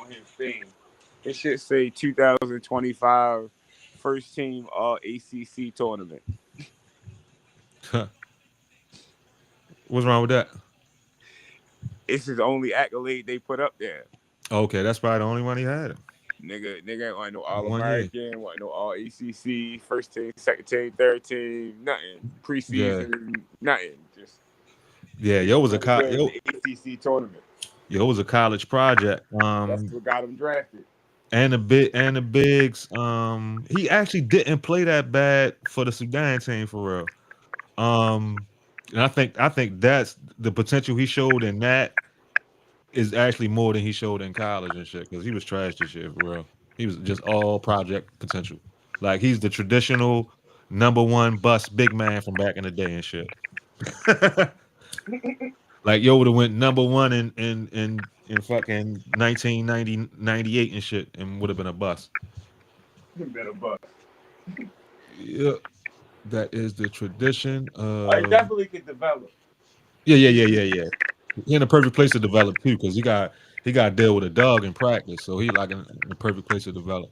on his thing. It should say 2025 first team All ACC tournament. What's wrong with that? It's his only accolade they put up there. Okay, that's probably the only one he had. Nigga ain't want no All 1 year. American, want no All ACC, first team, second team, third team, nothing. Yeah, Preseason, nothing. Just yeah. he Yo just was a wanted to win yo, the ACC tournament. yo was a college project. That's what got him drafted. And the bigs. He actually didn't play that bad for the Sudan team for real. And I think that's the potential he showed in that is actually more than he showed in college and shit. Because he was trash this year for real. He was just all project potential. Like he's the traditional number one bust big man from back in the day and shit. Like yo would have went number one in fucking 1998 and shit and would have been a bust. Better bust. Yeah, that is the tradition He of. definitely could develop. Yeah. He in a perfect place to develop too, because he got to deal with a dog in practice, so he like in a perfect place to develop.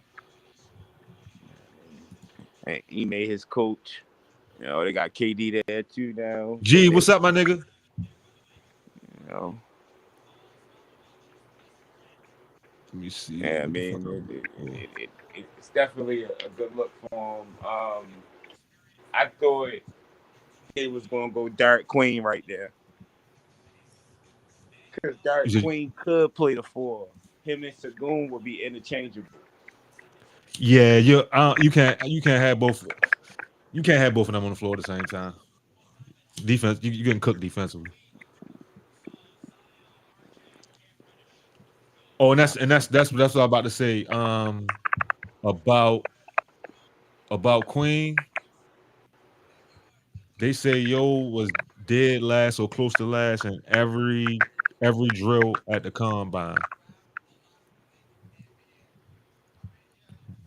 And he made his coach. They got KD there too now. So G, what's up, my nigga? you know, Let me see. yeah, I What the fuck? mean, it's definitely a good look for him. I thought he was gonna go Derek Queen right there, because You Derek said- Queen could play the four. Him and Sagoon would be interchangeable. yeah, you can't have both. You can't have both of them on the floor at the same time. Defense, you getting cooked defensively. Oh, and that's what I'm about to say. About Queen, they say yo was dead last or close to last in every drill at the combine.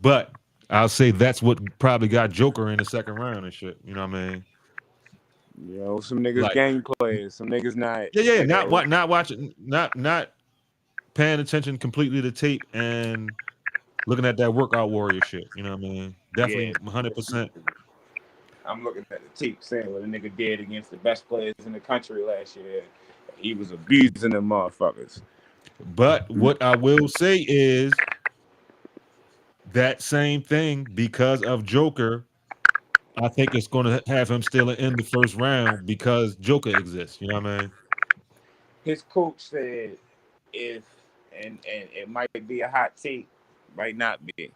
But I'll say that's what probably got Joker in the second round and shit. You know what I mean? Some niggas Like, gang players, some niggas not. yeah. Not watching, not paying attention completely to tape and looking at that workout warrior shit. You know what I mean? Yeah, Definitely 100%. I'm looking at the tape saying what a nigga did against the best players in the country last year. He was abusing them motherfuckers. But what I will say is that same thing because of Joker. I think it's going to have him still in the first round because Joker exists. You know what I mean? His coach said if and it might be a hot take, might not be.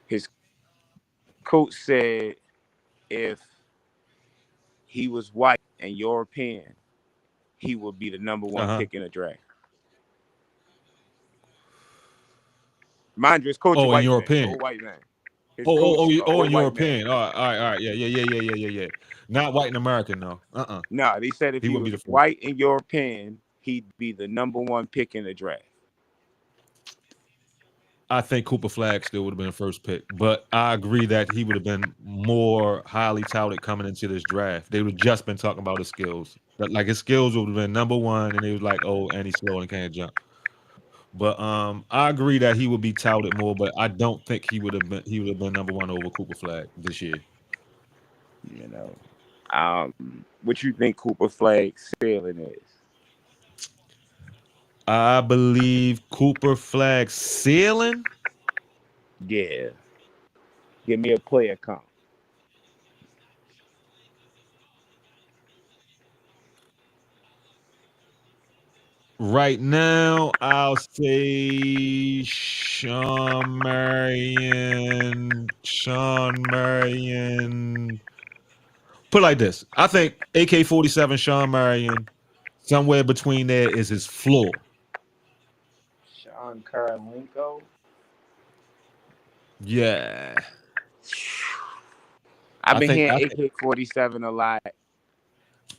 His coach said if he was white and European, he would be the number one Uh huh. pick in the draft. Mind you, his coach a Oh, in white your man, opinion. old white man. His Oh, coach a in old your white man. opinion. All right. Yeah. Not white and American, no. No, they said if He he wouldn't be was the first. white and European, he'd be the number one pick in the draft. I think Cooper Flag still would have been the first pick, but I agree that he would have been more highly touted coming into this draft. They would have just been talking about his skills. Like his skills would have been number one, and they was like, "Oh, and he's slow and can't jump." But I agree that he would be touted more, but I don't think he would have been number one over Cooper Flag this year. You know, what you think Cooper Flag's ceiling is? I believe Cooper Flag's ceiling. Yeah, give me a player comp. Right now, I'll say Sean Marion. Sean Marion. Put it like this: I think AK-47 Sean Marion, somewhere between there is his floor. Sean Karolinko. Yeah, I've I been think hearing I think AK-47 a lot.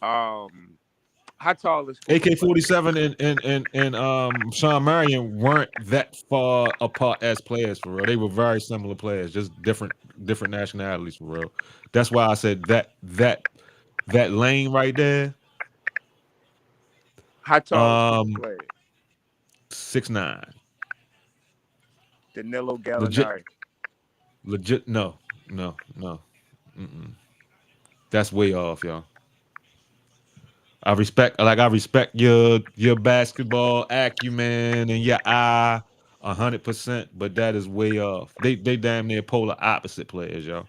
How tall is Cooper Flag? AK-47 and Sean Marion weren't that far apart as players for real. They were very similar players, just different nationalities for real. That's why I said that lane right there. How tall is Cooper Um, Flag? 6'9". Danilo Legit, Gallinari. legit. No, no, no. Mm-mm. That's way off, y'all. I respect your basketball acumen and your eye 100%, but that is way off. They damn near polar opposite players, y'all.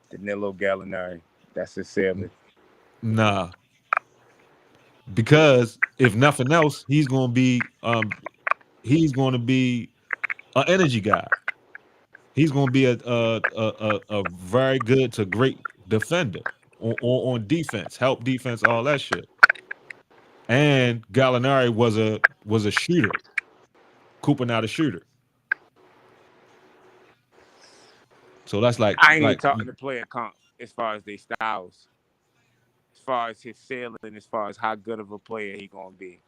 Danilo Gallinari. That's his ceiling. Nah, because if nothing else, he's gonna be an energy guy. He's gonna be a very good to great defender on defense, help defense, all that shit. And Gallinari was a shooter, Cooper not a shooter. So that's I ain't like talking the player comp as far as their styles, as far as his ceiling, as far as how good of a player he gonna be.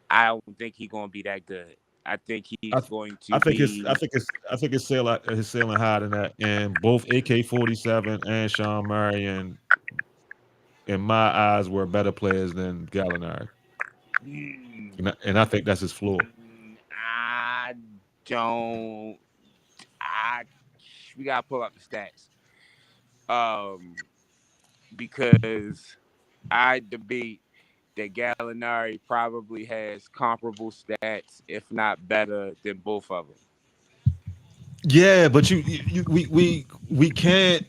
I don't think he gonna be that good. I think I, he's going I to think be. I think his ceiling higher than that. And both AK-47 and Sean Murray and in my eyes were better players than Gallinari. Mm, And I think that's his floor. I don't. I we gotta pull up the stats. Um, because I debate that Gallinari probably has comparable stats, if not better, than both of them. Yeah, but we can't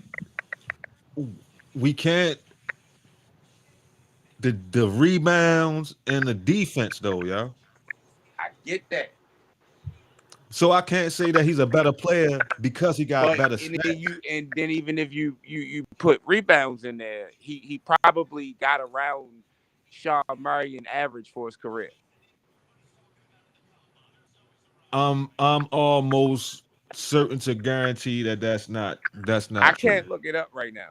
the rebounds and the defense though, y'all. I get that, So I can't say that he's a better player because he got but better and then stats. even if you put rebounds in there, he probably got around Sean Murray in average for his career. I'm almost certain to guarantee that that's I not true. can't look it up right now,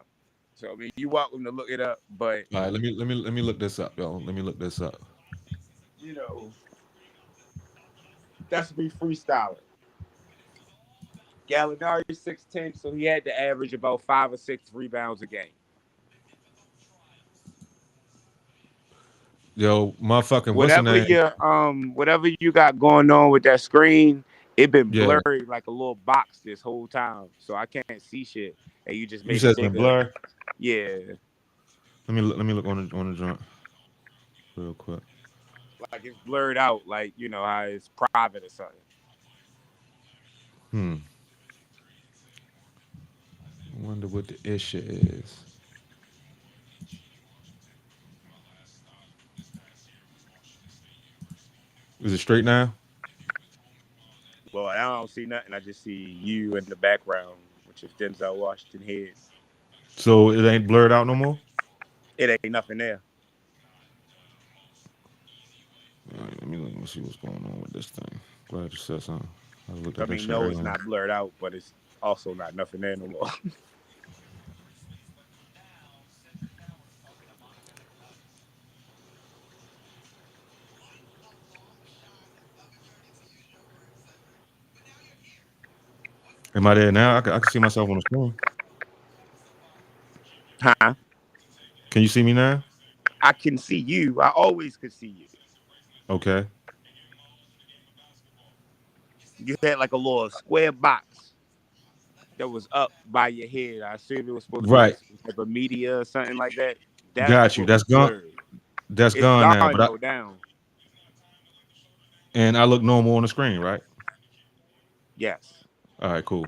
so I mean you're welcome to look it up, but All right, let me look this up, yo. Let me look this up. you know that's me freestyling. Gallinari 6'10", so he had to average about 5 or 6 rebounds a game. Yo, motherfucking what's the name? Whatever you got going on with that screen, it been Yeah, blurry like a little box this whole time, so I can't see shit. And you just you made said it it's been bigger. blurred. Yeah, Let me look on the joint real quick. like it's blurred out, like you know how it's private or something. Hmm. I wonder what the issue is. Is it straight now? Well, I don't see nothing. I just see you in the background, which is Denzel Washington head. So it ain't blurred out no more? It ain't nothing there. All right, let me see what's going on with this thing. Glad you said something. I looked I at that mean, shit no, it's earlier. not blurred out, but it's also not nothing there no more. Am I there now? I can see myself on the screen. Huh? Can you see me now? I can see you. I always could see you. Okay. You had like a little square box that was up by your head. I assume it was supposed to be like Right. some type of media or something like that. That's Got you. what was That's gone. blurred. That's It's gone now. gone But I though down. and I look normal on the screen, right? Yes. All right, cool.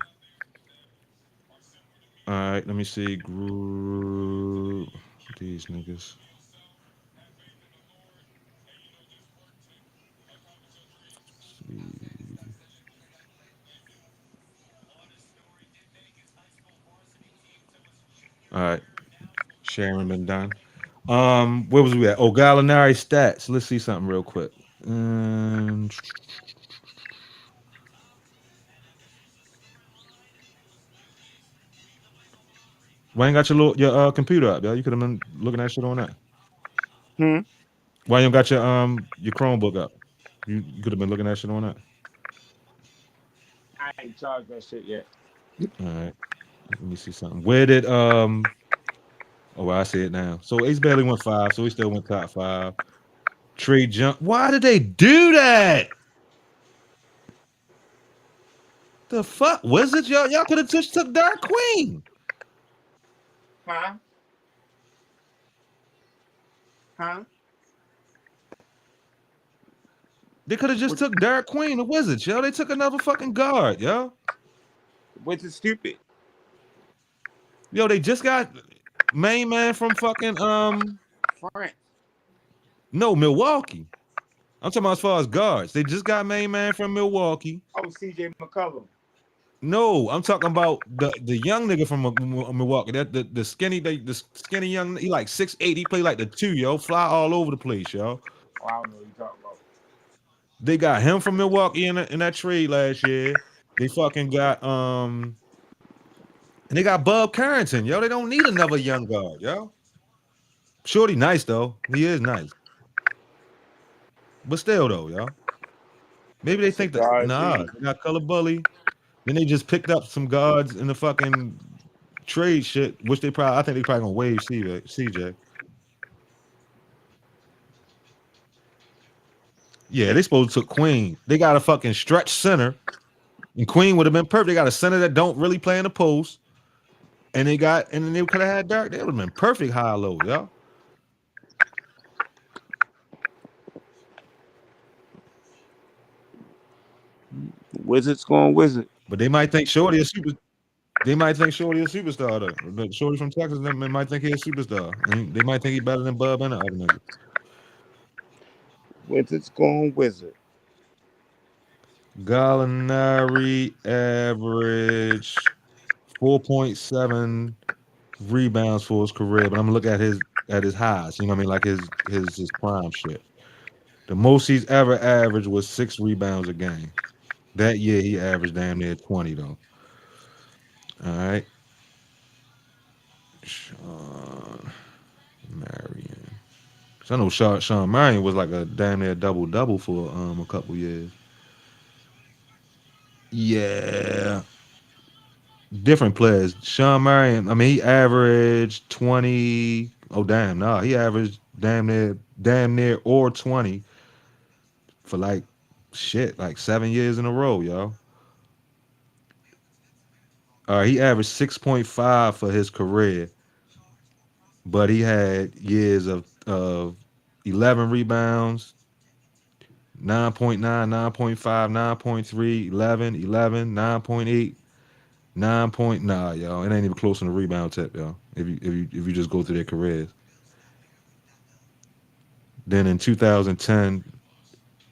All right, let me see. Group these niggas. All right, sharing been done. Where was we at? Oh, Gallinari stats. Let's see something real quick. Um, why ain't got your computer up, yo? You could have been looking at shit on that. Hmm. Why you don't got your Chromebook up? You could have been looking at shit on that. I ain't charged that shit yet. All right, let me see something. Where did Oh, well, I see it now. So Ace Bailey went five, so he still went top five. Trey jump. Why did they do that? The fuck, Wizards? Y'all could have just took Dark Queen. Huh? Huh? They could have just What? took Dark Queen, the Wizards, yo. They took another fucking guard, yo. What's it stupid? Yo, they just got main man from fucking France. no, Milwaukee. I'm talking about as far as guards. They just got main man from Milwaukee. Oh, CJ McCollum. No, I'm talking about the young nigga from Milwaukee. That the skinny young. He like 6'8". He play like the two, yo. Fly all over the place, yo. Oh, I don't know what you're talking about. They got him from Milwaukee in that trade last year. They fucking got and they got Bub Carrington, yo. They don't need another young guard, yo. Shorty nice though. He is nice, but still though, yo. Maybe they think that Cigar nah, G. they got Color Bully. Then they just picked up some guards in the fucking trade shit, which I think they probably gonna waive CJ. Yeah, they supposed to took Queen. They got a fucking stretch center, and Queen would have been perfect. They got a center that don't really play in the post, and then they could have had Dark. They would have been perfect high low, yo. Wizards going Wizard. But they might think Shorty a super. They might think Shorty a superstar though. But Shorty from Texas, they might think he a superstar. And they might think he better than Bub and the other nigga. Wizards going Wizard. Gallinari average 4.7 rebounds for his career, but I'm gonna look at his highs. You know what I mean? Like his prime shit. The most he's ever averaged was 6 rebounds a game. That year he averaged damn near 20 though. All right, Sean Marion. 'Cause I know Sean Marion was like a damn near double double for a couple years. Yeah, different players. Sean Marion. I mean, he averaged 20. Oh damn, nah, he averaged damn near or 20 for like shit, like 7 years in a row, yo. He averaged 6.5 for his career, but he had years of 11 rebounds, 9.9, 9.5, 9.3, 11, 11, 9.8, 9 point. Nah, yo, it ain't even close on the rebound tip, yo. If you just go through their careers. Then in 2010,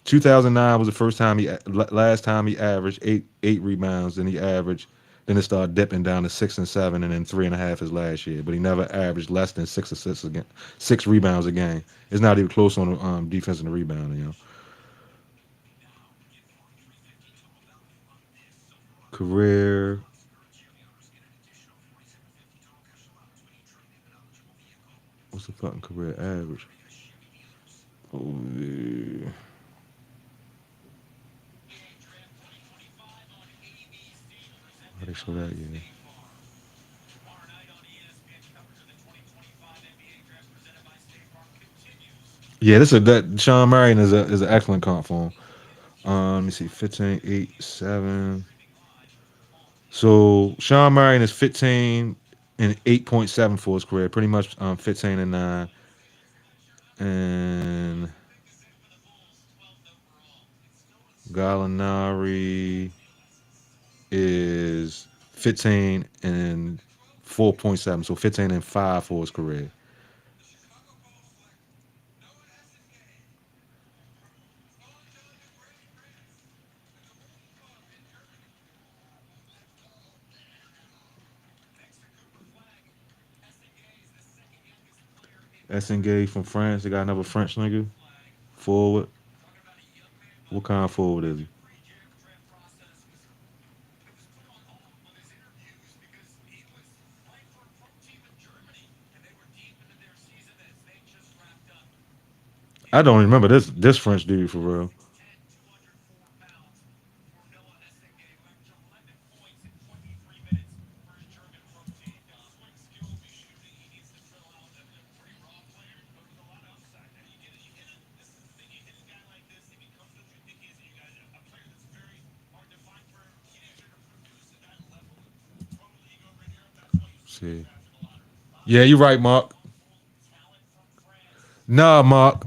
2009 was the first time last time he averaged eight rebounds. Then it started dipping down to 6 and 7, and then 3.5 his last year. But he never averaged less than 6 assists again, 6 rebounds a game. It's not even close on defense and the rebounding. Career. What's the fucking career average? Oh, yeah. How they show that? Yeah. Yeah, that Sean Marion is an excellent comp for him. Let me see, 15, 8, 7. So Sean Marion is 15 and 8.7 for his career, pretty much 15 and 9. And Gallinari is 15 and 4.7, so 15 and 5 for his career. Engage from France. They got another French nigga forward. What kind of forward is he? I don't remember this French dude for real. see. Yeah, you're right, Mark. Nah, Mark.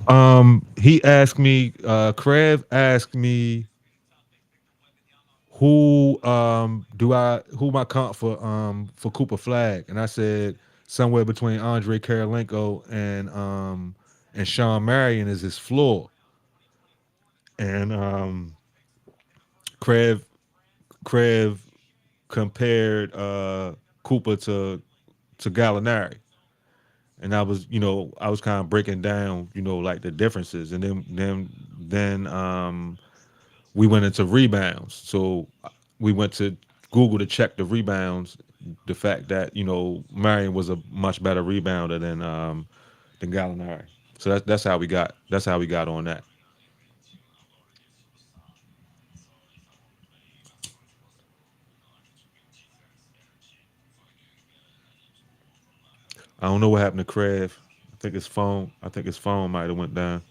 He asked me. Krev asked me who my comp for Cooper Flag, and I said somewhere between Andre Karolinko and Sean Marion is his floor, and Krev Krev compared Cooper to Gallinari, and I was kind of breaking down like the differences, and then we went into rebounds. So we went to Google to check the rebounds. The fact that Marion was a much better rebounder than Gallinari. So that's how we got on that. I don't know what happened to Krav. I think his phone might have went down.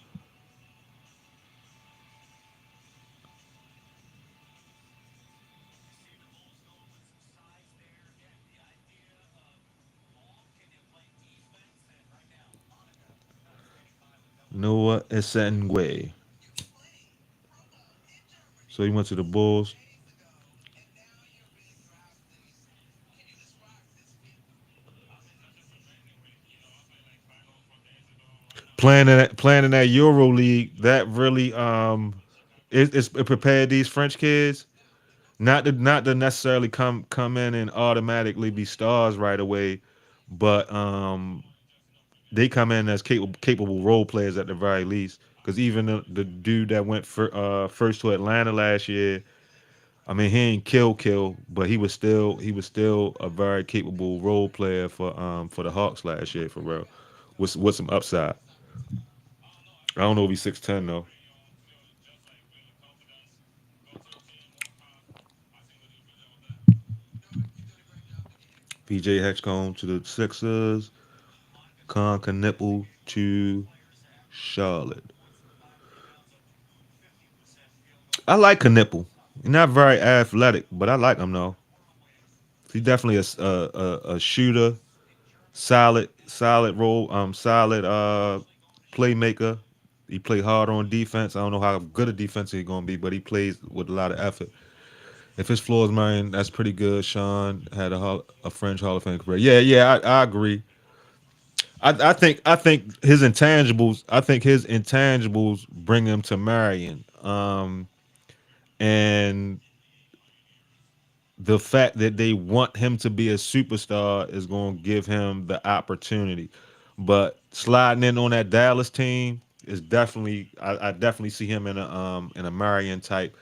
Noah Esengwe. So he went to the Bulls. Playing in that Euro League, that really it prepared these French kids not to necessarily come in and automatically be stars right away, but they come in as capable role players at the very least. Because even the dude that went first to Atlanta last year, I mean he ain't kill, but he was still a very capable role player for the Hawks last year for real, with some upside. I don't know if he's 6'10" though. PJ Hexcomb to the Sixers. Con Knipple to Charlotte. I like Knipple. He's not very athletic, but I like him though. He's definitely a shooter, solid playmaker. He play hard on defense. I don't know how good a defense he's gonna be, but he plays with a lot of effort. If his floor is mine, that's pretty good. Sean had a French Hall of Fame career. Yeah, yeah, I agree. I think his intangibles bring him to Marion. And the fact that they want him to be a superstar is going to give him the opportunity. But sliding in on that Dallas team is definitely I definitely see him in a Marion type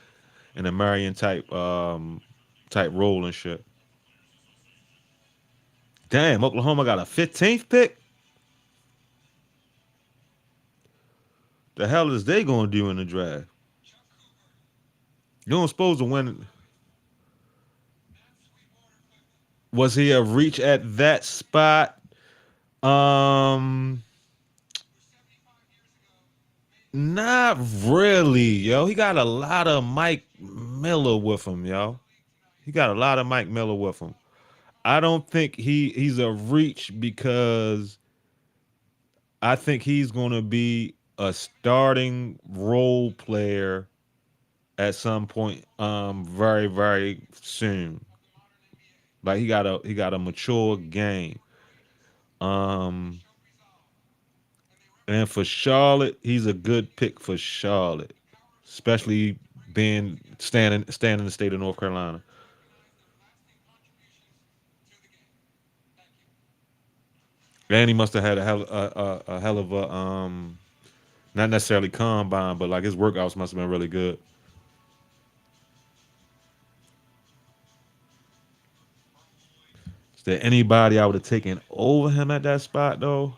role and shit. Damn, Oklahoma got a 15th pick. The hell is they going to do in the draft? You don't supposed to win. Was he a reach at that spot? Um, Not really, yo. He got a lot of Mike Miller with him, yo. He got a lot of Mike Miller with him. I don't think he's a reach because I think he's gonna be a starting role player at some point, very very soon. Like he got a mature game. Um, and for Charlotte, he's a good pick for Charlotte, especially being standing in the state of North Carolina. And he must have had a hell of a not necessarily combine, but like his workouts must have been really good. Is there anybody I would have taken over him at that spot though?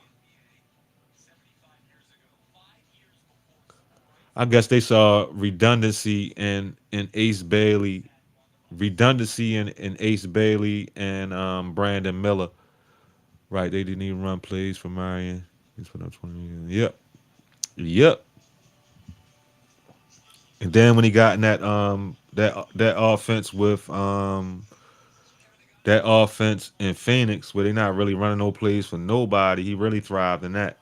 I guess they saw redundancy in Ace Bailey, in Ace Bailey and Brandon Miller. Right, they didn't even run plays for Marion. He's put up 20. Yep, yep. And then when he got in that offense with that offense in Phoenix where they're not really running no plays for nobody. He really thrived in that.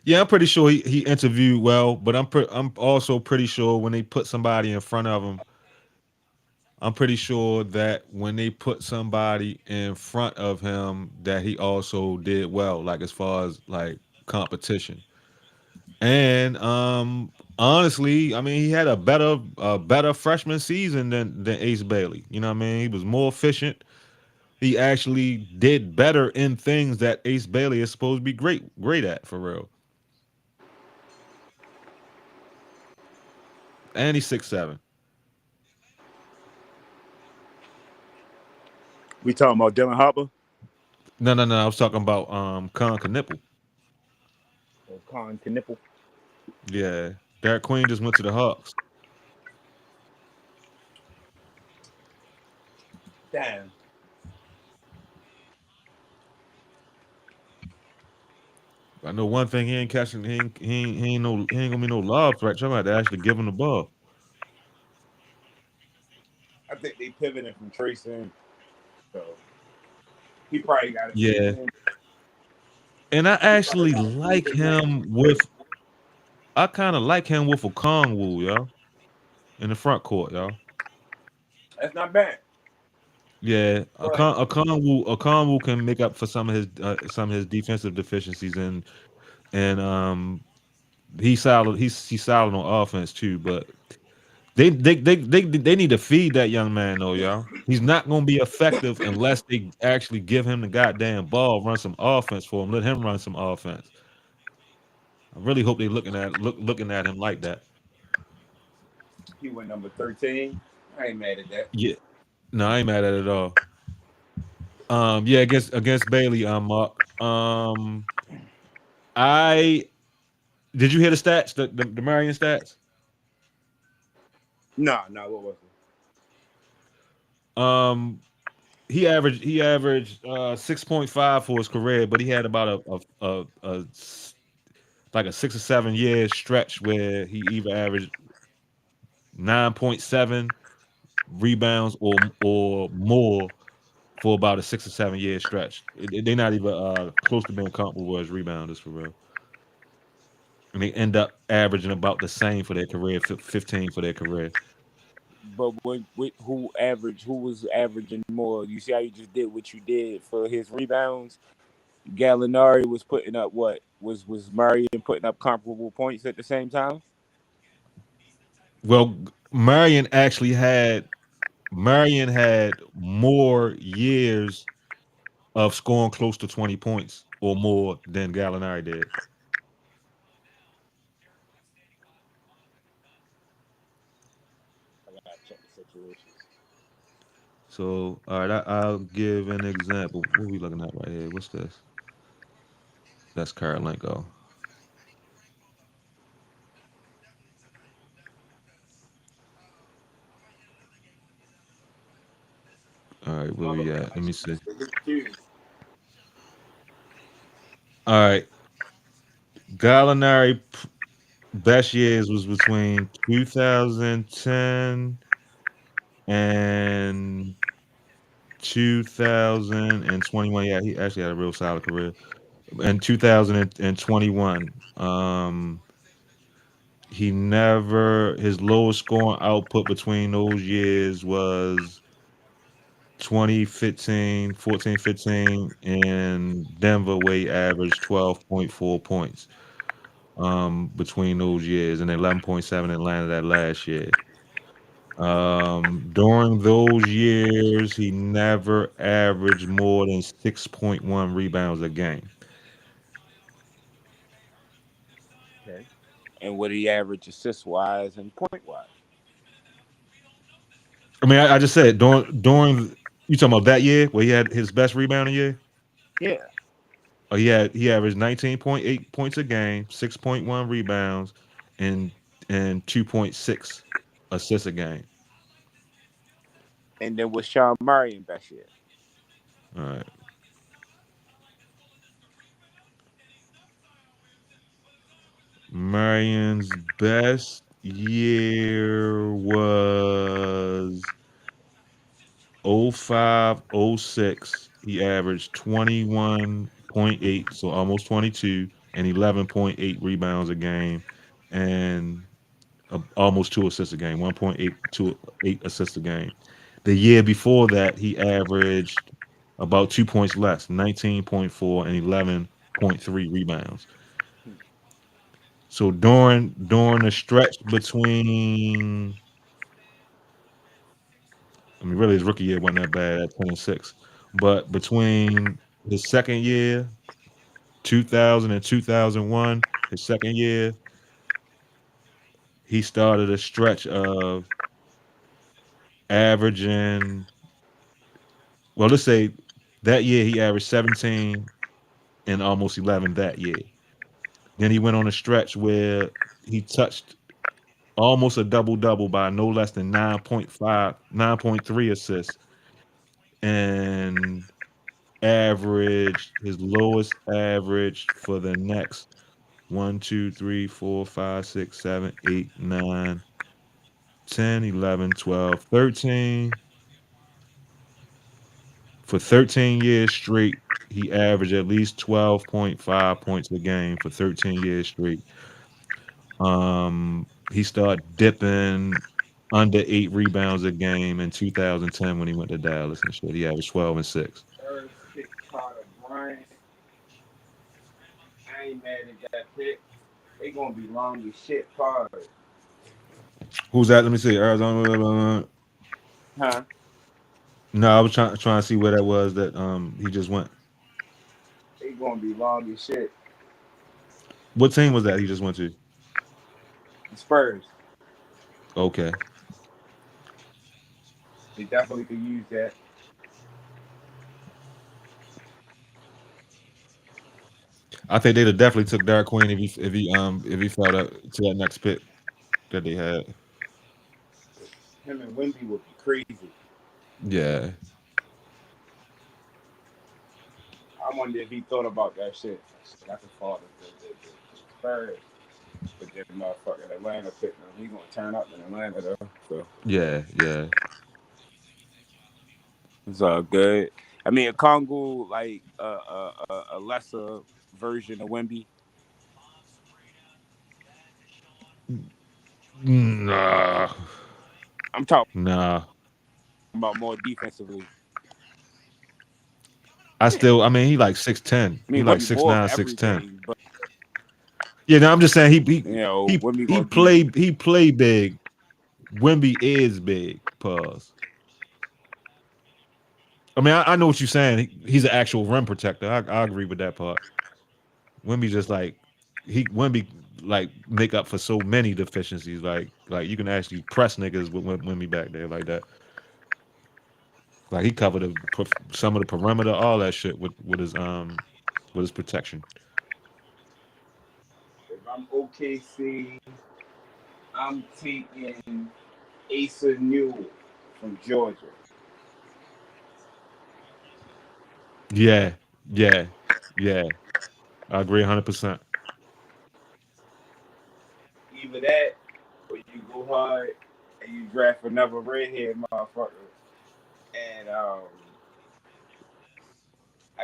Yeah, I'm pretty sure he interviewed well, but I'm also pretty sure when they put somebody in front of him, I'm pretty sure that when they put somebody in front of him, that he also did well, like as far as like competition. And honestly, I mean, he had a better freshman season than Ace Bailey. You know what I mean? He was more efficient. He actually did better in things that Ace Bailey is supposed to be great at for real. And he's 6'7". We talking about Dylan Hopper No, no, no. I was talking about Con Knipple. or Con Knipple? Yeah. Derek Queen just went to the Hawks. Damn. I know one thing he ain't catching. He ain't gonna be no lob threat. I'm gonna have to actually give him the ball. I think they pivoted from Trayson, so he probably got it. Yeah, and I He probably actually got a few like good games. him with. I kind of like him with a Kongwu, y'all, in the front court, y'all. That's not bad. Yeah, But a Kongwu can make up for some of his defensive deficiencies, and he's solid. He's solid on offense too, but they need to feed that young man though, y'all. He's not gonna be effective unless they actually give him the goddamn ball, run some offense for him, let him run some offense. I really hope they looking at him like that. he went number 13. I ain't mad at that. Yeah, no, I ain't mad at it at all. Yeah, against Bailey, Mark. I did you hear the stats, the Marion stats? No, what was it? Um, he averaged 6.5 for his career, but he had about like a 6 or 7 year stretch where he either averaged 9.7 rebounds or more for about a 6 or 7 year stretch. They're not even close to being comparable as rebounders for real. And they end up averaging about the same for their career, 15 for their career. But who averaged? Who was averaging more? You see how you just did what you did for his rebounds. Gallinari was putting up what was Marion putting up comparable points at the same time. Well, Marion had more years of scoring close to 20 points or more than Gallinari did. I gotta check the situations. So, all right, I'll give an example. What are we looking at right here? What's this? That's Karolinko. All right, where I'm we looking at at? my Let me see. statistics. All right, Gallinari best years was between 2010 and 2021. Yeah, he actually had a real solid career. In 2021, he never his lowest scoring output between those years was 2015, 14, 15 in Denver, where he averaged 12.4 points between those years, and 11.7 in Atlanta that last year. During those years, he never averaged more than 6.1 rebounds a game. Okay. And what did he average assist wise and point wise? I mean, I just said during you talking about that year where he had his best rebounding year. Yeah. He averaged 19.8 points a game, 6.1 rebounds, and 2.6 assists a game. And then was Sean Marion best year? All right. Marion's best. year was 05, 06. He averaged 21.8, so almost 22, and 11.8 rebounds a game, and almost 2 assists a game, 1.8 to 8 assists a game. The year before that, he averaged about 2 points less, 19.4 and 11.3 rebounds. So during the stretch between, I mean, really his rookie year wasn't that bad at 10 and 6, but between his second year, 2000 and 2001, his second year, he started a stretch of averaging. Well, let's say that year he averaged 17 and almost 11 that year. Then he went on a stretch where he touched almost a double double by no less than 9.5, 9.3 assists, and averaged his lowest average for the next 1, 2, 3, 4, 5, 6, 7, 8, 9, 10, 11, 12, 13. For 13 years straight, he averaged at least 12.5 points a game for 13 years straight. He started dipping under 8 rebounds a game in 2010 when he went to Dallas and shit. He averaged 12 and 6. Third pick, Carter Bryant. I ain't mad at that pick. They gonna be long as shit cards, Who's that? Let me see. Arizona. huh? No, I was trying to see where that was that he just went. They gonna be long as shit. What team was that he just went to? The Spurs, Okay. they definitely could use that. I think they'd have definitely took Derek Queen if he fell to that next pick that they had. Him and Wimby would be crazy. Yeah. I wonder if he thought about that shit. Shit, I could fall the Spurs, but that motherfucking Atlanta picked him. He gonna turn up in Atlanta though, so Yeah. Yeah. it's all good. I mean, a Congo like a lesser version of Wimby. Nah. I'm talking Nah. about more defensively. Yeah, I mean, he like 6'10". I He mean like Wimby six more of nine, 6'10". everything, but Yeah, no, I'm just saying Wimby he gonna be. play big. Wimby is big. Pause. I mean, I know what you're saying. He's an actual rim protector. I agree with that part. Wimby just like Wimby like make up for so many deficiencies. Like you can actually press niggas with Wimby back there like that. Like he covered some of the perimeter, all that shit with his protection. If I'm OKC, I'm taking Asa Newell from Georgia. Yeah, yeah, yeah. I agree 100%. Either that, or you go hard and you draft another redhead motherfucker. And I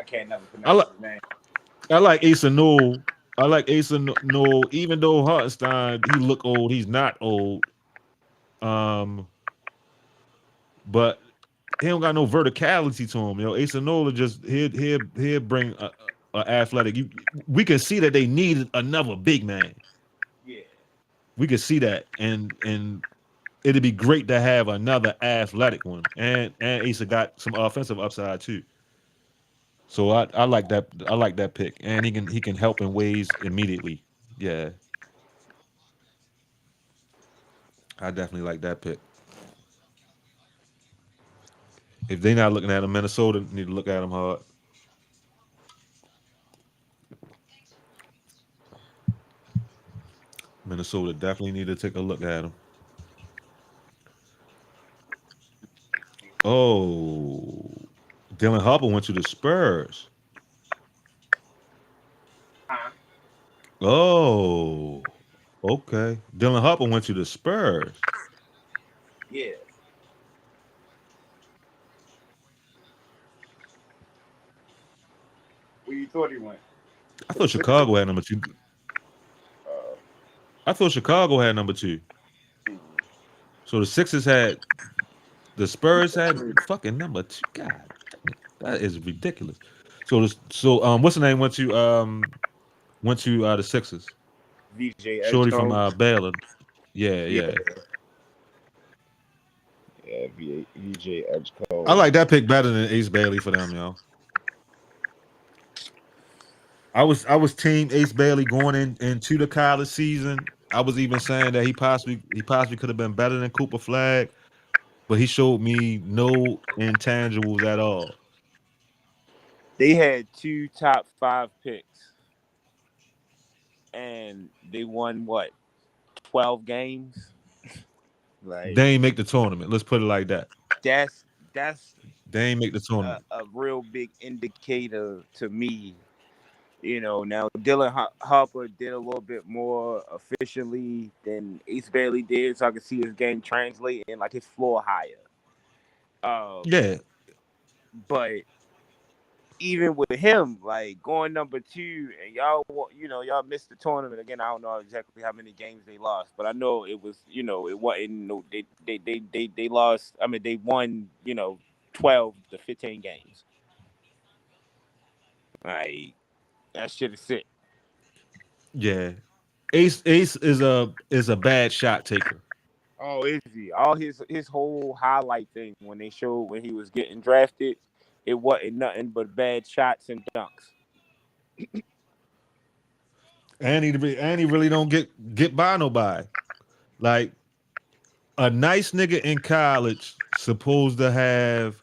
can't never I pronounce like his name. I like Asa Noel. I like Asa Noel. Even though Hartenstein he look old, he's not old. Um, but he don't got no verticality to him. Asa Noel just he'll bring a athletic. We can see that they needed another big man. Yeah, We can see that, and it'd be great to have another athletic one. And Asa got some offensive upside too. So I like that. I like that pick, and he can help in ways immediately. Yeah, I definitely like that pick. If they not looking at him, Minnesota need to look at him hard. Minnesota definitely need to take a look at him. Oh, Dylan Harper went to the Spurs. huh? Oh. Okay. Dylan Harper went to the Spurs. Yeah. Where you thought he went? I To the thought Sixers? Chicago had number two. Uh, I thought Chicago had number two. So the Sixers had the Spurs had fucking number two. God dang it. That is ridiculous. So what's the name went to the Sixers. VJ Shorty from Edgecomb. Baylor. Yeah, Yeah. yeah. Yeah, VJ I Edgecomb. like that pick better than Ace Bailey for them, yo. I was team Ace Bailey going into the college season. I was even saying that he possibly could have been better than Cooper Flag, but he showed me no intangibles at all. They had two top five picks, and they won what 12 games. Like They ain't make the tournament. Let's put it like that. that's They ain't make the tournament. a real big indicator to me. Now Dylan Harper did a little bit more efficiently than Ace Bailey did, so I could see his game translating, like his floor higher. Yeah, But even with him, like going number two, and y'all missed the tournament again. I don't know exactly how many games they lost, but I know it was, it wasn't. No, they lost. I mean, they won, 12 to 15 games. Like that shit is sick. yeah. Ace is a bad shot taker. Oh, is he? All his whole highlight thing when they showed when he was getting drafted, it wasn't nothing but bad shots and dunks. And he really don't get by nobody. Like a nice nigga in college supposed to have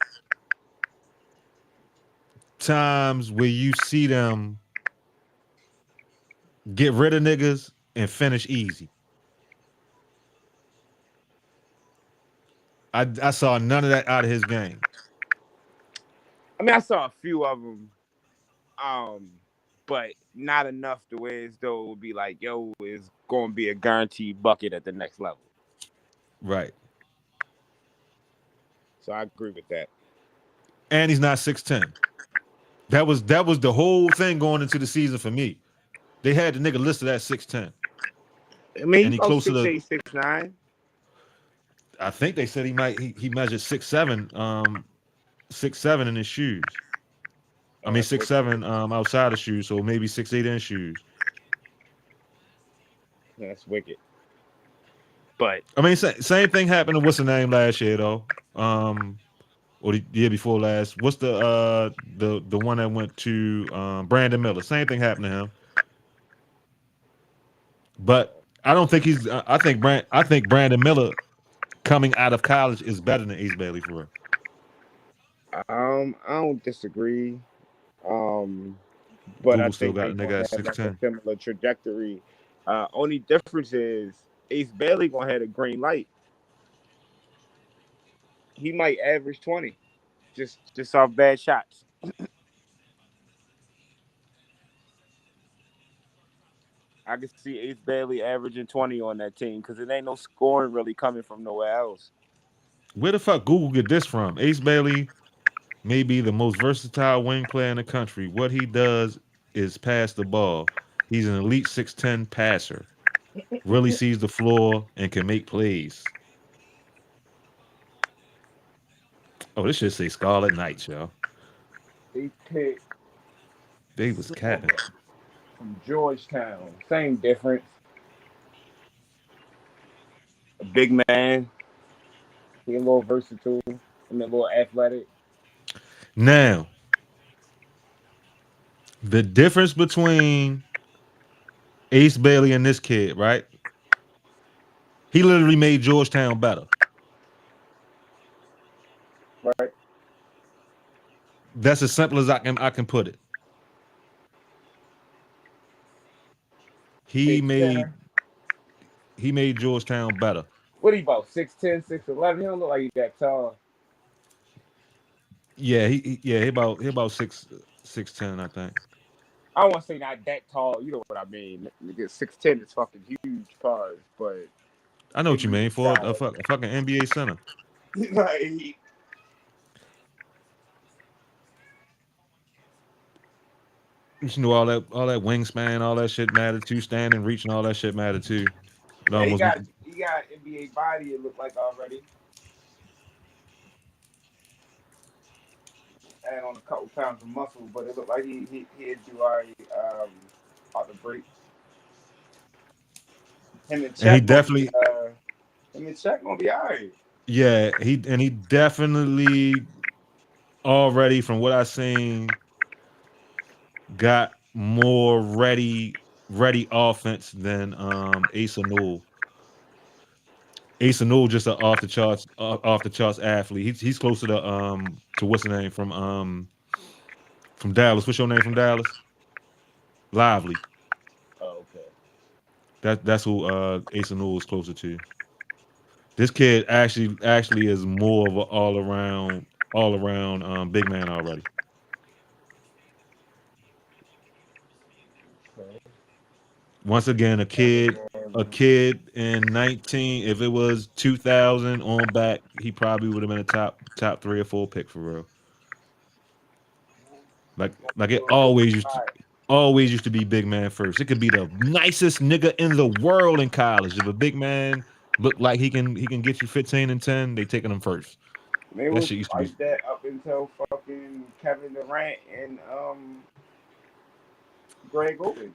times where you see them get rid of niggas and finish easy. I saw none of that out of his game. I mean, I saw a few of them, um, but not enough to where as though it would be like, yo, it's going to be a guaranteed bucket at the next level. Right. So I agree with that. And he's not 6'10". That was the whole thing going into the season for me. They had the nigga listed at 6'10". I mean, And he's he about closer six to eight, 6'9". I think they said he measured 6'7", 6'7" in his shoes. I Oh, mean that's six wicked. seven outside the shoes, so maybe 6'8" in shoes. That's wicked. But I mean, same thing happened to what's the name last year though, or the year before last. What's the one that went to Brandon Miller? Same thing happened to him, but I don't think he's. I think Brandon Miller coming out of college is better than Ace Bailey for real. I don't disagree. Um, but I Google still think got they the gonna nigga at have six like a ten. similar trajectory. Only difference is Ace Bailey gonna have a green light. He might average 20, just off bad shots. I can see Ace Bailey averaging 20 on that team because it ain't no scoring really coming from nowhere else. Where the fuck Google get this from? Ace Bailey may be the most versatile wing player in the country. What he does is pass the ball. He's an elite 6'10" passer. Really sees the floor and can make plays. Oh, this should say Scarlet Knights, yo. They picked They was capping. Silver from Georgetown. Same difference. A big man. He a little versatile. I mean, a little athletic. Now, the difference between Ace Bailey and this kid, right? He literally made Georgetown better. Right. That's as simple as I can put it. He Six made ten. he made Georgetown better. What are you about? 6'10", 6'11"? He don't look like he that tall. Yeah, he about 6'10", I think. I don't want to say not that tall. You know what I mean? Nigga, 6'10" is fucking huge, cars, but I know what maybe you you mean can for try a fucking NBA center. it. Like, You know all that wingspan, all that shit mattered too. Standing, reaching, all that shit mattered too. It yeah, he almost got he got NBA body. It looked like already. Add on a couple pounds of muscle, but it looked like he'd do alright out the break. Him and and he Chet gonna be definitely him and Chet gonna be alright. yeah he definitely already from what I seen got more ready offense than Asa Newell. Asa Newell just an off the charts athlete. He's closer to what's the name from Dallas. What's your name from Dallas? Lively. Oh, okay. That's who Asa Newell is closer to. This kid actually is more of an all around big man already. Okay. Once again, a kid in 19. If it was 2000 on back, he probably would have been a top 3 or 4 pick for real. Like it always used to be big man first. It could be the nicest nigga in the world in college. If a big man look like he can get you 15 and 10, they taking him first. They That was shit used to be like that up until fucking Kevin Durant and Greg Oden.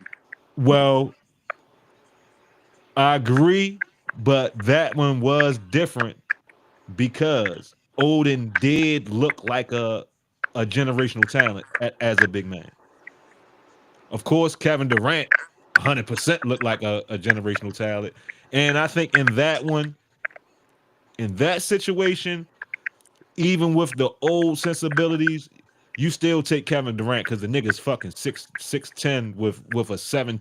well. I agree, but that one was different because Odin did look like a generational talent as a big man. Of course, Kevin Durant 100% looked like a generational talent. And I think in that situation, even with the old sensibilities, you still take Kevin Durant because the nigga's fucking 6'10" with a 7'2"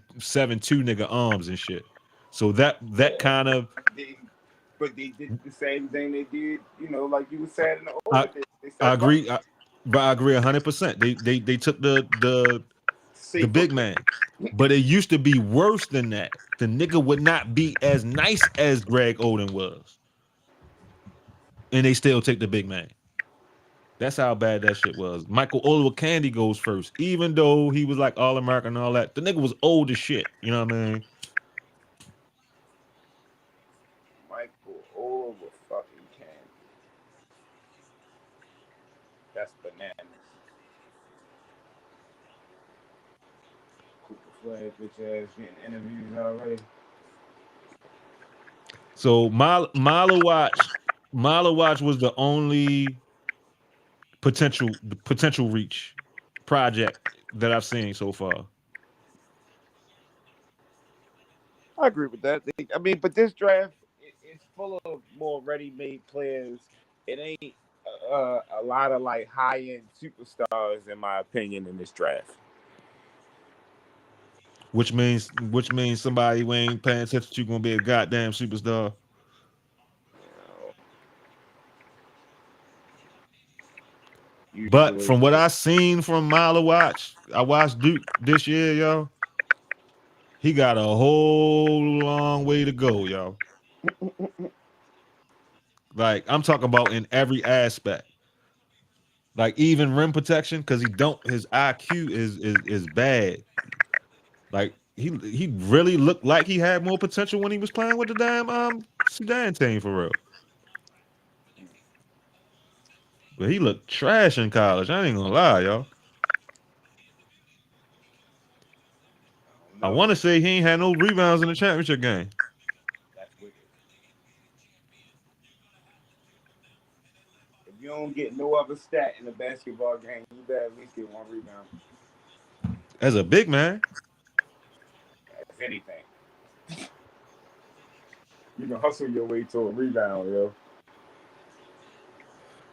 nigga arms and shit. So that Yeah. kind of They, but they did the same thing they did, like you were saying in the older I days. They I said, fuck agree, but I agree 100%. They took the safer big pick. man, but it used to be worse than that. The nigga would not be as nice as Greg Oden was, and they still take the big man. That's how bad that shit was. Michael Olowokandi goes first, even though he was like All American and all that. The nigga was old as shit. You know what I mean? Michael over fucking Candy. That's bananas. Cooper Flag, bitch ass, getting interviews already. So Mila Watch was the only potential reach project that I've seen so far. I agree with that. I mean, but this draft it's full of more ready-made players. It ain't a lot of like high-end superstars, in my opinion, in this draft. Which means somebody who ain't paying attention to gonna be a goddamn superstar. You But usually, from what I seen from Mila Watch, I watched Duke this year, yo. He got a whole long way to go, yo. Like I'm talking about in every aspect. Like even rim protection, because he don't his IQ is bad. Like he really looked like he had more potential when he was playing with the damn Sudan team for real. But he looked trash in college. I ain't gonna lie, yo. I don't I know. want to say he ain't had no rebounds in the championship game. That's wicked. If you don't get no other stat in a basketball game, you better at least get one rebound. As a big man, If anything, you can hustle your way to a rebound, yo.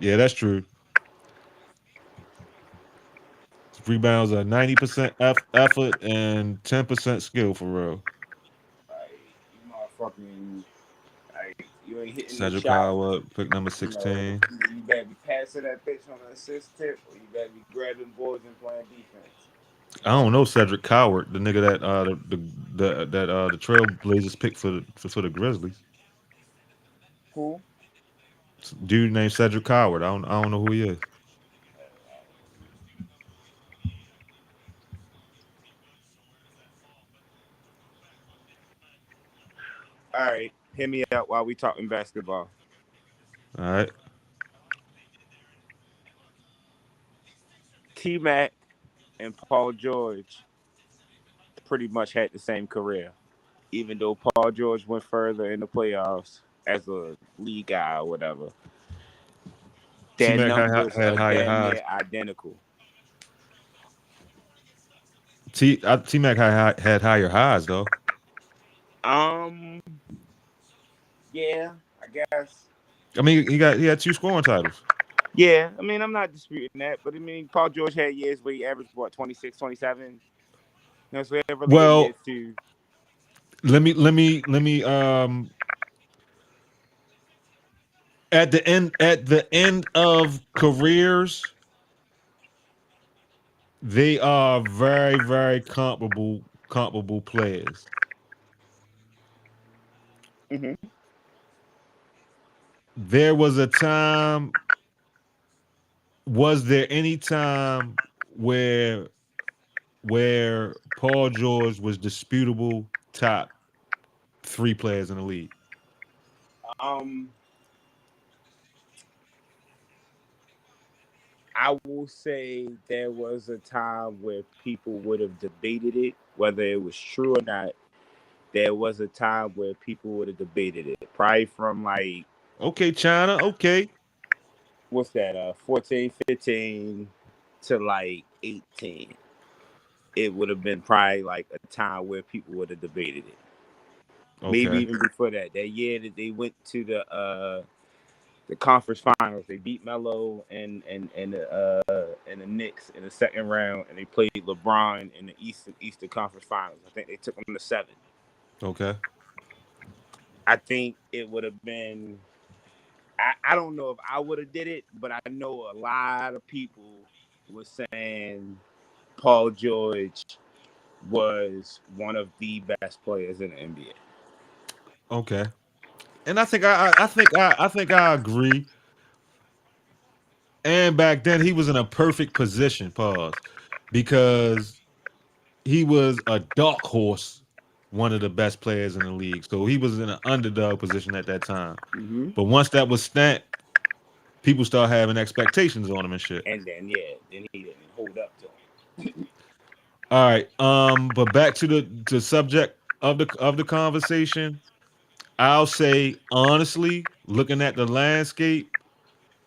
yeah, that's true. Rebounds are 90% effort and 10% skill for real. Like you motherfucking, like you ain't hitting no Cedric shot. Howard, pick number You know, 16. you better be passing that bitch on the assist tip, or you better be grabbing boards and playing defense. I don't know Cedric Coward, the nigga that the Trailblazers picked for the Grizzlies. Who? Dude named Cedric Coward. I don't know who he is. All right, hear me out while we talking basketball. All right. T Mac and Paul George pretty much had the same career, even though Paul George went further in the playoffs as a league guy or whatever. T Their Mac numbers had are higher damn highs. near identical. T Mac had higher highs though. Um, yeah, I guess. I mean, he had two scoring titles. Yeah, I mean, I'm not disputing that, but I mean, Paul George had years where he averaged what 26, 27. You know, so he had really good Well, years too. let me at the end of careers, they are very very comparable players. Hmm. There was a time. Was there any time where Paul George was disputable top three players in the league? Um, I will say there was a time where people would have debated it, whether it was true or not. There was a time where people would have debated it, probably from like Okay, China. Okay, what's that, 14, 15 to like 18. It would have been probably like a time where people would have debated it. Maybe okay, even before that. That year that they went to the conference finals, they beat Melo and the Knicks in the second round, and they played LeBron in the Eastern Conference Finals. I think they took them to seven. okay. I think it would have been. I don't know if I would have did it, but I know a lot of people were saying Paul George was one of the best players in the NBA. Okay. And I think I agree. And back then he was in a perfect position, pause, because he was a dark horse, one of the best players in the league. So he was in an underdog position at that time. Hmm. But once that was stamped, people start having expectations on him and shit. And then yeah, then he didn't hold up to him. All right. But back to the subject of the conversation. I'll say honestly, looking at the landscape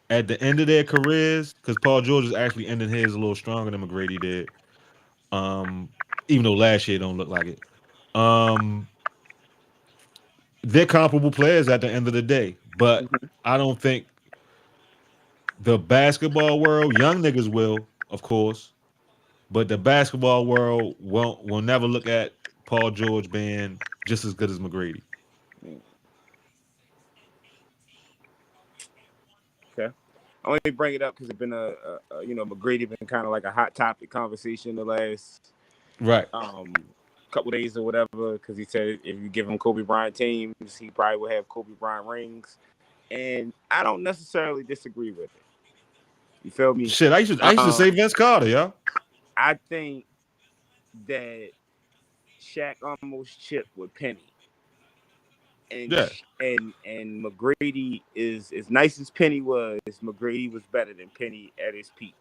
at the end of their careers, because Paul George is actually ending his a little stronger than McGrady did. Um, Even though last year don't look like it. Um, they're comparable players at the end of the day, but Mhm. I don't think the basketball world, young niggas will, of course, but the basketball world will never look at Paul George being just as good as McGrady. Okay. I only bring it up because it's been McGrady been kind of like a hot topic conversation the last Right. couple days or whatever. Because he said if you give him Kobe Bryant teams, he probably would have Kobe Bryant rings, and I don't necessarily disagree with it. You feel me? Shit, I used to say Um, Vince Carter, yo. I think that Shaq almost chipped with Penny, and Yeah. McGrady is as nice as Penny was. McGrady was better than Penny at his peak.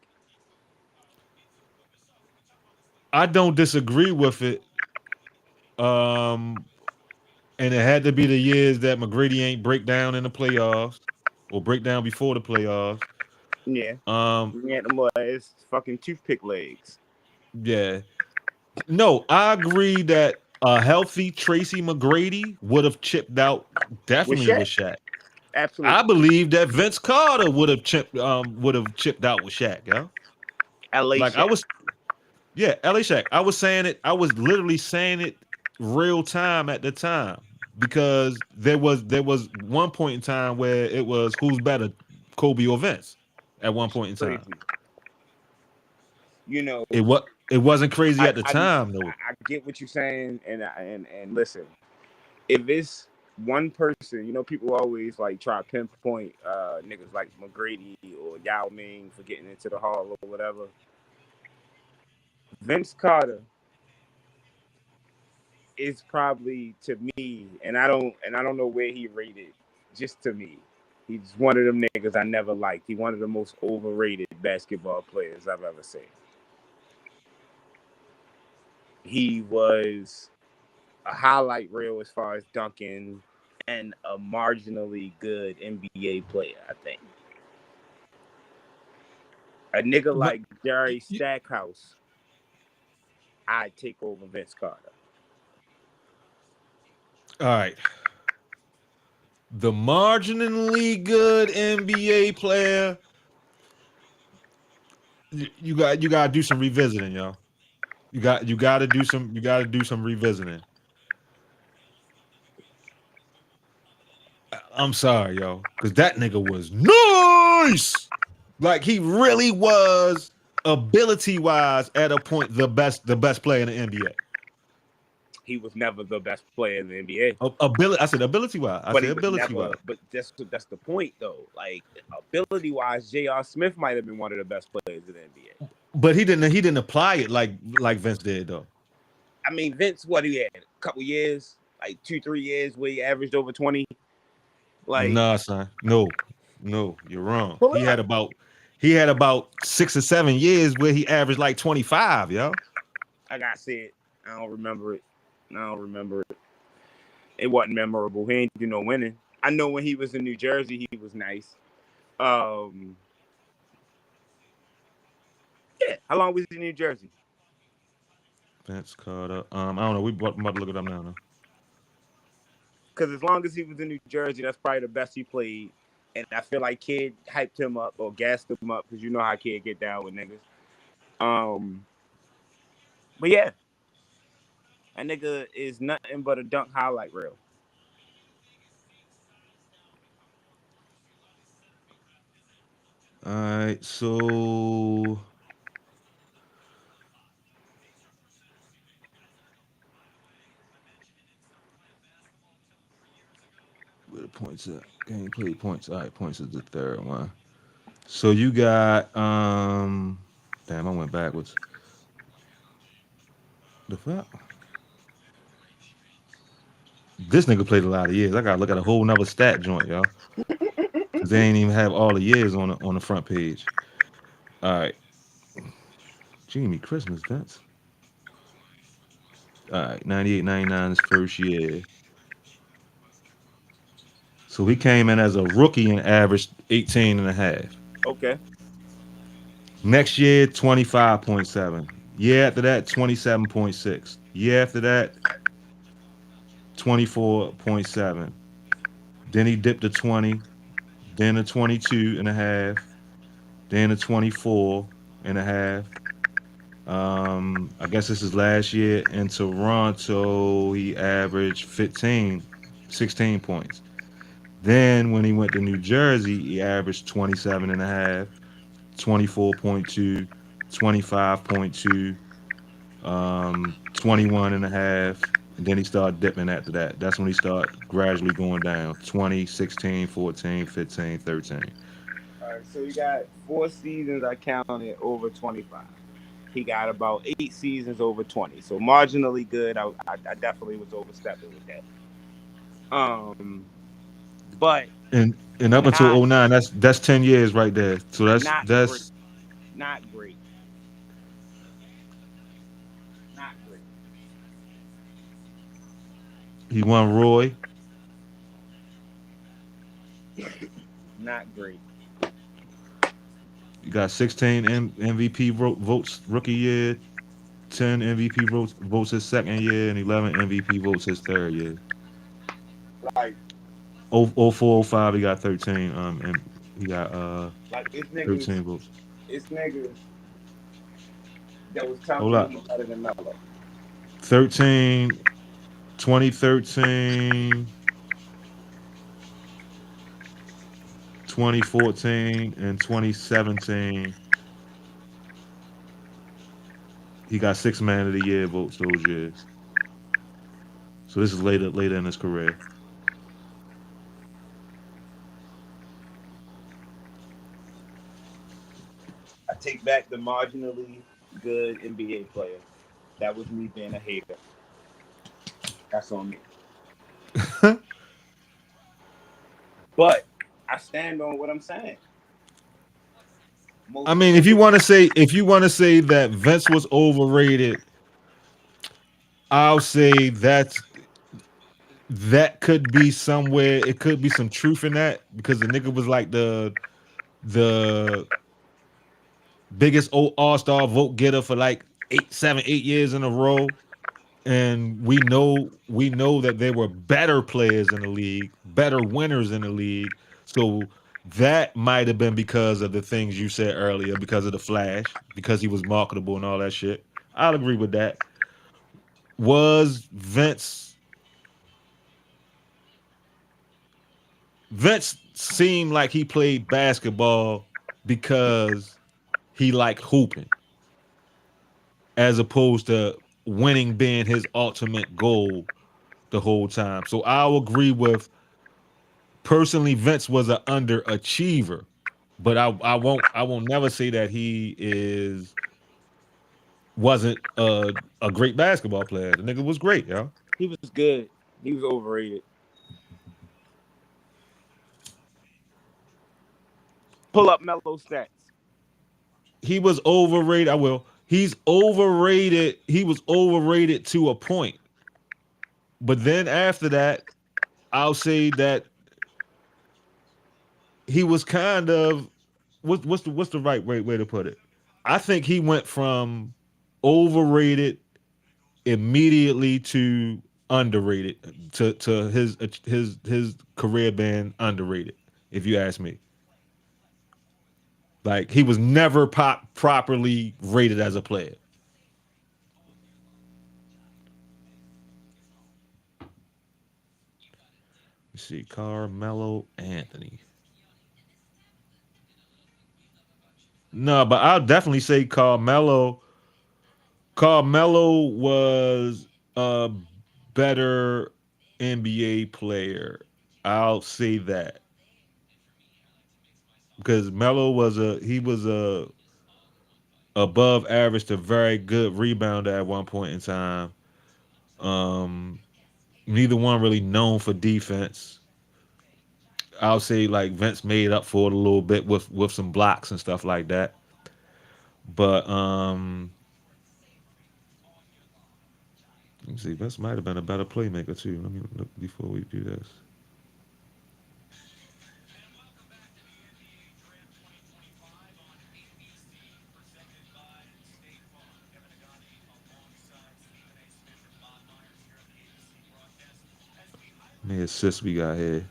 I don't disagree with it. Um, and it had to be the years that McGrady ain't break down in the playoffs or break down before the playoffs. Yeah, Um, he had them his fucking toothpick legs yeah. No, I agree that a healthy Tracy McGrady would have chipped out with definitely Shaq. with Shaq. I Absolutely, believe that Vince Carter would have chipped out with Shaq, yo. L.A. Like I Shaq. was Yeah, LA Shaq. I was saying it, I was literally saying it real time at the time because there was one point in time where it was who's better, Kobe or Vince at one point in time. Crazy. You know, It what? It wasn't crazy I at the I, time though. I get what you're saying, and listen, if it's one person, people always like try to pinpoint niggas like McGrady or Yao Ming for getting into the hall or whatever. Vince Carter is probably to me, and I don't know where he rated. Just to me, he's one of them niggas I never liked. He one of the most overrated basketball players I've ever seen. He was a highlight reel as far as dunking and a marginally good NBA player, I think. A nigga No, like Jerry y- Stackhouse, I'd take over Vince Carter. all right. The marginally good NBA player, you got to do some revisiting, yo. You got to do some revisiting. I'm sorry, yo, because that nigga was nice. Like he really was, ability wise, at a point the best player in the NBA. He was never the best player in the NBA. Ability. I said ability wise. I But said he was ability never. wise. But that's the point though. Like ability wise, J.R. Smith might have been one of the best players in the NBA. But he didn't apply it like Vince did though. I mean, Vince, what he had a couple years, like 2 3 years, where he averaged over 20. Like Nah, son. No, no, you're wrong. pull He it had up. about he had about 6 or 7 years where he averaged like 25, yo. I gotta see it. I don't remember it. I don't remember it. It wasn't memorable. He ain't do no winning. I know when he was in New Jersey, he was nice. Um, yeah. How long was he in New Jersey? Vince Carter. I don't know. We about to look it up now. No? Because as long as he was in New Jersey, that's probably the best he played. And I feel like Kid hyped him up or gassed him up because you know how Kid get down with niggas. Um, but yeah, that nigga is nothing but a dunk highlight reel. All right. So where the points at? Gameplay points. All right, points is the third one. So you got damn, I went backwards. The fuck? This nigga played a lot of years. I gotta look at a whole nother stat joint, y'all. Cause they ain't even have all the years on the front page. All right. Jamie Christmas, Vince. All right, 98, 99 is first year. So he came in as a rookie and averaged 18 and a half. Okay. Next year, 25.7. Year after that, 27.6. Year after that, 24.7. Then he dipped to 20, then to 22 and a half, then to 24 and a half. I guess this is last year in Toronto. He averaged 15, 16 points. Then when he went to New Jersey, he averaged 27 and a half, 24.2, 25.2, 21 and a half. And then he started dipping after that. That's when he started gradually going down. 20, 16, 14, 15, 13. All right. So you got 4 seasons I counted over 25. He got about 8 seasons over 20. So marginally good. I definitely was overstepping with that. But And up until not '09, that's 10 years right there. So that's not great. that's Not great. Not great. he won Roy. Not great. You got 16 MVP votes rookie year, 10 MVP votes his second year, and 11 MVP votes his third year. Like Oh 04, oh 05, he got 13. And he got like 13 votes. it's niggas that was Hold telling up. him better than Melo. 13, 2013, 2014, and 2017. He got six man of the year votes those years. So this is later in his career. I take back the marginally good NBA player. That was me being a hater. That's on me. But I stand on what I'm saying. I Most mean, if you over want to say that Vince was overrated, I'll say that could be somewhere. It could be some truth in that because the nigga was like the biggest All Star vote getter for like 8 7 8 years in a row. And we know that there were better players in the league, better winners in the league. So that might have been because of the things you said earlier, because of the Flash, because he was marketable and all that shit. I'll agree with that. Was Vince seemed like he played basketball because he liked hooping, as opposed to winning being his ultimate goal the whole time. So I'll agree with personally, Vince was an underachiever, but I won't never say that he is wasn't a great basketball player. The nigga was great, yo. he was good. He was overrated. Pull up Mellow stats. He was overrated. I will. He's overrated. He was overrated to a point. But then after that, I'll say that he was kind of what's the right way to put it? I think he went from overrated immediately to underrated to his career being underrated. If you ask me, like he was never properly rated as a player. You see, Carmelo Anthony. No, but I'll definitely say Carmelo. Carmelo was a better NBA player. I'll say that because Melo was a above average to very good rebounder at one point in time. Um, Neither one really known for defense. I'll say like Vince made up for it a little bit with some blocks and stuff like that. But let me see, Vince might have been a better playmaker too. Let me look before we do this. How many assists we got here?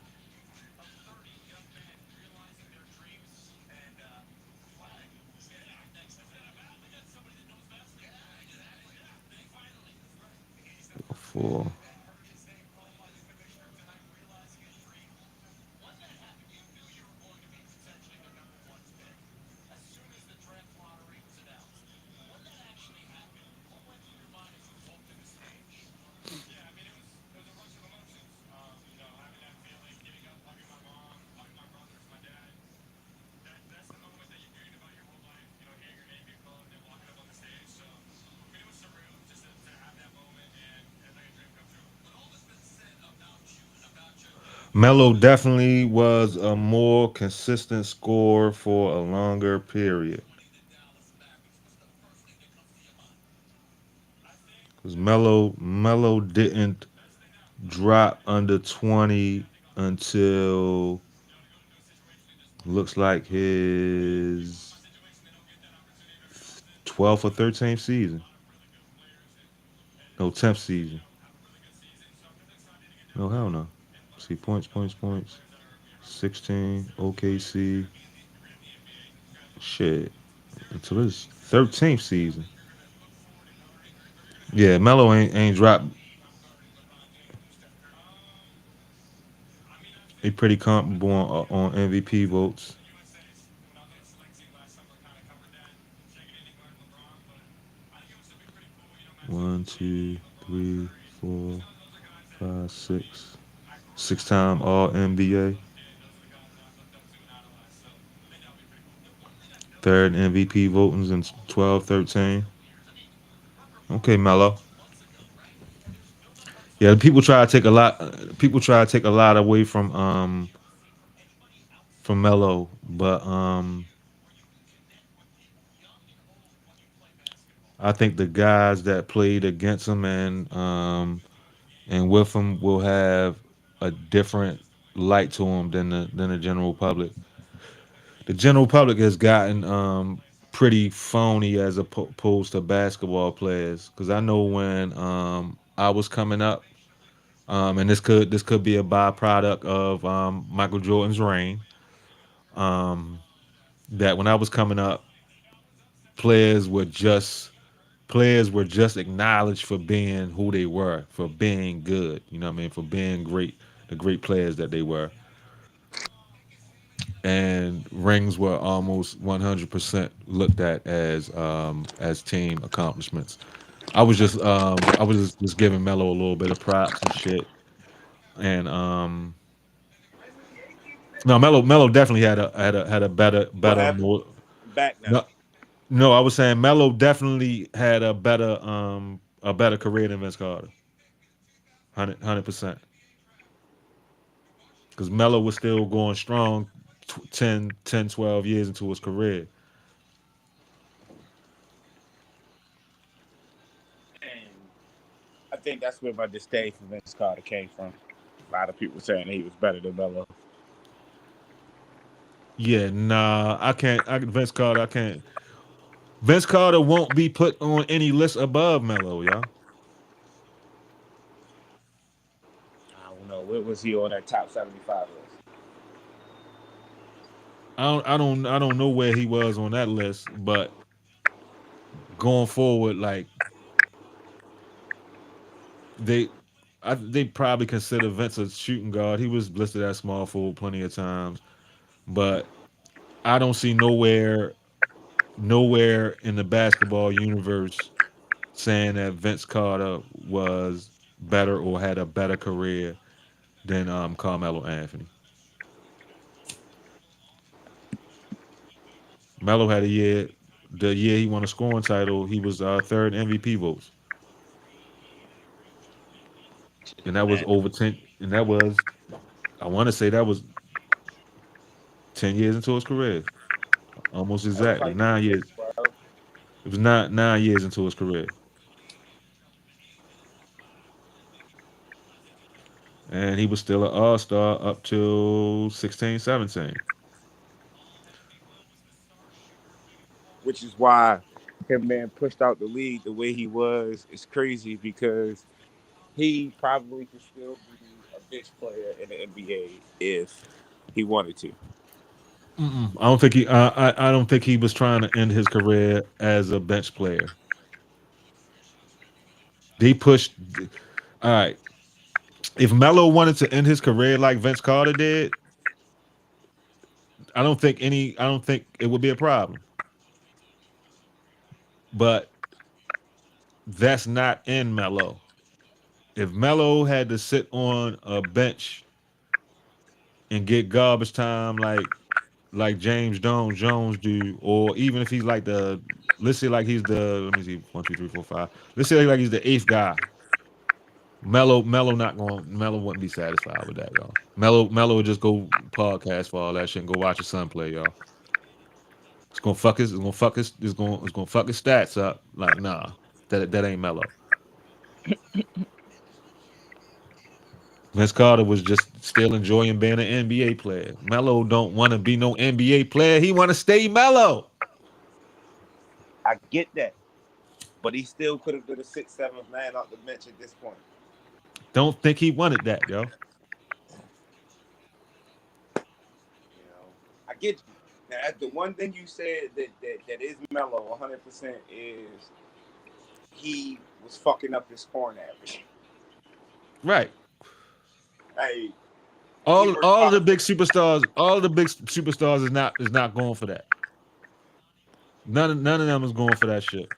Four. Melo definitely was a more consistent scorer for a longer period. Because Melo didn't drop under 20 until looks like his 12th or 13th season. No, 10th season. No, hell no. See, points. 16, OKC. Shit. Until his 13th season. Yeah, Melo ain't dropped. He pretty comparable on MVP votes. One, two, three, four, five, six. Six-time All NBA. Third MVP votings in 12, 13. Okay, Melo. Yeah, people try to take a lot. People try to take a lot away from Melo, but I think the guys that played against him and with him will have a different light to him than the general public. The general public has gotten pretty phony as opposed to basketball players. Because I know when I was coming up, and this could be a byproduct of Michael Jordan's reign. Um, that when I was coming up, players were just players were just acknowledged for being who they were, for being good. You know what I mean? For being great, the great players that they were. And rings were almost 100% looked at as team accomplishments. I was just giving Melo a little bit of props and shit. And no, Melo definitely had a What better happened? more. I'm back now. No, no, I was saying Melo definitely had a better career than Vince Carter. 100%. Because Melo was still going strong 10, 12 years into his career. And I think that's where my disdain for Vince Carter came from. A lot of people saying he was better than Melo. Yeah, nah, I can't. Vince Carter, I can't. Vince Carter won't be put on any list above Melo, y'all. I don't know. Where was he on that top 75 list? I don't know where he was on that list, but going forward, like they, they probably consider Vince a shooting guard. He was listed as small forward plenty of times, but I don't see nowhere in the basketball universe saying that Vince Carter was better or had a better career than Carmelo Anthony. Melo had the year he won a scoring title, he was third MVP votes, and that was Man, over 10. And that was, I want to say, that was 10 years into his career, almost that was exactly like 9 years. 2012. It was not 9 years into his career, and he was still an All Star up till 16, 17. Which is why him being pushed out the league the way he was is crazy because he probably could still be a bench player in the NBA if he wanted to. I don't think he was trying to end his career as a bench player. They pushed. All right, if Melo wanted to end his career like Vince Carter did, I don't think it would be a problem. But that's not in Melo. If Melo had to sit on a bench and get garbage time like James Jones do, or even if he's like let's say like he's the let me see 1, 2, 3, 4, 5. Let's say like he's the eighth guy. Melo wouldn't be satisfied with that, y'all. Melo would just go podcast for all that shit and go watch his son play, y'all. It's gonna fuck his stats up. Like, nah, that ain't Melo. Vince Carter was just still enjoying being an NBA player. Melo don't want to be no NBA player. He want to stay Melo. I get that, but he still could have been a sixth, seventh man off the bench at this point. Don't think he wanted that, yo. You know, I get you. Now, that's the one thing you said that is mellow 100% is he was fucking up his scoring average. Right. Hey, he All worked all of hard. the big superstars is not going for that. None of them is going for that shit.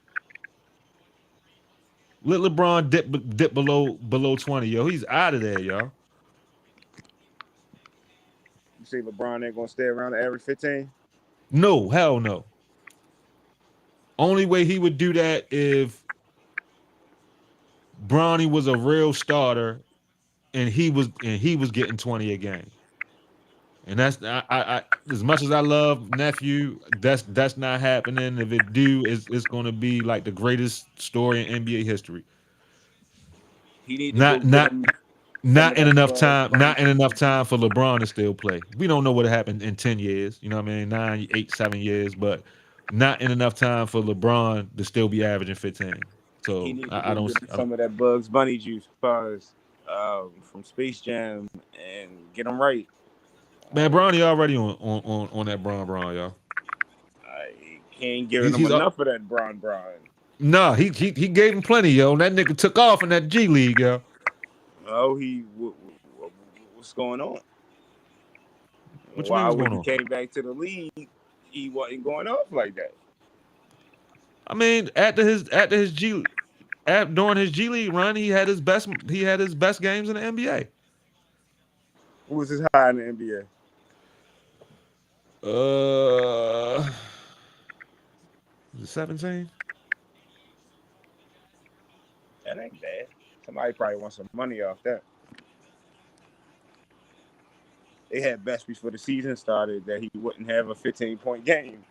Let LeBron dip below 20, yo. He's out of there, yo. You see, LeBron ain't gonna stay around the average 15. No, hell no. Only way he would do that if Bronny was a real starter and he was getting 20 a game. And that's I as much as I love nephew, that's not happening. If it do, it's going to be like the greatest story in NBA history. He need to go Not get not him some not of in that enough Bugs time. Bunny Not in enough juice. time for LeBron to still play. We don't know what happened in 10 years. You know what I mean? 9, 8, 7 years, but not in enough time for LeBron to still be averaging 15. He So need to I go don't. get him I don't. some of that Bugs Bunny juice, cause from Space Jam, and get him right. Man, I, Bronny already on that Bron, y'all. I can't giving He's him he's enough of that Bron. nah. He gave him plenty, yo. And that nigga took off in that G League, yo. Oh, what's going on? What you mean? Why What's when going he on? came back to the league, he wasn't going off like that? I mean, after his during his G League run, he had his best games in the NBA. Who was his high in the NBA? Uh, 17. That ain't bad. Somebody probably wants some money off that. They had best before the season started that he wouldn't have a 15-point game.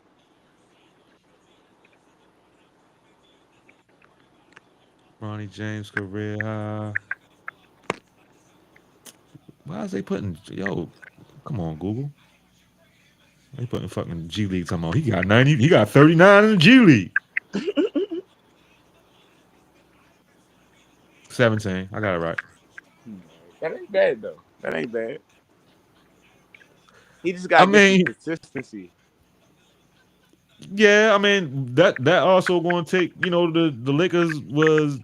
Ronnie James career high. Why is they putting yo? Come on, Google. They putting fucking G League. Talking about he got 90. He got 39 in the G League. 17. I got it right. That ain't bad though. That ain't bad. He just I gotta get some mean, consistency. yeah. I mean that also going to take. The Lakers was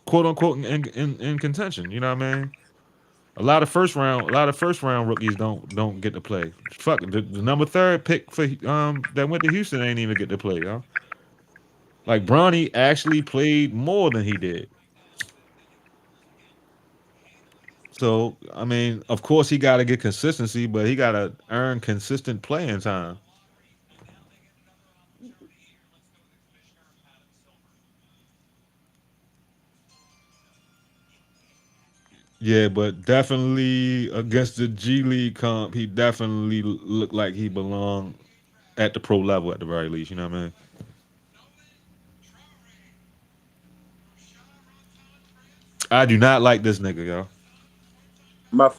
quote unquote in contention. You know what I mean? A lot of first round rookies don't get to play. Fuck the number third pick for that went to Houston ain't even get to play, yo. Like Bronny actually played more than he did. So I mean, of course he got to get consistency, but he got to earn consistent playing time. Yeah, but definitely against the G League comp, he definitely looked like he belonged at the pro level at the very least. You know what I mean? I do not like this nigga, yo. My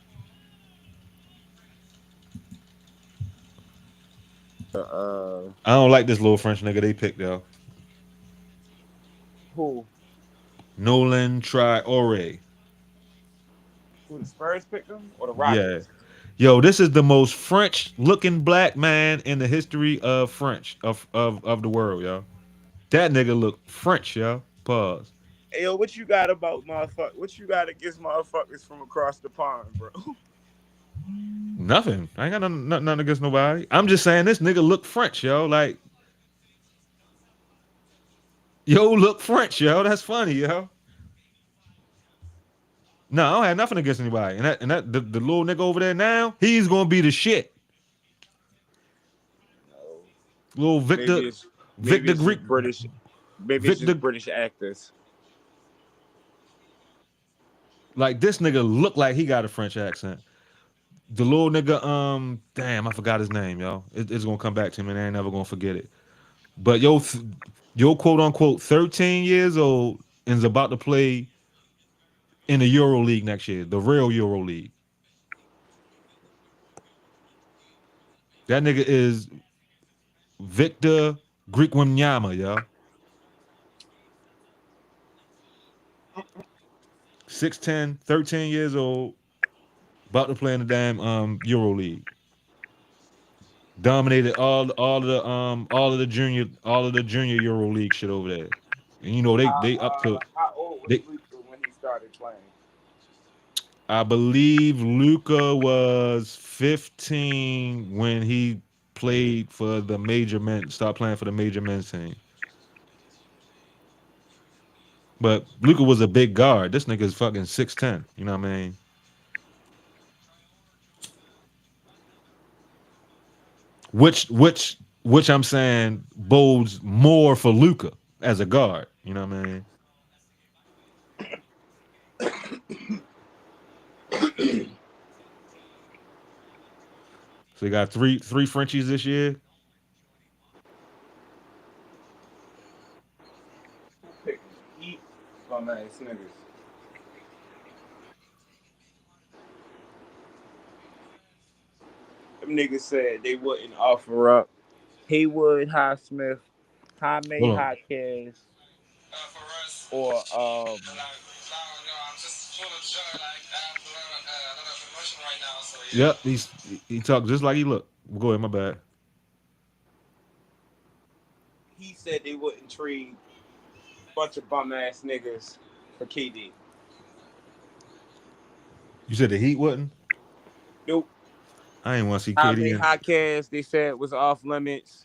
I don't like this little French nigga they picked, yo. who Nolan Traore. who the Spurs picked him or the Yeah. Rockets? Yo, this is the most French looking black man in the history of French of the world, yo. That nigga look French, yo. Pause. Hey, yo, what you got about motherfucker? What you got against motherfuckers from across the pond, bro? Nothing. I ain't got nothing against nobody. I'm just saying this nigga look French, yo. Like, yo, look French, yo. That's funny, yo. No, I don't have nothing against anybody. And that the little nigga over there now, he's gonna be the shit. No. Little Maybe Victor, it's maybe Victor it's Greek, just British. Maybe it's just Victor. British actors. Like this nigga look like he got a French accent. The little nigga, damn, I forgot his name, yo. It's gonna come back to me, and I ain't never gonna forget it. But yo, quote unquote, 13 years old and is about to play in the Euro League next year, the real Euro League. That nigga is Victor Greekwanyama, yo. 6'10", 13 years old, about to play in the damn Euro League. Dominated all of the junior Euro League shit over there. And they up to How old was they Luca when he started playing? I believe Luca was 15 when he played for the major men, started playing for the major men's team. But Luca was a big guard. This nigga's fucking 6'10". You know what I mean? Which I'm saying bodes more for Luca as a guard. You know what I mean? So you got three Frenchies this year. Pick eat bum ass niggas. Them niggas said they wouldn't offer up Haywood, Highsmith, Jaime Hold on. Jaquez, or Yep, he talked just like he looked. Go ahead, my bad. he said they wouldn't trade a bunch of bum ass niggas for KD. You said the Heat wouldn't. Nope. I ain't want to see Jaime KD in. Jaquez, they said was off limits.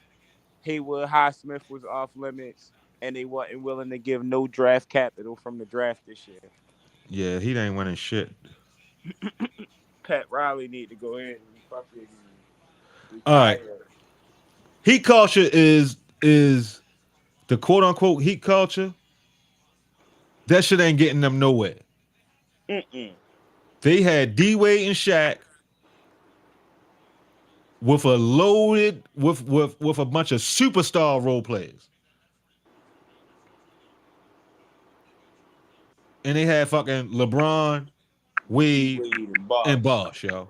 Haywood Highsmith was off limits, and they wasn't willing to give no draft capital from the draft this year. Yeah, he ain't winning shit. Pat Riley need to go ahead and fucking All right, retire. heat culture is the quote unquote heat culture. That shit ain't getting them nowhere. Mm-mm. They had D Wade and Shaq with a loaded with a bunch of superstar role players, and they had fucking LeBron, D Wade, Wade and and Bosh. Bosh, yo.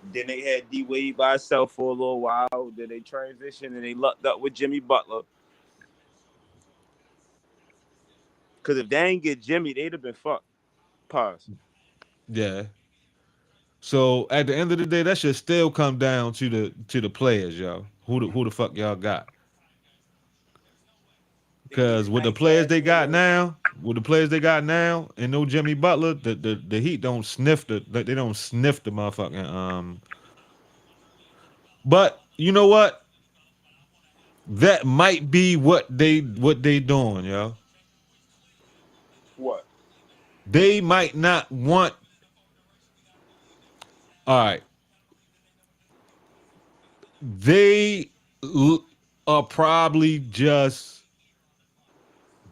Then they had D Wade by himself for a little while. Then they transitioned and they lucked up with Jimmy Butler. Because if they ain't get Jimmy, they'd have been fucked. Pause. Yeah. So at the end of the day, that should still come down to the players, yo. Who the fuck y'all got? They need Because a with the nice players ass they got nigga. now, and no Jimmy Butler, the Heat don't sniff they don't sniff the motherfucking But you know what? That might be what they doing, yo. What? They might not want. All right, they are probably just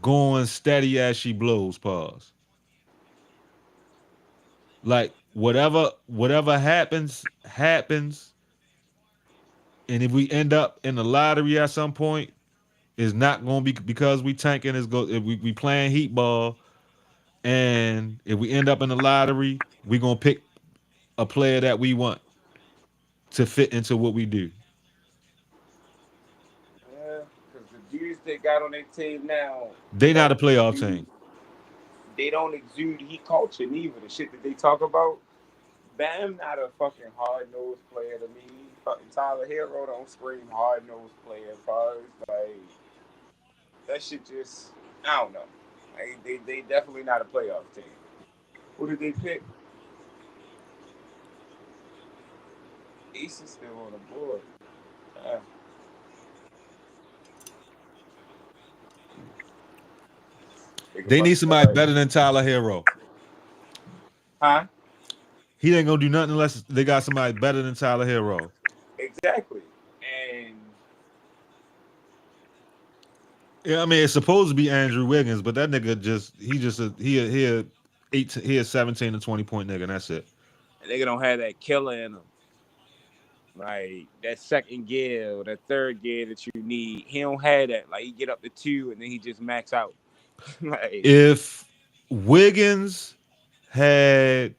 going steady as she blows. Pause. Like whatever happens, and if we end up in the lottery at some point, it's not going to be because we tanking. Is go if we playing heat ball, and if we end up in the lottery, we gonna pick a player that we want to fit into what we do. Yeah, because the dudes they got on their team now They not a don't playoff exude. team. They don't exude heat culture neither. The shit that they talk about. Bam, not a fucking hard nosed player to me. Fucking Tyler Hero don't scream hard nosed player. Pause. Like that shit just I don't know. Like, they definitely not a playoff team. Who did they pick? Ace is still on the board. Uh, pick a They bunch need of somebody guys. better than Tyler Hero. Huh? He ain't gonna do nothing unless they got somebody better than Tyler Hero. Exactly. And Yeah, I mean it's supposed to be Andrew Wiggins, but that nigga he a 17 to 20 point nigga, and that's it. they don't have that killer in them. Like that second gear or that third gear that you need. He don't have that. Like he get up to two and then he just max out. Like If Wiggins had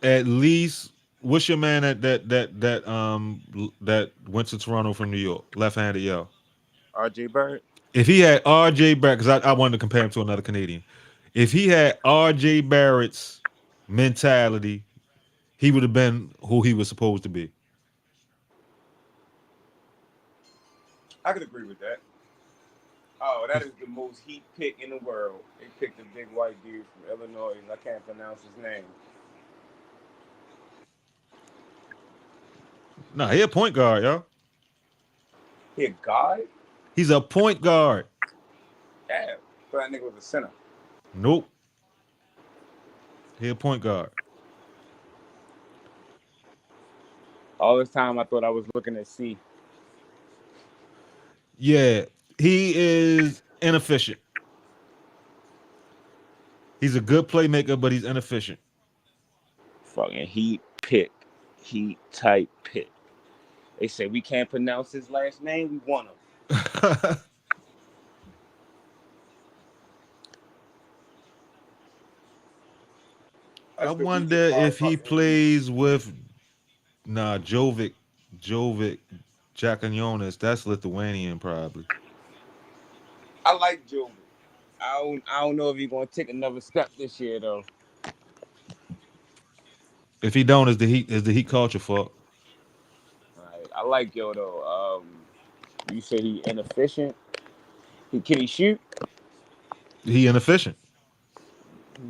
at least what's your man that went to Toronto from New York, left-handed yo. RJ Bird. If he had RJ Barrett, because I wanted to compare him to another Canadian. If he had RJ Barrett's mentality, he would have been who he was supposed to be. I could agree with that. Oh, that is the most heat pick in the world. They picked a big white dude from Illinois. I can't pronounce his name. Nah, he a point guard, yo. He a guy? He's a point guard. Yeah. thought that nigga was a center. Nope. He a point guard. All this time, I thought I was looking at C. Yeah, he is inefficient. He's a good playmaker, but he's inefficient. Fucking heat pick, heat type pick. They say we can't pronounce his last name. We want him. I That's the wonder weakest if he motherfucker in the league. plays with Jovic Jakanionis. That's Lithuanian, probably. I like Joe. I don't know if he's gonna take another step this year though. If he don't, is the Heat culture fault? I like Yo though. You say he inefficient. He can he shoot? He inefficient.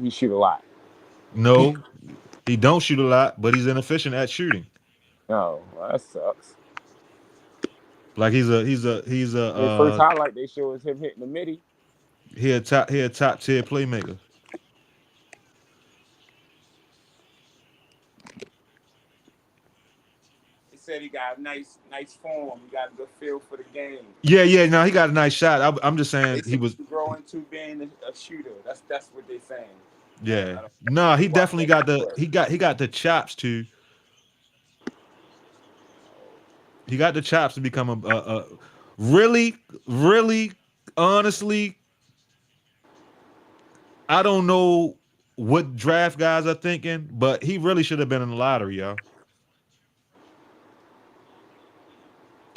He shoot a lot. No, he don't shoot a lot, but he's inefficient at shooting. No, well, that sucks. Like he's a Their first highlight they show is him hitting the midi. he a top tier playmaker. He said he got nice form. He got a good feel for the game. Yeah. No, he got a nice shot. I'm just They saying he said was. he growing to being a shooter. That's what they saying. Yeah. I don't No, he really watch definitely that got much the play. he got the chops to he got the chops to become a really really honestly. I don't know what draft guys are thinking, but he really should have been in the lottery, y'all.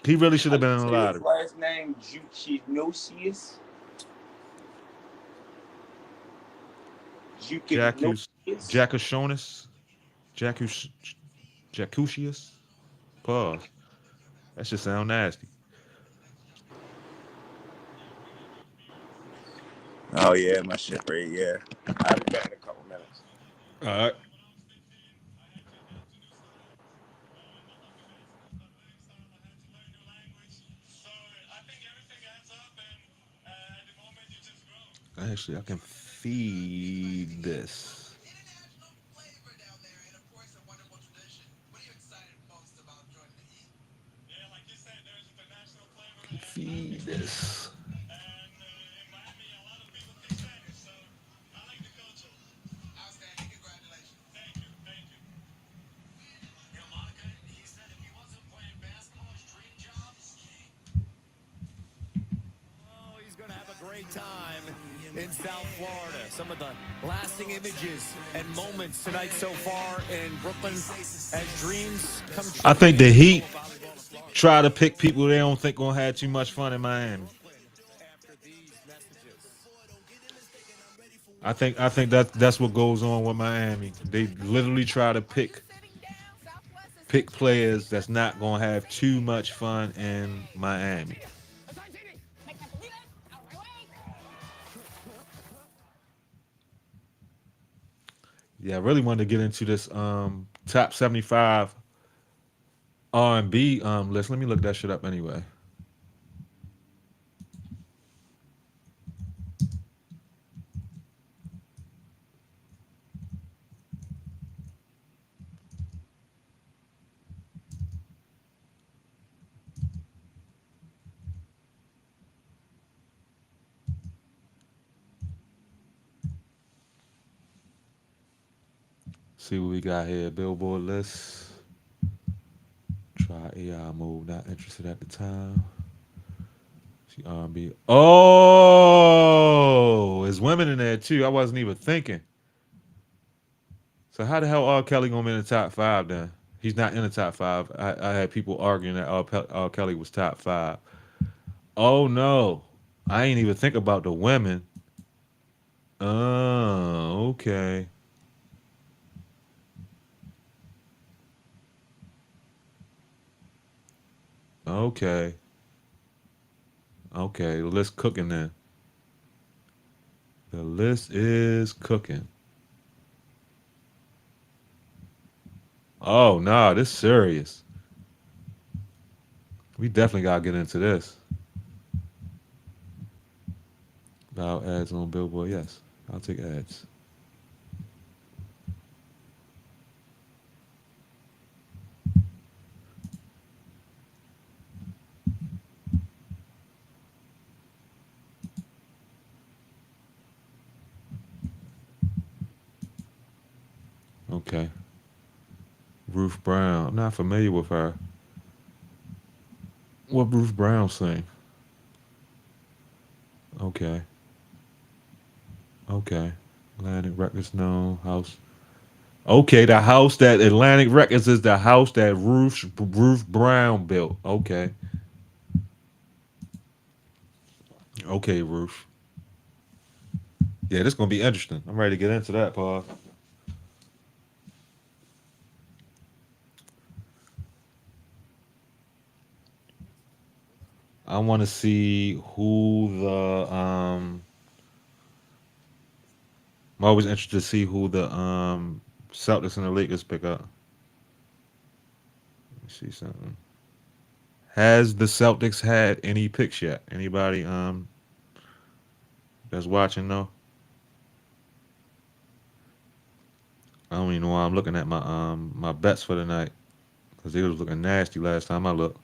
He really should How have you been in the say his lottery. last name? Jukinosius. Jacus Jukinosius. Jacushonis Jacus Jacusius. Pause. That should sound nasty. Oh yeah, my shit right. Yeah, I'll be back in a couple minutes. All right. Actually, I can feed this. Can feed this. Oh, he's going to have a great time in South Florida. Some of the lasting images and moments tonight so far in Brooklyn as dreams come I true. think the Heat try to pick people they don't think gonna have too much fun in Miami. After these messages. I think that's what goes on with Miami. They literally try to pick players that's not gonna have too much fun in Miami. Yeah, I really wanted to get into this top 75 R&B list. Let me look that shit up anyway. See what we got here. Billboard list. Try AI mode. Not interested at the time. See R&B. Oh, there's women in there too. I wasn't even thinking. So how the hell R. Kelly gonna be in the top five then? He's not in the top five. I had people arguing that R. Kelly was top five. Oh no, I ain't even think about the women. Oh, okay, okay, okay. The list cooking then. The list is cooking. Oh no, this serious. We definitely gotta get into this. without ads on Billboard? Yes, I'll take ads. Okay. Ruth Brown. I'm not familiar with her. What Ruth Brown sing? Okay. Okay. Atlantic Records known house. Okay, the house that Atlantic Records is the house that Ruth Brown built. Okay. Okay, Ruth. Yeah, this gonna be interesting. I'm ready to get into that, Paul. I want to see who the I'm always interested to see who the Celtics and the Lakers pick up. Let me see something. Has the Celtics had any picks yet? Anybody that's watching know? I don't even know why I'm looking at my bets for the night because they was looking nasty last time I looked.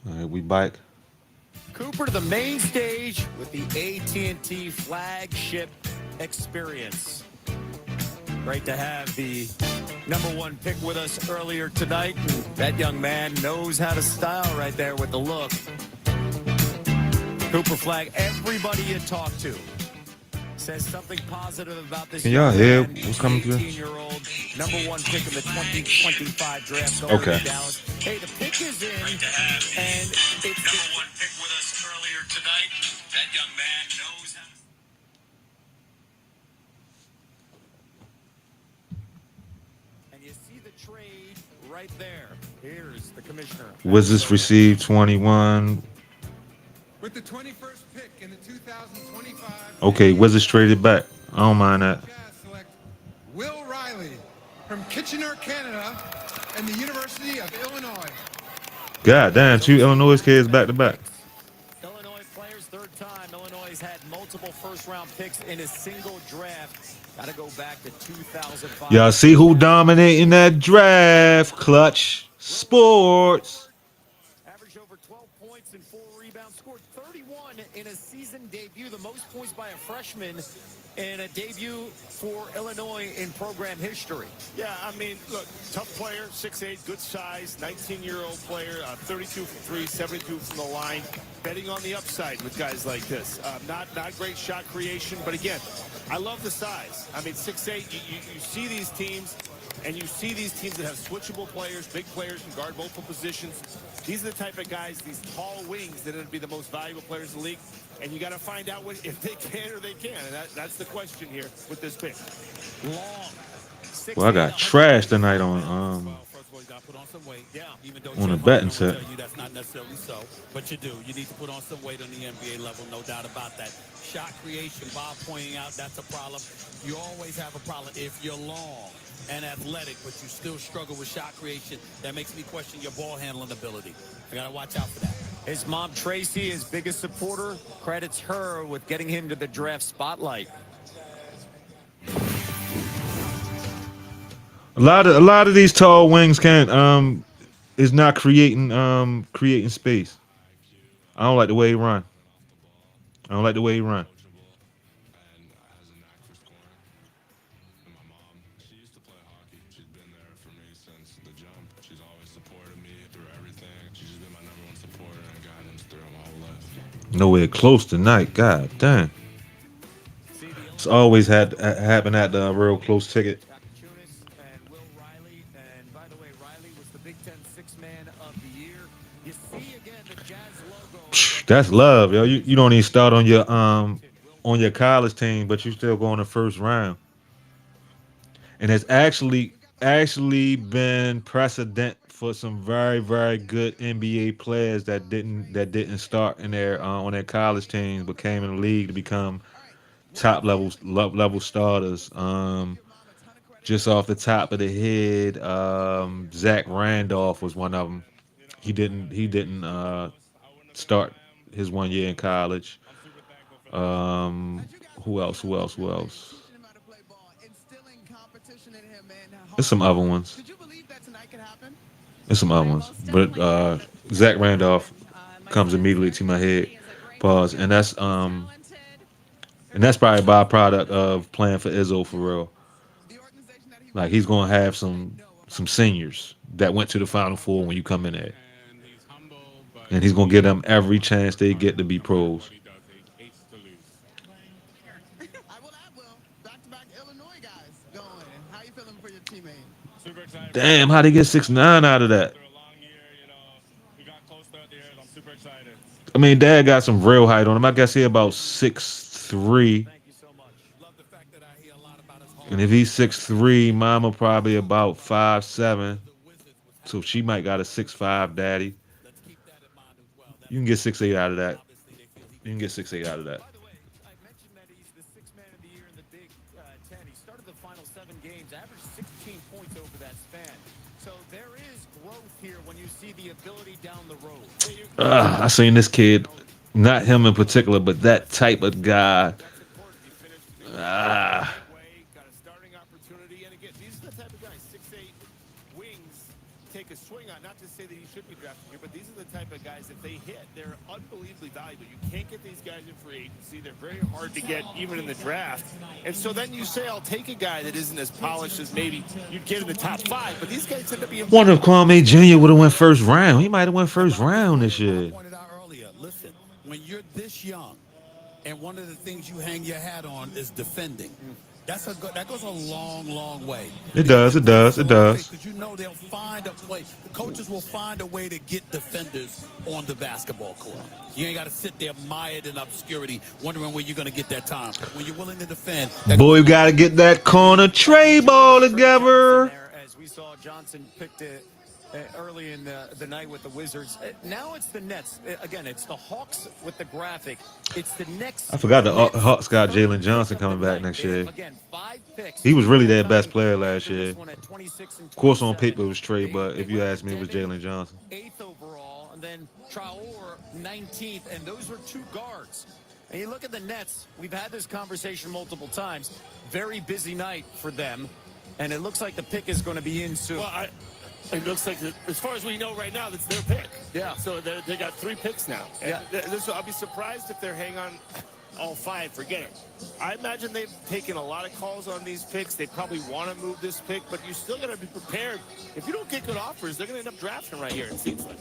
All right, we bike. Cooper to the main stage with the AT&T flagship experience. Great to have the #1 pick with us earlier tonight. That young man knows how to style right there with the look. Cooper Flag, everybody you talk to says something positive about this Can y'all young hear man, what's coming through? 18-year-old, #1 pick in the 2025 draft going Okay. to Dallas. Hey, the pick is in, and it's #1 pick with us earlier tonight. That young man knows how to... And you see the trade right there. Here's the commissioner. Wizards received 21. With the 21st pick in the 2025 Okay, NBA Wizards draft, traded back. I don't mind that. Jazz select Will Riley from Kitchener, Canada, and the University of Illinois. God damn, two Illinois kids back to back. Illinois players, third time. Illinois has had multiple first-round picks in a single draft. Got to go back to 2005. Y'all see who dominating that draft? Clutch Sports. Averaged over 12 points and 4 rebounds. Scored 31 in a season debut, the most points by a freshman in a debut for Illinois in program history. Yeah, I mean, look, tough player, 6'8", good size, 19-year-old player, 32 from 3, 72 from the line. Betting on the upside with guys like this. Not great shot creation, but again, I love the size. I mean, 6'8", you see these teams, and you see these teams that have switchable players, big players can guard multiple positions. These are the type of guys, these tall wings, that are going to be the most valuable players in the league. And you got to find out if they can or they can. And that's the question here with this pick. Long. Well, I got trashed tonight First of all, you got to put on some weight. Yeah. Even though on a Jeff betting Hornady will set. tell you that's not necessarily so, but you do. You need to put on some weight on the NBA level, no doubt about that. Shot creation, Bob pointing out, that's a problem. You always have a problem if you're long and athletic, but you still struggle with shot creation. That makes me question your ball handling ability. I got to watch out for that. His mom, Tracy, his biggest supporter, credits her with getting him to the draft spotlight. A lot of these tall wings can't is not creating space. I don't like the way he run. I don't like the way he run. Nowhere close tonight. God damn. It's always had happen at the real close ticket. And Will Riley. And by the way, Riley was the Big Ten Sixth Man of the Year. You see That's love, yo. You don't even start on your college team, but you still go in the first round. And it's actually been precedent for some very good NBA players that didn't start in their on their college teams but came in the league to become top level starters. Just off the top of the head, Zach Randolph was one of them. He didn't start his 1 year in college. Who else? Who else? Who else? There's some other ones. There's some other ones, but Zach Randolph comes immediately to my head. Pause, and that's probably a byproduct of playing for Izzo for real. Like he's gonna have some seniors that went to the Final Four when you come in there, and he's gonna give them every chance they get to be pros. Damn, how they get 6'9" out of that? I mean, Dad got some real height on him. I guess he about 6'3", and if he's 6'3", Mama probably about 5'7", so she might got a 6'5" daddy. You can get 6'8" out of that. You can get 6'8" out of that. I mentioned that he's the sixth man of the year in the Big Ten. He started the final 7 games, averaged 16 points over that span. So there is growth here when you see the ability down the road. I seen this kid, not him in particular, but that type of guy. Ah, Got a starting opportunity, and again, these are the type of guys, 6'8" wings, take a swing on. Not to say that he should be drafted here, but these are the type of guys, if they hit, they're unbelievably valuable. You can't get these guys in free agency. They're very hard to get even in the draft. And so then you say, I'll take a guy that isn't as polished as maybe you'd get in the top 5, but these guys end up being... wonder if Kwame Jr. would have went first round. He might have went first round this year. Pointed out earlier. Listen, when you're this young, and one of the things you hang your hat on is defending. That goes a long way. It does. Because you know they'll find a way. The coaches will find a way to get defenders on the basketball court. You ain't got to sit there mired in obscurity, wondering where you're going to get that time. When you're willing to defend, Boy, you got to get that corner tray ball together. As we saw, Johnson picked it early in the night with the Wizards. Now it's the Nets. Again, it's the Hawks with the graphic. It's the next. I forgot the Hawks got Jalen Johnson coming back next year. Again, 5 picks. He was really their best player last year. Of course, on paper it was Trey, but if you ask me, it was Jalen Johnson. 8th overall, and then Traore 19th, and those are 2 guards. And you look at the Nets. We've had this conversation multiple times. Very busy night for them, and it looks like the pick is going to be in soon. Well, it looks like, as far as we know right now, that's their pick. Yeah. So they got 3 picks now. Yeah. I'll be surprised if they're hang on all 5. Forget it. I imagine they've taken a lot of calls on these picks. They probably want to move this pick, but you still got to be prepared. If you don't get good offers, they're going to end up drafting right here, it seems like.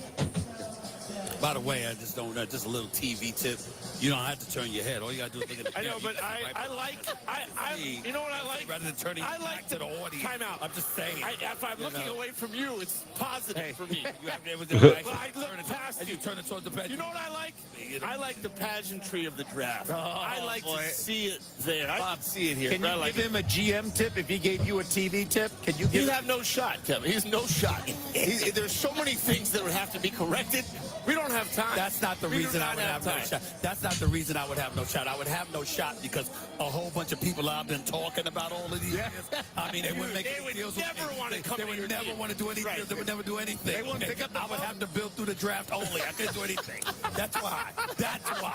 by the way, I just don't know, just a little TV tip. You don't have to turn your head. All you got to do is look at the I know, camera. but you know what I like? Rather than turning back to the audience. Time out. I'm just saying. If I'm looking away from you, it's positive for me. You have to be able But to I look past as you turn it towards the bench. You know what I like? I like the pageantry of the draft. I like boy. to see it there. I Bob, can see it here. Can you I like give him a GM tip if he gave you a TV tip? Can you give He'd have no shot, Kevin. He has no shot. There's so many things that would have to be corrected. We don't have time. That's not the We do reason I not would have no time. shot. That's not the reason I would have no shot. I would have no shot because a whole bunch of people I've been talking about all of these years. I mean, they wouldn't make They any would deals never with me. want to come They to would your never team. want to do anything. Right. They would never do anything. They wouldn't pick up the I would phone. have to build through the draft only. I couldn't do anything. That's why. That's why.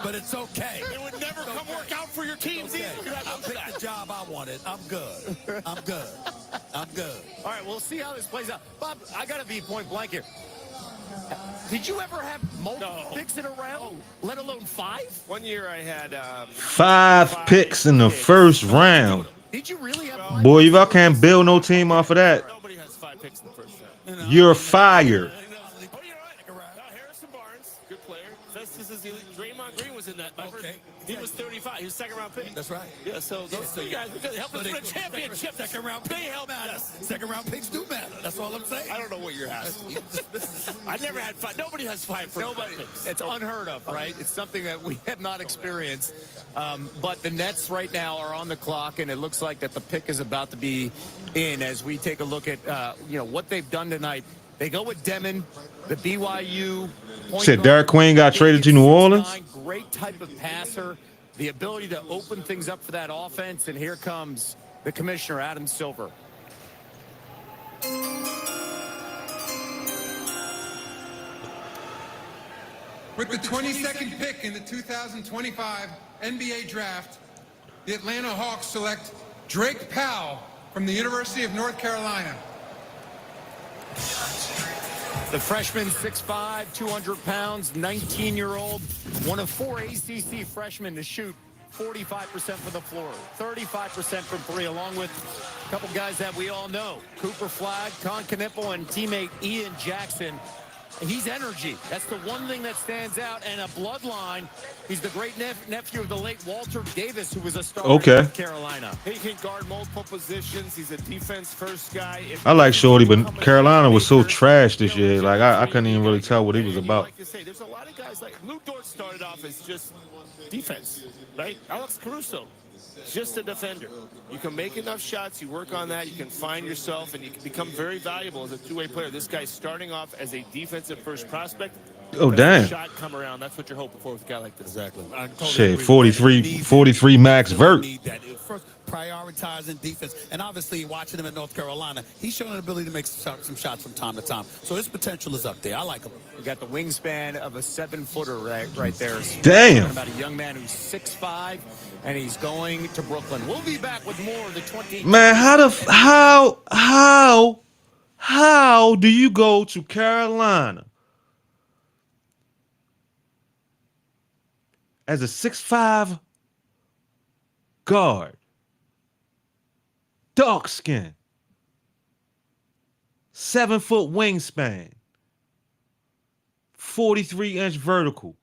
But it's okay. They would never come work out for your teams Okay. either. You have I'll no pick shot. the job I wanted. I'm good. I'm good. I'm good. All right, we'll see how this plays out. Bob, I got to be point blank here. Did you ever have multiple No. picks in a round, let alone 5? One year I had 5 picks in the first round. Did you really have Boy, if I can't build no team off of that, nobody has 5 picks in the first round. you're fired. Oh, you're right. Harrison Barnes, good player. Festus is elite. Draymond Green was in that. Okay. He was 35. He was second round pick. That's right. Yeah, so those three guys helped us win a championship. Second round They picks helped matter. us. Second round picks do matter. That's all I'm saying. I don't know what you're asking. I never had five. Nobody has five. Nobody. It's unheard of, right? It's something that we have not experienced. But the Nets right now are on the clock, and it looks like that the pick is about to be in as we take a look at what they've done tonight. They go with Demon, the BYU point Said guard. Derek Queen got traded to New Orleans. 6'9", great type of passer, the ability to open things up for that offense. And here comes the commissioner, Adam Silver. With the 22nd pick in the 2025 NBA Draft, the Atlanta Hawks select Drake Powell from the University of North Carolina. The freshman, 6'5", 200 pounds, 19-year-old, one of 4 ACC freshmen to shoot 45% from the floor, 35% from three, along with a couple guys that we all know, Cooper Flagg, Con Knipple, and teammate Ian Jackson. He's energy. That's the one thing that stands out. And a bloodline. He's the great nephew of the late Walter Davis, who was a star in North Carolina. He can guard multiple positions. He's a defense-first guy. I like Shorty, but Carolina was so trash this year. Like I couldn't even really tell what he was about. Like to say, there's a lot of guys like Luke Dort started off as just defense, right? Alex Caruso, just a defender. You can make enough shots, you work on that, you can find yourself, and you can become very valuable as a two-way player. This guy's starting off as a defensive first prospect. Oh, damn. Shot come around. That's what you're hoping for with a guy like this. Exactly. Shit, 43 max vert. First, prioritizing defense. And obviously, watching him at North Carolina, he's shown an ability to make some shots from time to time. So his potential is up there. I like him. You got the wingspan of a 7-footer right there. Damn. About a young man who's 6'5", and he's going to Brooklyn. We'll be back with more of the 20. Man, how do you go to Carolina as a 6'5" guard, dark skin, 7-foot wingspan, 43-inch vertical?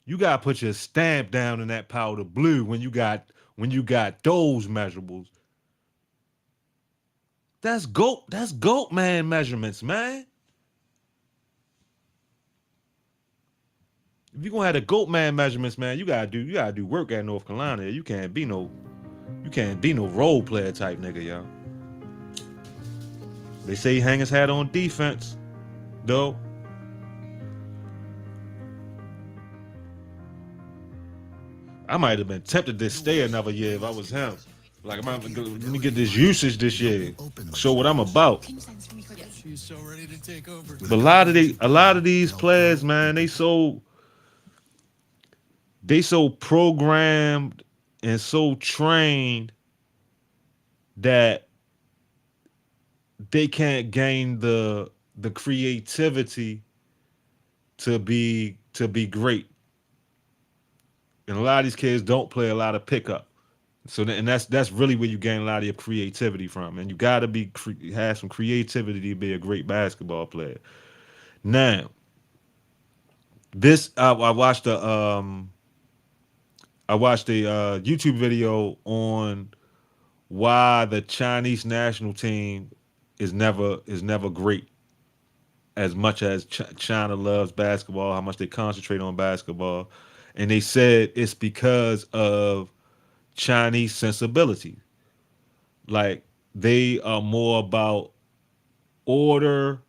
You gotta put your stamp down in that powder blue when you got those measurables. That's GOAT man measurements, man. If you're gonna have the GOAT man measurements, man, you gotta do work at North Carolina. You can't be no role player type nigga, y'all. They say he hang his hat on defense, though. I might have been tempted to stay another year if I was him. Like, let me get this usage this year. Show what I'm about. She's so ready to take over. But a lot of these players, man, they so programmed and so trained that they can't gain the creativity to be great. And a lot of these kids don't play a lot of pickup. So that's really where you gain a lot of your creativity from. And you got to have some creativity to be a great basketball player. Now, I watched a YouTube video on why the Chinese national team is never great as much as China loves basketball, how much they concentrate on basketball. And they said it's because of Chinese sensibility. Like, they are more about order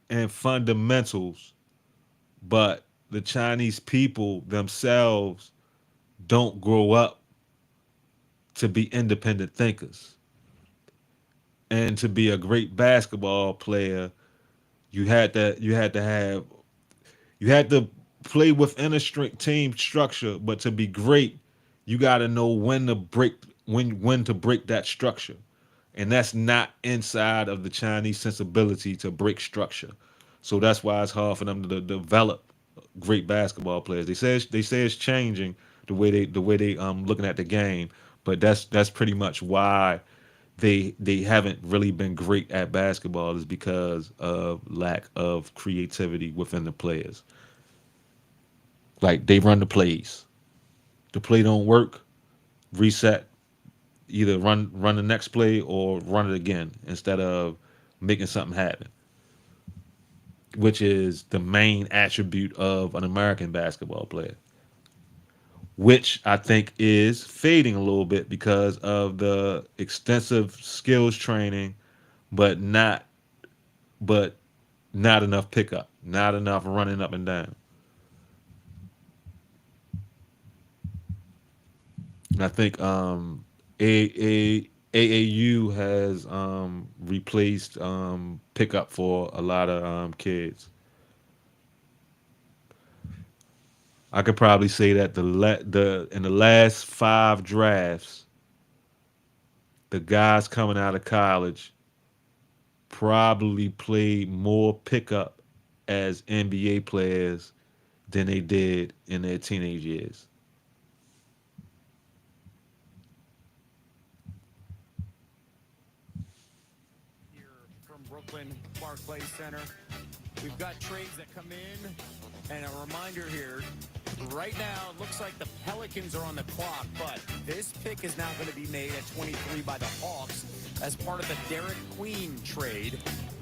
and fundamentals, but the Chinese people themselves don't grow up to be independent thinkers. And to be a great basketball player, you had to play within a strict team structure, but to be great, you got to know when to break that structure. And that's not inside of the Chinese sensibility to break structure. So that's why it's hard for them to develop great basketball players. They say it's changing the way they looking at the game, but that's pretty much why they haven't really been great at basketball, is because of lack of creativity within the players. Like they run the plays. The play don't work, reset. Either run the next play or run it again instead of making something happen, which is the main attribute of an American basketball player, which I think is fading a little bit because of the extensive skills training, but but not enough pickup, not enough running up and down. And I think AAU has replaced pickup for a lot of kids. I could probably say that the in the last 5 drafts, the guys coming out of college probably played more pickup as NBA players than they did in their teenage years. Here from Brooklyn Barclays Center. We've got trades that come in, and a reminder here, right now it looks like the Pelicans are on the clock, but this pick is now going to be made at 23 by the Hawks as part of the Derek Queen trade.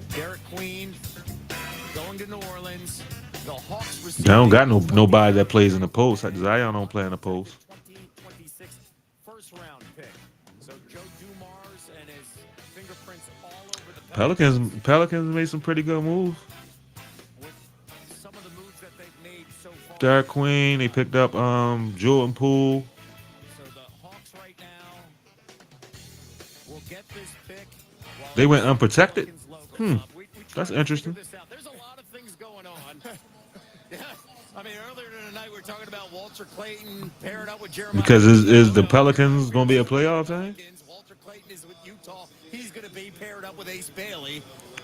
Derek Queen going to New Orleans. The Hawks receive. They don't got nobody that plays in the post. Zion don't play in the post. 2026 first round pick. So Joe Dumars and his fingerprints all over the Pelicans made some pretty good moves. with some of the moves that they've made so far. Derek Queen, they picked up Jordan Poole. So the Hawks right now will get this pick. while They went unprotected. Pelicans logo. We tried That's to figure interesting. this out. There's a lot of things going on. Yeah, I mean, earlier tonight we were talking about Walter Clayton paired up with Jeremiah. Because is the Pelicans going to be a playoff team? Walter Clayton is with Utah. He's going to be paired up with Ace Bailey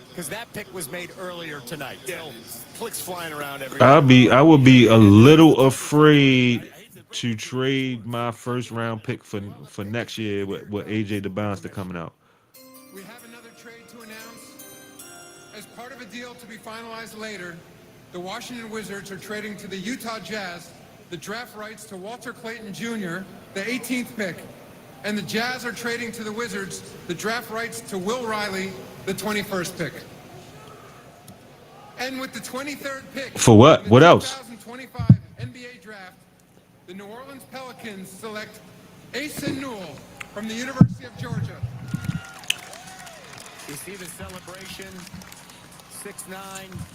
because that pick was made earlier tonight. Yeah, clicks flying around everywhere. I would be a little afraid to trade my first round pick for next year with AJ DeBounce coming out. We have another trade to announce. As part of a deal to be finalized later, the Washington Wizards are trading to the Utah Jazz the draft rights to Walter Clayton Jr., the 18th pick, and the Jazz are trading to the Wizards the draft rights to Will Riley, the 21st pick. And with the 23rd pick For what? in the What else? 2025 NBA draft, the New Orleans Pelicans select Asen Newell from the University of Georgia. You see the celebration. 6'9",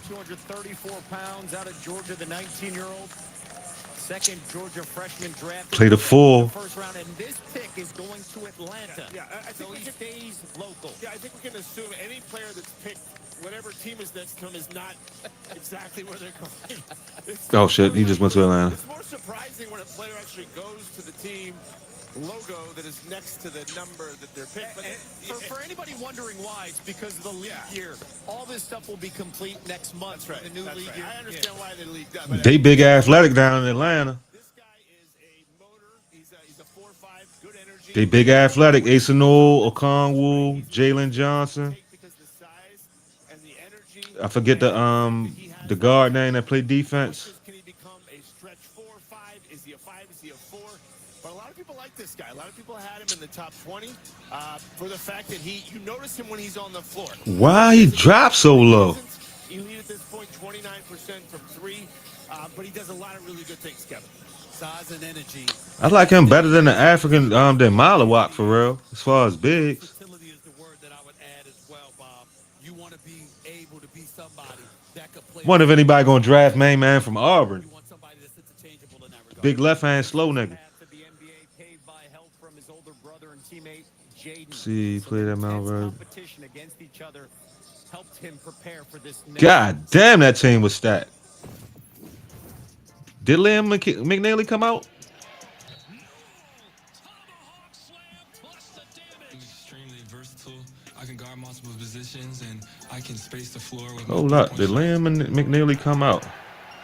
234 pounds out of Georgia, the 19-year-old. Second Georgia freshman draft. Played a full. First round, and this pick is going to Atlanta. Yeah, I think so he stays local. Yeah, I think we can assume any player that's picked, whatever team is next to him, is not exactly where they're going. Oh shit, he just went to Atlanta. It's more surprising when a player actually goes to the team logo that is next to the number that they're picked. But For anybody wondering why, it's because of the league year. All this stuff will be complete next month. That's right. The new That's league right. year. I understand why they leagued up. But They big athletic down in Atlanta. this guy is a motor. He's a 4-5, good energy. They big athletic. Asen Newell, Okongwu, Jalen Johnson. Because the size and the energy. I forget the guard name that played defense. Can he become a stretch 4-5? Is he a 5? Is he a 4? But a lot of people like this guy. A lot of people had him in the top 20 for the fact that you notice him when he's on the floor. Why he dropped so low? Elite at this point, 29% from 3, but he does a lot of really good things, Kevin. Size and energy. I like him better than the African than Malawak for real, as far as bigs. Versatility is the word that I would add as well, Bob. You want to be able to be somebody that could play. Wonder if anybody gonna draft main man from Auburn. You want somebody that's interchangeable in that regard. Big left hand, slow nigga. Path to the NBA paved by help from his older brother and teammate Jaden. See, he played at Mount intense Vernon. competition against each other helped him prepare for this next God damn, that team was stacked. Did Liam McNeely come out? I'm extremely versatile. I can guard multiple positions and I can space the floor with Hold my up, did Liam and McNeely come out?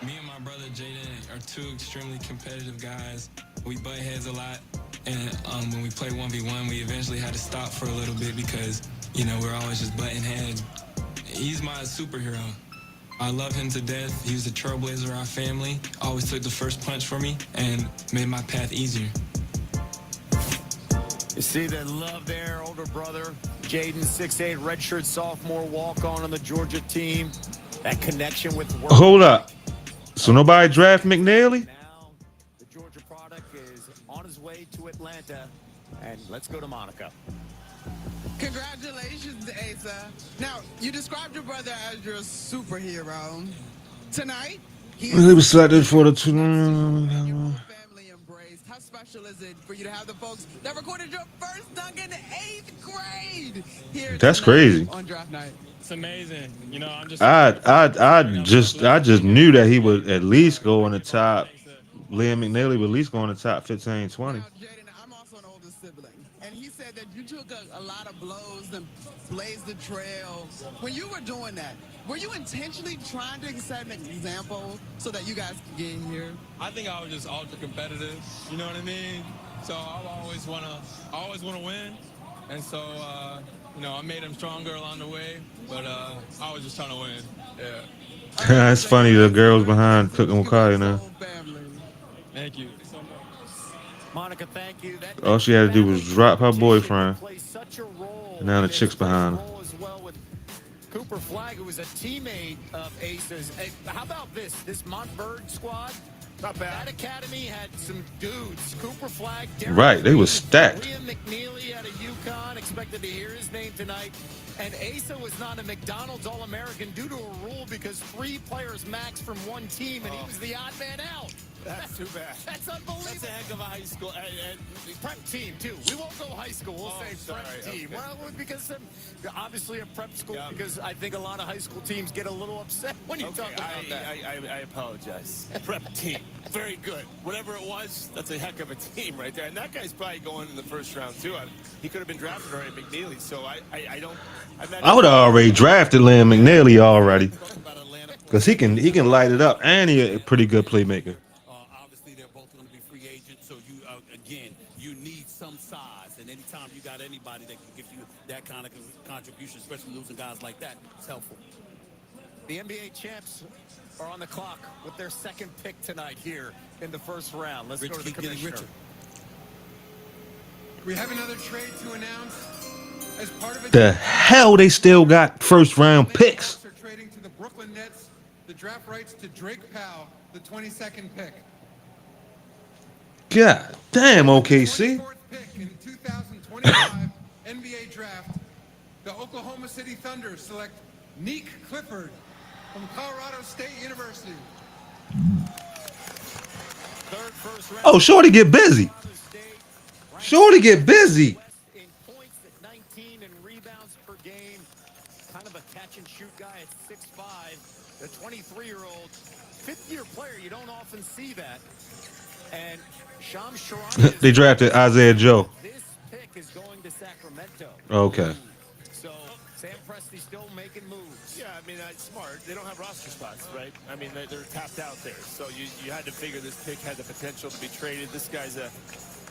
Me and my brother Jaden are two extremely competitive guys. We butt heads a lot, and when we play 1v1, we eventually had to stop for a little bit because, we're always just butting heads. He's my superhero. I love him to death. He was a trailblazer of our family. Always took the first punch for me and made my path easier. You see the love there, older brother. Jaden, 6'8", redshirt sophomore, walk-on the Georgia team. That connection with work. Hold up. So nobody draft McNeely? Now the Georgia product is on his way to Atlanta. And let's go to Monica. Congratulations, Asa. Now, you described your brother as your superhero. Tonight, He was selected for the family embraced. How special is it for you to have the folks that recorded your first dunk in 8th grade here That's tonight crazy. on draft night? It's amazing. You know, I'm just. I just knew that he would at least go in the top. Liam McNeely would at least go in the top 15, 20. Now, Jaden, I'm also an older sibling, and he said that you took a lot of blows and blazed the trail. When you were doing that, were you intentionally trying to set an example so that you guys could get here? I think I was just ultra competitive. You know what I mean? So I always wanna win, and so you know, I made him stronger along the way. But I was just trying to win. Yeah. That's funny. The girls behind cooking with Kaya now. Thank you. Monica, thank you. All she had to do was drop her boyfriend. Plays such a role. And now the chick's behind her. As well with Cooper Flagg, who was a teammate of Aces. Hey, how about this? This Montbird squad? Not bad. That academy had some dudes. Cooper Flagg, Right, they was stacked. Liam McNeely out of UConn. Expected to hear his name tonight. And Asa was not a McDonald's All-American due to a rule because 3 players max from one team, and he was the odd man out. That's too bad. That's unbelievable. That's a heck of a high school. Prep team, too. We won't go high school. We'll say sorry. prep team. Okay. Well, because obviously a prep school, because I think a lot of high school teams get a little upset when you talk about that. I apologize. Prep team. Very good. Whatever it was, that's a heck of a team right there. And that guy's probably going in the first round, too. He could have been drafted already, McNeely. So I don't. I would have already drafted Liam McNeely already. Because he can light it up, and he's a pretty good playmaker. Obviously, they're both going to be free agents, so you again, you need some size, and anytime you got anybody that can give you that kind of contribution, especially losing guys like that, it's helpful. The NBA champs are on the clock with their second pick tonight here in the first round. Let's go to the commissioner. We have another trade to announce. As part of The hell they still got first round picks. Are trading to the Brooklyn Nets the draft rights to Drake Powell, the 22nd pick. God damn, OKC. 24th pick in 2025 NBA draft, the Oklahoma City Thunder select Neek Clifford from Colorado State University. Third first round. Oh, Shorty get busy. Shorty get busy. In points at 19 and rebounds per game. Kind of a catch and shoot guy at 6'5". The 23-year-old, fifth-year player. You don't often see that. And Shams Charania. They drafted Isaiah Joe. This pick is going to Sacramento. Okay. So Sam Presti still making moves. Yeah, I mean, that's smart. They don't have roster spots, right? I mean, they're tapped out there. So you had to figure this pick had the potential to be traded. This guy's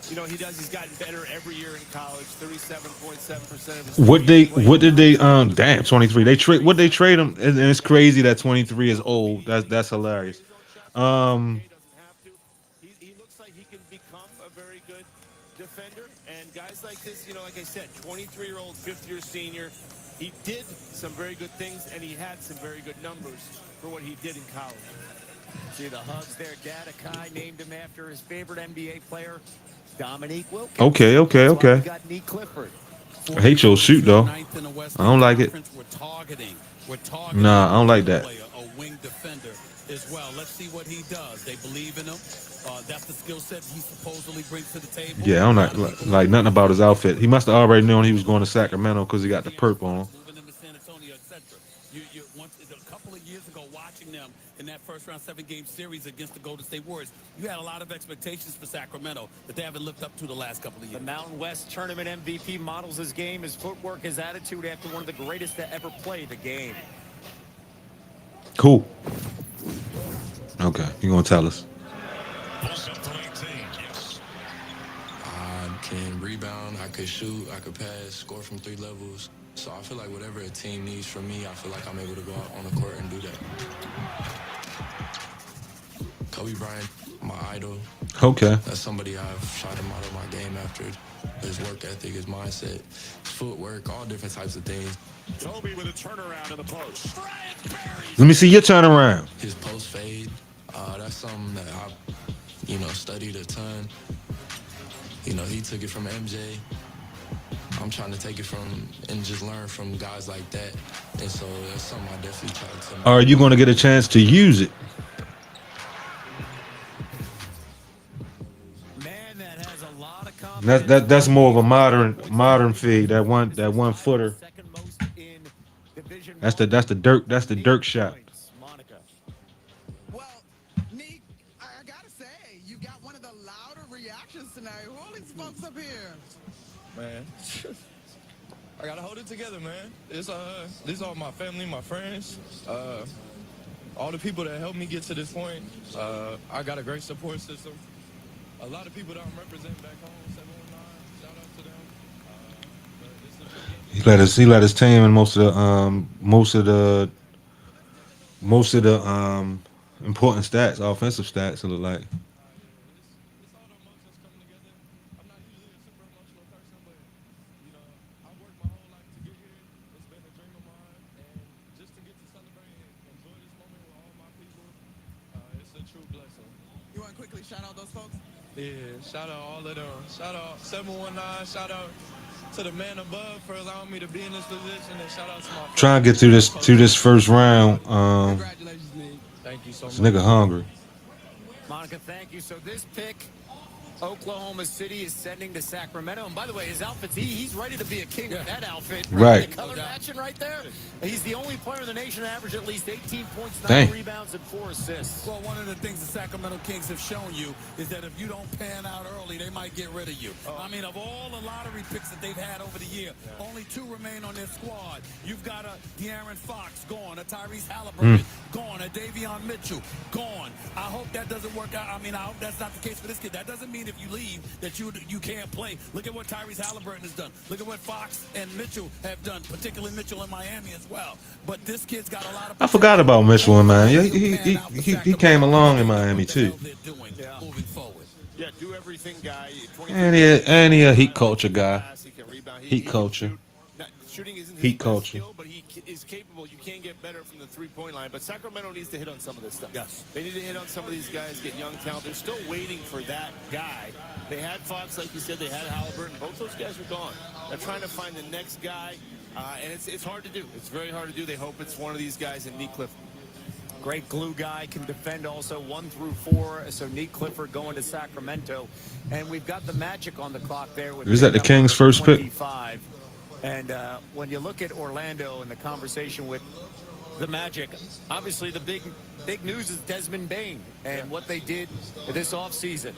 he's gotten better every year in college. 37.7% of his. What did they damn 23. What they trade him, and it's crazy that 23 is old. That's hilarious. He looks like he can become a very good defender. And guys like this, like I said, 23-year-old, fifth-year senior, he did some very good things, and he had some very good numbers for what he did in college. See the hugs there. Gadakai named him after his favorite NBA player, Dominique Wilkins. Okay. We got Neek Clifford. I hate your shoot though. I don't like it. We're targeting. Nah, I don't like that. A wing defender as well. Let's see what he does. They believe in him. That's the skill set he supposedly brings to the table. Yeah, I don't like nothing about his outfit. He must have already known he was going to Sacramento because he got the perp on. Moving them to San Antonio, etc. You once a couple of years ago, watching them in that first round 7-game series against the Golden State Warriors, you had a lot of expectations for Sacramento that they haven't lived up to the last couple of years. The Mountain West Tournament MVP models his game, his footwork, his attitude after one of the greatest to ever play the game. Cool. Okay, you gonna tell us? I can rebound. I could shoot, I could pass, score from 3 levels. So I feel like whatever a team needs from me, I feel like I'm able to go out on the court and do that. Kobe Bryant, my idol. Okay. That's somebody I've tried to model my game after. His work ethic, his mindset, his footwork, all different types of things. Kobe with a turnaround in the post. Let me see your turnaround. His post fade, that's something that I, studied a ton. He took it from MJ. I'm trying to take it from and just learn from guys like that. And so that's something I definitely try to. Are you going to get a chance to use it? Man, that has a lot of confidence. That's more of a modern fade. That one footer. Second most in Division That's the Dirk shot. Monica. Well, Neek, I gotta say, you got one of the louder reactions tonight. Who are all these folks up here? Man, I gotta hold it together, man. These are my family, my friends, all the people that helped me get to this point. I got a great support system. A lot of people that I'm representing back home, 719, shout out to them. But He let his team and most of the important stats, offensive stats, it look like. it's all the emotions coming together. I'm not usually a super emotional person, but I worked my whole life to get here. It's been a dream of mine, and just to get to celebrate and enjoy this moment with all my people, it's a true blessing. You want to quickly shout out those folks? Yeah, shout out all of them. Shout out 719. Shout out to the man above for allowing me to be in this position, and shout out to my Trying to get through this first round. Congratulations, Neek. Thank you so This much. nigga hungry. Monica, thank you. So this pick, Oklahoma City is sending to Sacramento. And by the way, his outfits, he's ready to be a king with that outfit. Right. The color matching right there. He's the only player in the nation to average at least 18 points, 9 Dang. rebounds, and 4 assists. Well, one of the things the Sacramento Kings have shown you is that if you don't pan out early, they might get rid of you. I mean, of all the lottery picks that they've had over the year, only 2 remain on their squad. You've got a De'Aaron Fox gone, a Tyrese Halliburton gone, a Davion Mitchell gone. I hope that doesn't work out. I mean, I hope that's not the case for this kid. That doesn't mean if you leave that you can't play. Look at what Tyrese Halliburton has done. Look at what Fox and Mitchell have done, particularly Mitchell in Miami as well. But this kid's got a lot of. I forgot about Mitchell, man. He came along in Miami too. Yeah, do everything, guy. And he a heat culture guy. He can rebound. Heat culture. Shooting isn't his Heat best culture. skill, but he is capable. You can get better from the three-point line. But Sacramento needs to hit on some of this stuff. Yes. They need to hit on some of these guys, get young talent. They're still waiting for that guy. They had Fox, like you said. They had Halliburton. Both those guys are gone. They're trying to find the next guy, and it's hard to do. It's very hard to do. They hope it's one of these guys in Neek Clifford. Great glue guy, can defend also 1 through 4. So Neek Clifford going to Sacramento. And we've got the Magic on the clock there. With Is that the Kings' first pick? 25. And when you look at Orlando and the conversation with the Magic, obviously the big news is Desmond Bain and what they did this offseason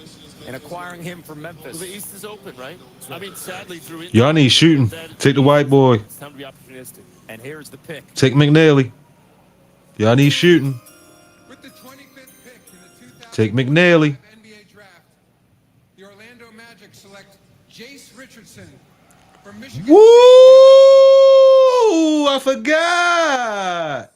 and acquiring him from Memphis. Well, the East is open, right? I mean, sadly, through it. Y'all need shooting. Take the white boy. It's time to be opportunistic. And here's the pick. Take McNally. Y'all need shooting. With the 25th pick in the 2000 Take McNally. NBA draft, the Orlando Magic select Jace Richardson from Michigan Woo! I forgot.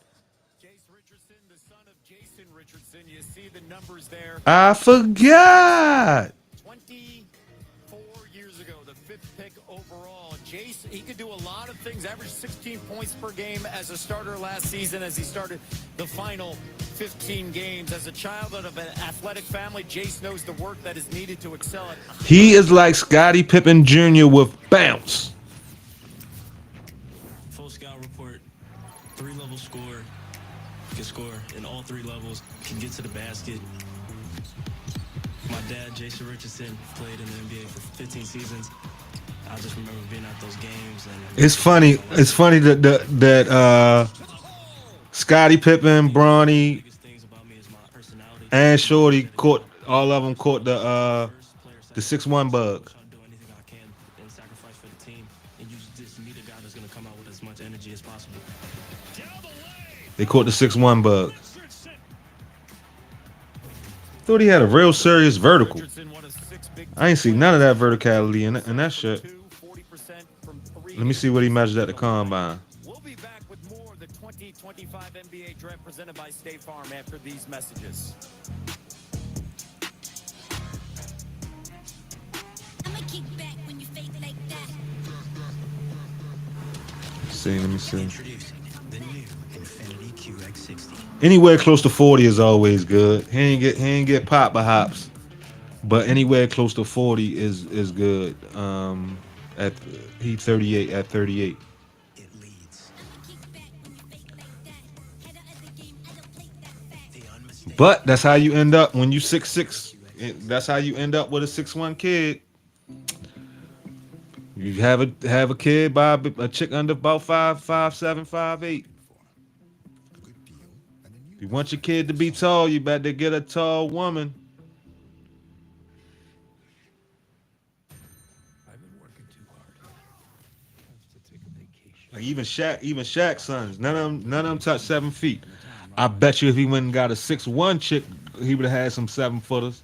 Jace Richardson, the son of Jason Richardson. You see the numbers there. I forgot. 24 years ago, the 5th pick overall. Jace, he could do a lot of things. Averaged 16 points per game as a starter last season as he started the final 15 games. As a child out of an athletic family, Jace knows the work that is needed to excel at. He is like Scottie Pippen Jr. with bounce. Full scout report, 3-level scorer, can score in all 3 levels, can get to the basket. My dad, Jason Richardson, played in the NBA for 15 seasons. I just remember being at those games. And It's funny. It's funny that Scottie Pippen, Bronny, biggest things about me is my personality. and Shorty caught all of them caught the 6'1" bug. Try to do anything I can and sacrifice for the team. And you just need a guy that's going to come out with as much energy as possible. They caught the 6'1" bug. Thought he had a real serious vertical. Richardson, one of 6 big I ain't see none of that verticality in that shit. 2, 40 Let me see what he measured at the combine. We'll be back with more of the 2025 NBA draft presented by State Farm after these messages. Let me see. Anywhere close to 40 is always good. He ain't get popped by hops, but anywhere close to 40 is good. At he 38 at 38. But that's how you end up when you 6'6". That's how you end up with a 6'1" kid. You have a kid by a chick under about 5'7", 5'8". If you want your kid to be tall, you better get a tall woman. Like even Shaq's sons, none of them touch 7 feet. I bet you if he went and got a 6'1" chick, he would have had some 7-footers.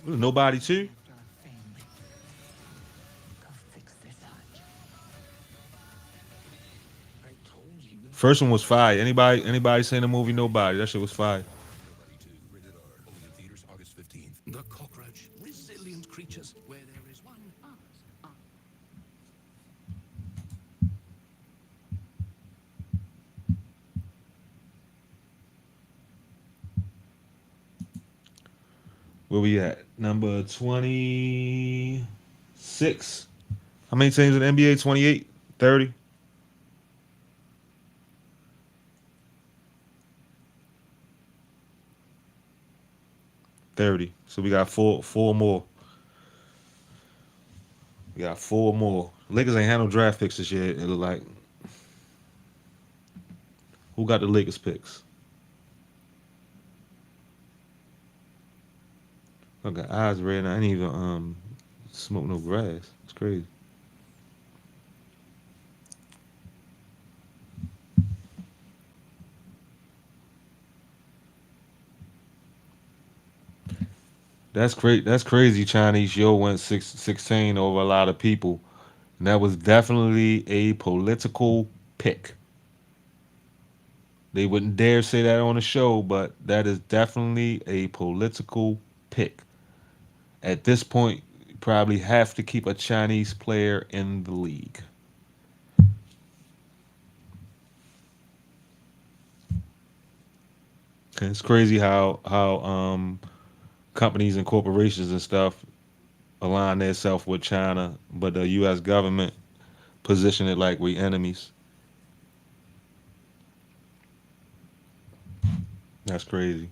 Nobody too. First one was fire. Anybody seen the movie Nobody? That shit was fire. The cockroach, resilient creatures where there is one heart. Where we at? Number 26. How many teams in the NBA? 28? 30? 30. So we got four more. We got 4 more. Lakers ain't had no draft picks this year. It look like. Who got the Lakers picks? I got eyes red and I ain't even smoke no grass. It's crazy. That's great. That's crazy. Chinese Yo went 16 over a lot of people. And that was definitely a political pick. They wouldn't dare say that on the show, but that is definitely a political pick. At this point, you probably have to keep a Chinese player in the league. And it's crazy how companies and corporations and stuff align themselves with China, but the U.S. government position it like we enemies. That's crazy.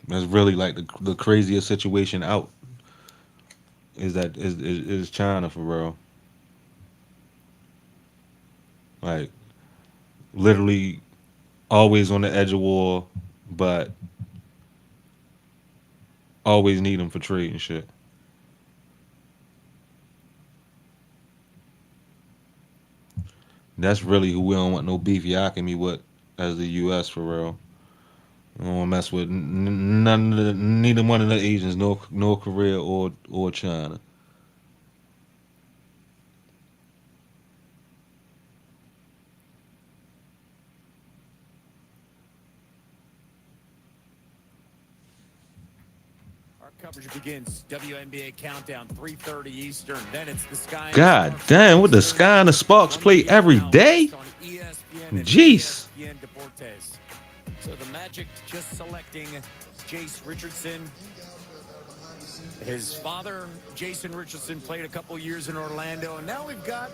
That's really like the craziest situation out. Is China for real? Like literally always on the edge of war, but always need them for trade and shit. That's really who we don't want no beef yakking me with as the U.S. for real. I don't want to mess with neither one of the Asians, North Korea or China. Coverage begins. WNBA countdown, 3:30 Eastern. Then it's the Sky. God damn, with the Sky and the Sparks play every day? Jeez. So the Magic just selecting Jace Richardson. His father, Jason Richardson, played a couple years in Orlando, and now we've got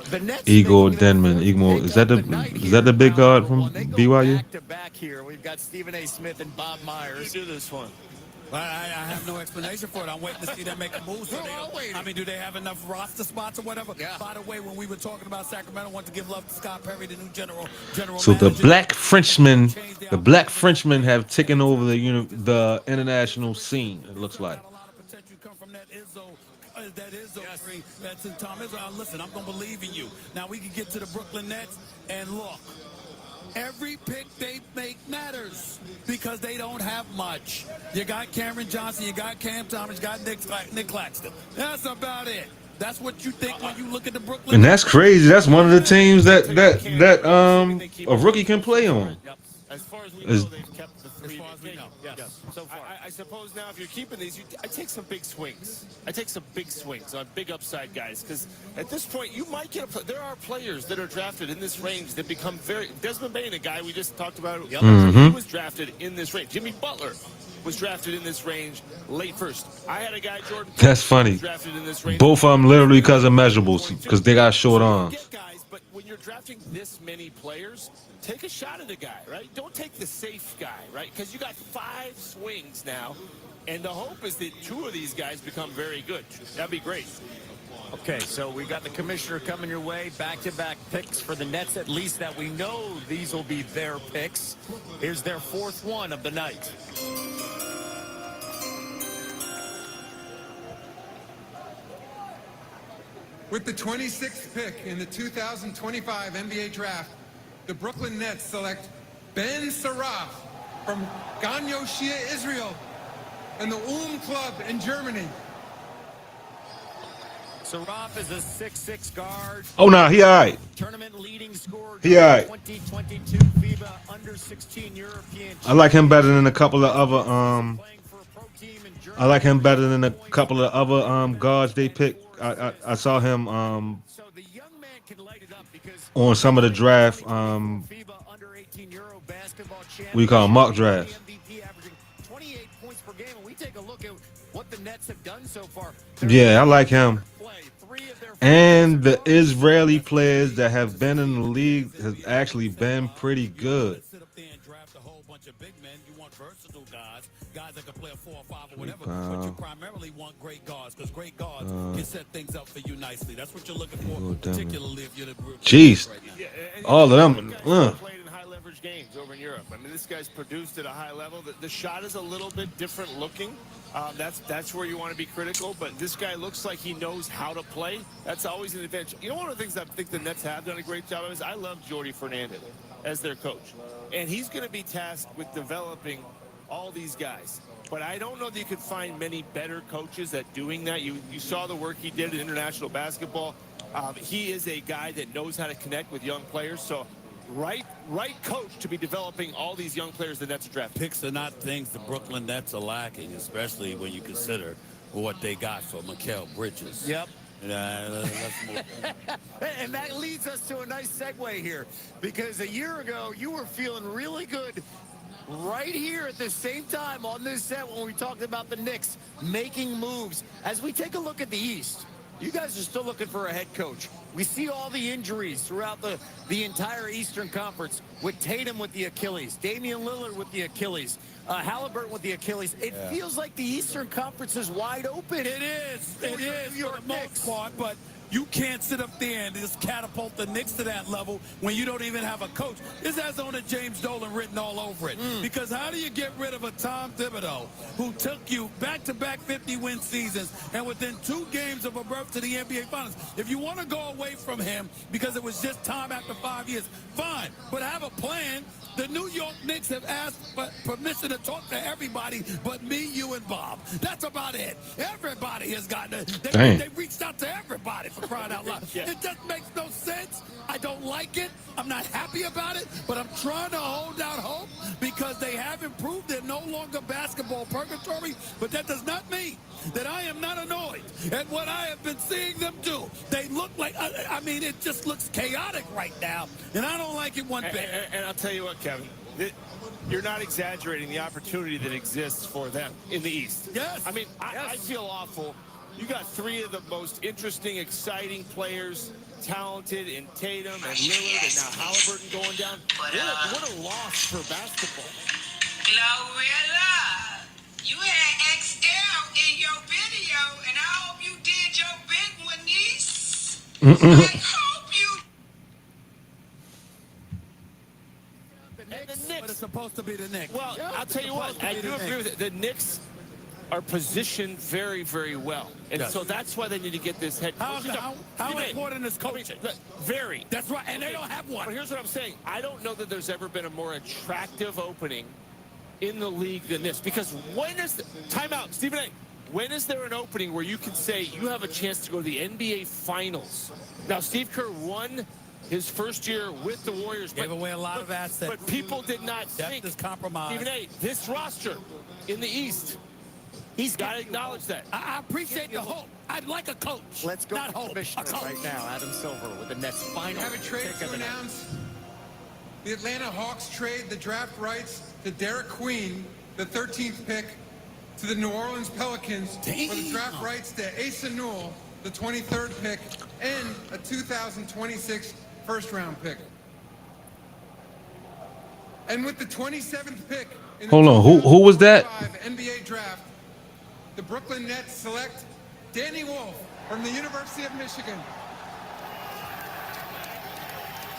the Nets. Igor Denman. Is that the big guard from BYU? Back to back here, we've got Stephen A. Smith and Bob Myers. Do this one. I have no explanation for it. I'm waiting to see them make a move. Do they have enough roster spots or whatever? Yeah. By the way, when we were talking about Sacramento, I want to give love to Scott Perry, the new general so manager. the black Frenchmen have taken over the international scene. It looks like. That Izzo tree that's in Tom Izzo. Listen, I'm gonna believe in you. Now we can get to the Brooklyn Nets and look. Every pick they make matters because they don't have much. You got Cameron Johnson, you got Cam Thomas, you got Nick Claxton. That's about it. That's what you think when you look at the Brooklyn. And that's crazy. That's one of the teams that a rookie can play on. As far as we know, they've kept the three. As far as we know, yes. So far. I suppose now if you're keeping these, I take some big swings. I take some big swings on big upside guys because at this point you might get there are players that are drafted in this range that become very. Desmond Bain, a guy we just talked about, he was drafted in this range. Jimmy Butler was drafted in this range late first. I had a guy, Jordan. That's funny. Drafted in this range. Both of them literally because of measurables, because they got short arms. Guys, but when you're drafting this many players, take a shot at a guy, right? Don't take the safe guy, right? Because you got 5 swings now, and the hope is that 2 of these guys become very good. That'd be great. Okay, so we got the commissioner coming your way. Back-to-back picks for the Nets, at least that we know these will be their picks. Here's their 4th one of the night. With the 26th pick in the 2025 NBA Draft, the Brooklyn Nets select Ben Saraf from Ganyo Shia, Israel, and the Club in Germany. Saraf is a 6'6" guard. Oh, no, he all right. Tournament leading scorer. He all right. 2022 FIBA under 16 European. I like him better than a couple of other I like him better than a couple of other guards they picked. I saw him on some of the draft what do you call them, mock drafts. 28 points per game, and we take a look at what the Nets have done so far. Yeah, I like him. And the Israeli players that have been in the league has actually been pretty good. Sit up there and draft a whole bunch of big men. You want versatile guys that can play a 4 or 5 or whatever. But you primarily want great guards because great guards can set things up for you nicely. That's what you're looking for, particularly if you're the Jeez, right now. all of them. Played in high leverage games over in Europe. I mean, this guy's produced at a high level. The shot is a little bit different looking. That's where you want to be critical. But this guy looks like he knows how to play. That's always an advantage. You know, one of the things I think the Nets have done a great job of is I love Jordy Fernandez as their coach. And he's going to be tasked with developing all these guys. But I don't know that you could find many better coaches at doing that. You saw the work he did in international basketball. He is a guy that knows how to connect with young players. So right coach to be developing all these young players the Nets draft. Picks are not things the Brooklyn Nets are lacking, especially when you consider what they got for Mikal Bridges. Yep. Let's move. And that leads us to a nice segue here, because a year ago you were feeling really good right here at the same time on this set when we talked about the Knicks making moves. As we take a look at the East, you guys are still looking for a head coach. We see all the injuries throughout the entire Eastern Conference, with Tatum with the Achilles, Damian Lillard with the Achilles, Halliburton with the Achilles. It feels like the Eastern Conference is wide open. It is for the most part, but you can't sit up there and just catapult the Knicks to that level when you don't even have a coach. This has owner James Dolan written all over it. Because how do you get rid of a Tom Thibodeau who took you back-to-back 50-win seasons and within 2 games of a berth to the NBA Finals? If you want to go away from him because it was just time after 5 years, fine. But have a plan. The New York Knicks have asked for permission to talk to everybody but me, you, and Bob. That's about it. Everybody has gotten it. They reached out to everybody, for crying out loud. It just makes no sense. I don't like it. I'm not happy about it, but I'm trying to hold out hope because they have improved. They're no longer basketball purgatory, but that does not mean that I am not annoyed at what I have been seeing them do. They look like, I mean, it just looks chaotic right now, and I don't like it one bit. And I'll tell you what, Kevin, you're not exaggerating the opportunity that exists for them in the East. Yes. I mean, I feel awful. You got 3 of the most interesting, exciting players, talented in Tatum and Lillard, and now Halliburton going down. What a loss for basketball. Glorilla, you had XL in your video, and I hope you did your big one, niece. I hope you. The Knicks, but it's supposed to be the Knicks. Well, I'll tell you what, I do agree with it. The Knicks, are positioned very, very well. And so that's why they need to get this head coach. How important is coaching? Very. That's right, and they don't have one. But here's what I'm saying. I don't know that there's ever been a more attractive opening in the league than this. Because when is the timeout, Stephen A. When is there an opening where you can say you have a chance to go to the NBA Finals? Now, Steve Kerr won his first year with the Warriors. Gave away a lot of assets. But people did not think. Depth is compromised. Stephen A., this roster in the East, he's got to acknowledge that. I appreciate the hope. I'd like a coach. Let's go not to hope. Commissioner right now, Adam Silver, with the Nets' We final have a trade pick to of the night. announce. The Atlanta Hawks trade the draft rights to Derek Queen, the 13th pick, to the New Orleans Pelicans for the draft rights to Asa Newell, the 23rd pick, and a 2026 first-round pick. And with the 27th pick in the Hold on, who was that? 2025 NBA draft, the Brooklyn Nets select Danny Wolf from the University of Michigan.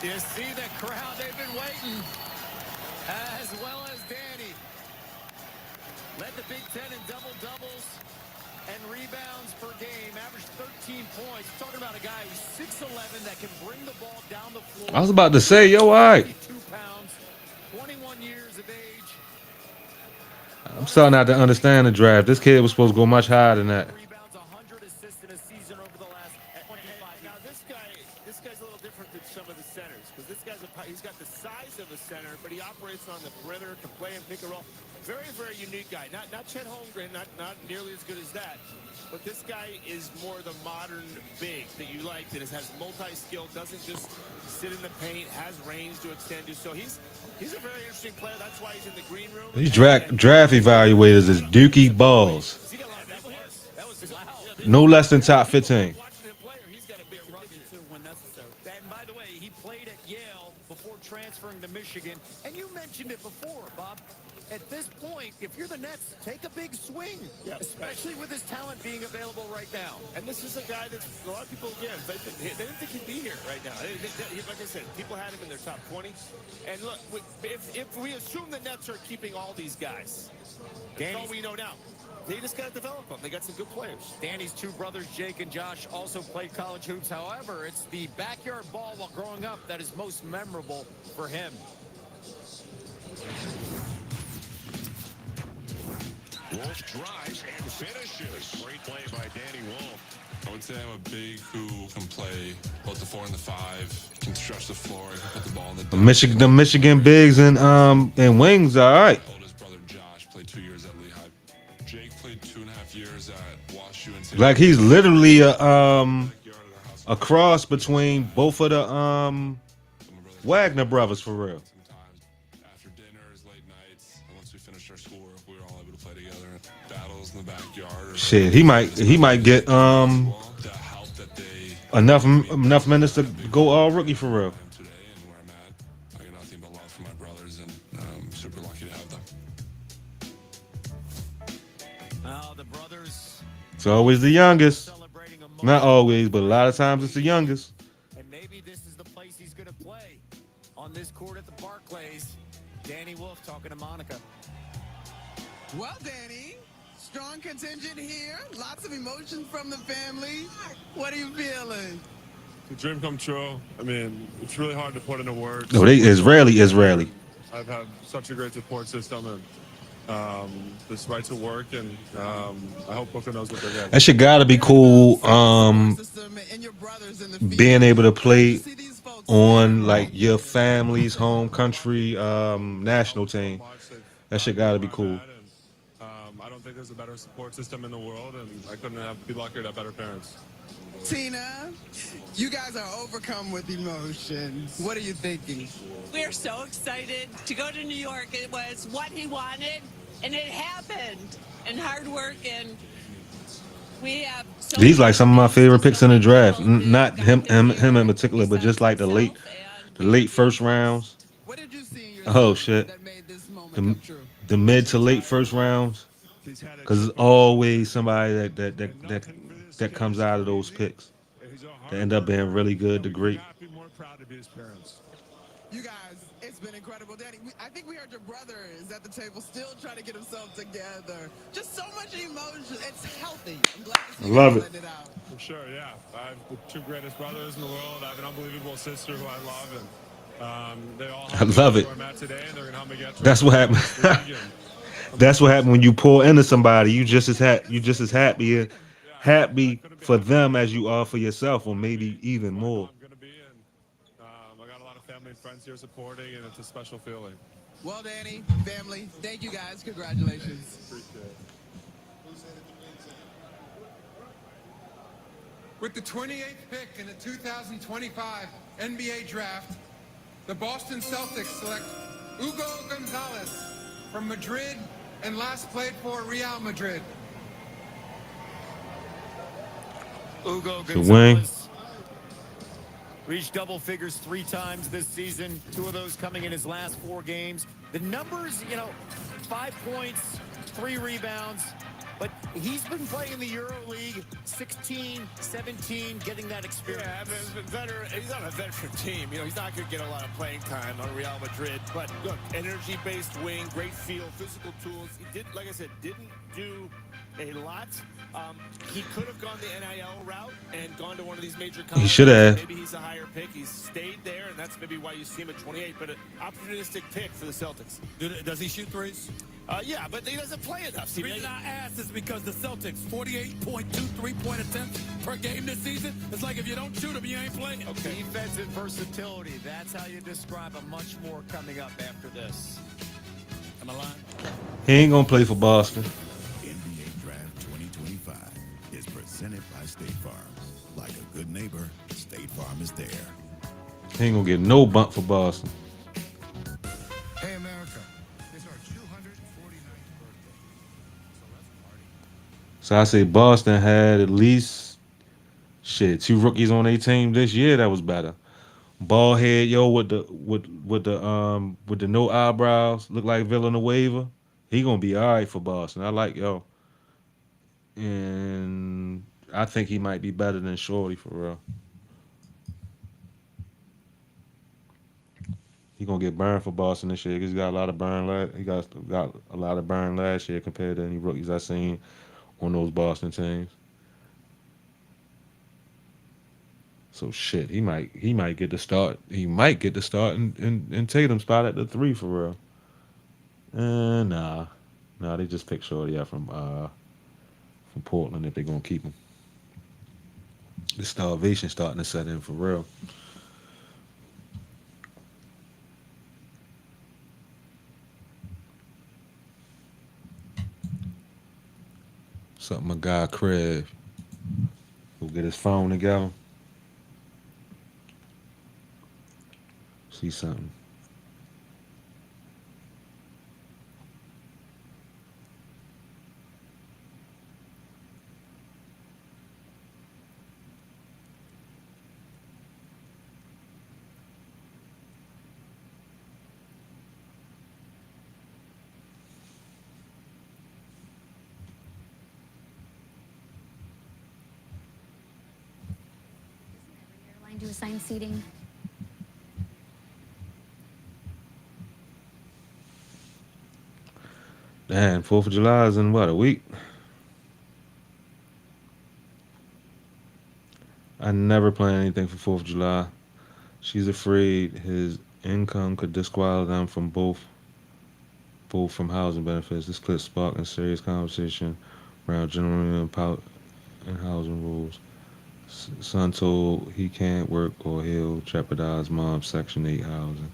You see the crowd, they've been waiting, as well as Danny. Led the Big Ten in double-doubles and rebounds per game, averaged 13 points. Talking about a guy who's 6'11", that can bring the ball down the floor. I was about to say, yo, all right. 52 pounds, 21 years of age. I'm starting not to understand the draft. This kid was supposed to go much higher than that. Rebounds, 100 assists in a season over the last 25 Now, this guy's a little different than some of the centers, because he's got the size of a center, but he operates on the perimeter, can play and pick and roll. Very, very unique guy. Not Chet Holmgren, not nearly as good as that. But this guy is more the modern big that you like, that has multi-skill, doesn't just sit in the paint, has range to extend you. So he's a very interesting player. That's why he's in the green room. These draft evaluators is Dookie balls. That was loud. No less than top 15. He's got a big rugged too when necessary. And by the way, he played at Yale before transferring to Michigan. And you mentioned it before, Bob. At this point, if you're the Nets, take a big swing, especially with his talent being available right now. And this is a guy that a lot of people, again, they didn't think he'd be here right now. Like I said, people had him in their top 20. And look, if we assume the Nets are keeping all these guys, that's all we know now. They just got to develop them. They got some good players. Danny's two brothers, Jake and Josh, also played college hoops. However, it's the backyard ball while growing up that is most memorable for him. Wolf drives and finishes. Great play by Danny Wolf. I would say I'm a big who can play both the 4 and the 5, can stretch the floor, can put the ball in the Michigan bigs and wings, all right. Oldest brother Josh played 2 years at Lehigh. Jake played 2.5 years at WashU and Like he's literally a cross between both of the Wagner brothers for real. after dinners, late nights, and once we finished our schoolwork, we were all able to play together. Battles in the backyard. Shit, he might get The help that they enough minutes to go all rookie for real. today and where I'm at. I got nothing but love for my brothers, and I'm super lucky to have them. The brothers It's always the youngest. celebrating a moment. Not always, but a lot of times it's the youngest. And maybe this is the place he's going to play. On this court at the Barclays, Danny Wolf talking to Monica. Well, Danny, strong contingent here. Lots of emotions from the family. What are you feeling? The dream come true. I mean, it's really hard to put into words. No, they Israeli. I've had such a great support system, and this right to work, and I hope Booker knows what they're getting. That shit gotta be cool. System and your brothers in the field. Being able to play See these folks on like your family's home country national team. That shit gotta be cool. I don't think there's a better support system in the world, and I couldn't be luckier to have better parents. Tina, you guys are overcome with emotions. What are you thinking? We're so excited to go to New York. It was what he wanted, and it happened. And hard work, and we have. So These like some of my favorite picks in the draft. Not him in particular, but just like the late first rounds. What did you see in your Oh shit, that made this moment come true? the mid to late first rounds, because it's always somebody that comes out of those picks that end up being really good to great. Be more proud to be his parents. You guys, it's been incredible. Danny, I think we heard your brother is at the table still trying to get himself together. Just so much emotion. It's healthy. I'm glad to I see you love guys it. letting it out. For sure, yeah. I have the two greatest brothers in the world. I have an unbelievable sister who I love, and they all I helped me love get to it. where I'm at today, and they're gonna help me get to where That's I'm what at in happened. this league. And I'm That's what grateful. happened when you pour into somebody. You just as happy I happy couldn't be for happier. them as you are for yourself, or maybe even Where I know more. I'm gonna be, and I got a lot of family and friends here supporting, and it's a special feeling. Well, Danny, family, thank you guys. Congratulations. Appreciate it. With the 28th pick in the 2025 NBA Draft, the Boston Celtics select Hugo Gonzalez from Madrid and last played for Real Madrid. Hugo So Wayne, Gonzalez reached double figures 3 times this season, 2 of those coming in his last 4 games. The numbers, 5 points, 3 rebounds, but he's been playing in the Euro League, 16, 17, getting that experience. Yeah, I mean, he's on a veteran team. He's not going to get a lot of playing time on Real Madrid. But look, energy-based wing, great feel, physical tools. He did, like I said, didn't do a lot. He could have gone the NIL route and gone to one of these major he colleges. should have. Maybe he's a higher pick. He's stayed there, and that's maybe why you see him at 28. But an opportunistic pick for the Celtics. Does he shoot threes? Yeah, but he doesn't play enough. The reason I ask is because the Celtics, 48.2 3-point attempts per game this season. It's like if you don't shoot them, you ain't playing. Okay. Defensive versatility. That's how you describe a much more coming up after this. Am I lying? He ain't gonna play for Boston. NBA Draft 2025 is presented by State Farm. Like a good neighbor, State Farm is there. He ain't gonna get no bump for Boston. Hey, America, it's our 249th birthday. So let's party. So I say Boston had at least 2 rookies on their team this year that was better. Bald head, yo, with the no eyebrows, look like Villanueva. He gonna be all right for Boston. I like yo, and I think he might be better than Shorty for real. He gonna get burned for Boston this year because he got a lot of burn. He got a lot of burn last year compared to any rookies I seen on those Boston teams. So he might get the start. He might get the start in Tatum's spot at the 3 for real. Nah, they just picked Shorty out from Portland if they're gonna keep him. The starvation starting to set in for real. Something my guy Craig will get his phone together. See something. Airline to assign seating. Damn, 4th of July is in what, a week? I never plan anything for 4th of July. She's afraid his income could disqualify them from both from housing benefits. This clip sparking serious conversation around general and housing rules. Son told he can't work or he'll jeopardize mom's Section 8 housing.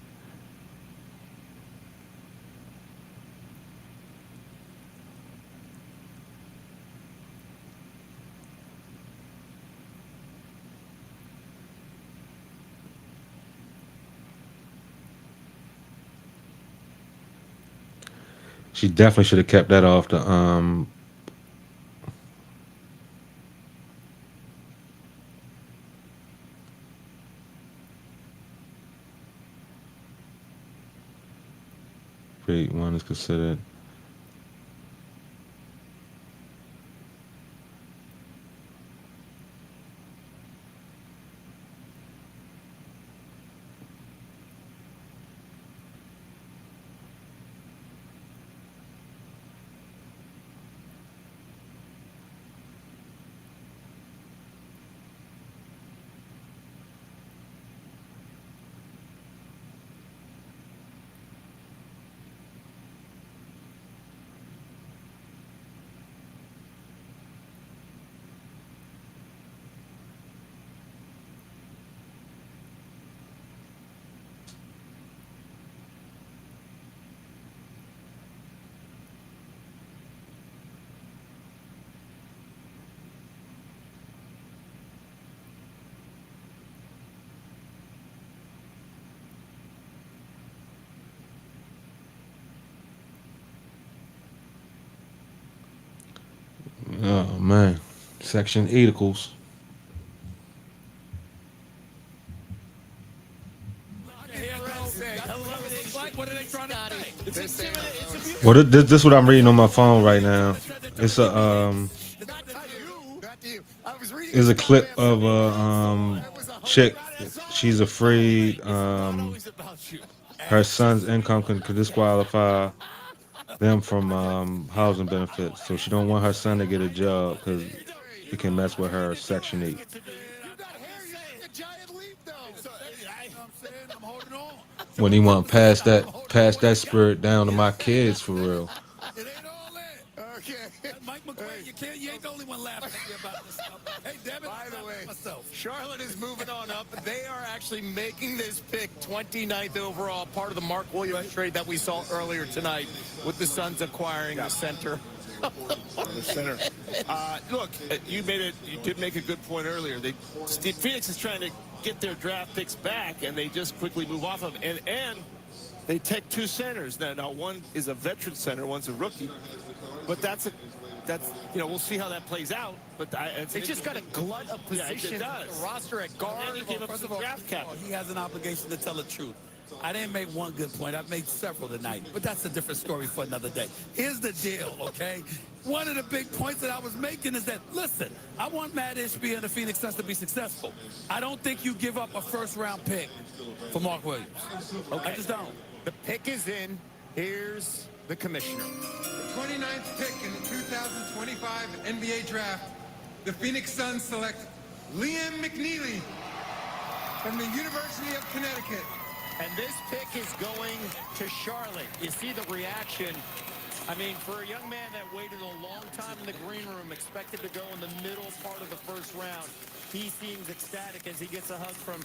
She definitely should have kept that off the grade 1 is considered. Section articles. What are they trying to say? It's intimidating. Well, this what I'm reading on my phone right now. It's a clip of a chick. She's afraid her son's income could disqualify them from housing benefits, so she don't want her son to get a job because it can mess with her Section 8. When he want to pass that spirit down to my kids for real. Mike McQuaid, you ain't the only one laughing at me about this stuff. Hey, Devin, by the way, Charlotte is moving on up. They are actually making this pick 29th overall, part of the Mark Williams trade that we saw earlier tonight with the Suns acquiring the center. The center. Look, you did make a good point earlier. Phoenix is trying to get their draft picks back, and they just quickly move off of it. And they take two centers. Now one is a veteran center, one's a rookie. But that's we'll see how that plays out. But they just got a glut of positions on the roster at guard. First of all, draft cap. He has an obligation to tell the truth. I didn't make one good point. I've made several tonight, but that's a different story for another day. Here's the deal, okay? One of the big points that I was making is that, listen, I want Matt Ishbia and the Phoenix Suns to be successful. I don't think you give up a first-round pick for Mark Williams. Okay. I just don't. The pick is in. Here's the commissioner. The 29th pick in the 2025 NBA draft, the Phoenix Suns select Liam McNeely from the University of Connecticut. And this pick is going to Charlotte. You see the reaction. I mean, for a young man that waited a long time in the green room, expected to go in the middle part of the first round, he seems ecstatic as he gets a hug from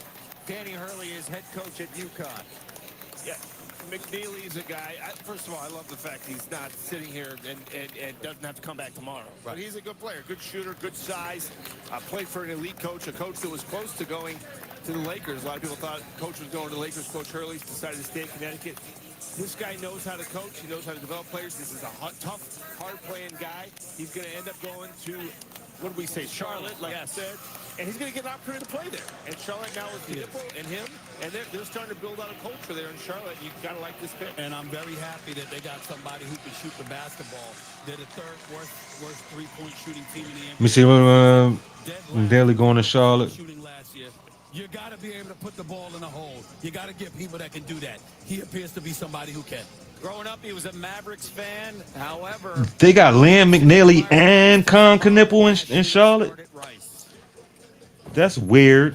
Danny Hurley, his head coach at UConn. Yeah, McNeely is a guy. First of all, I love the fact he's not sitting here and doesn't have to come back tomorrow. Right. But he's a good player, good shooter, good size. Played for an elite coach, a coach that was close to going to the Lakers. A lot of people thought coach was going to the Lakers. Coach Hurley decided to stay in Connecticut. This guy knows how to coach. He knows how to develop players. This is a tough, hard-playing guy. He's going to end up going to, what did we say, Charlotte, like I said. And he's going to get an opportunity to play there. And Charlotte now with Dipple and him, and they're starting to build out a culture there in Charlotte. You've got to like this pick. And I'm very happy that they got somebody who can shoot the basketball. They're the third worst three-point shooting team in the NBA. Let me see when Daly going to Charlotte. Shooting last year. You got to be able to put the ball in the hole. You got to get people that can do that. He appears to be somebody who can. Growing up, he was a Mavericks fan. However, they got Liam McNeely and Con Knipple in Charlotte. That's weird.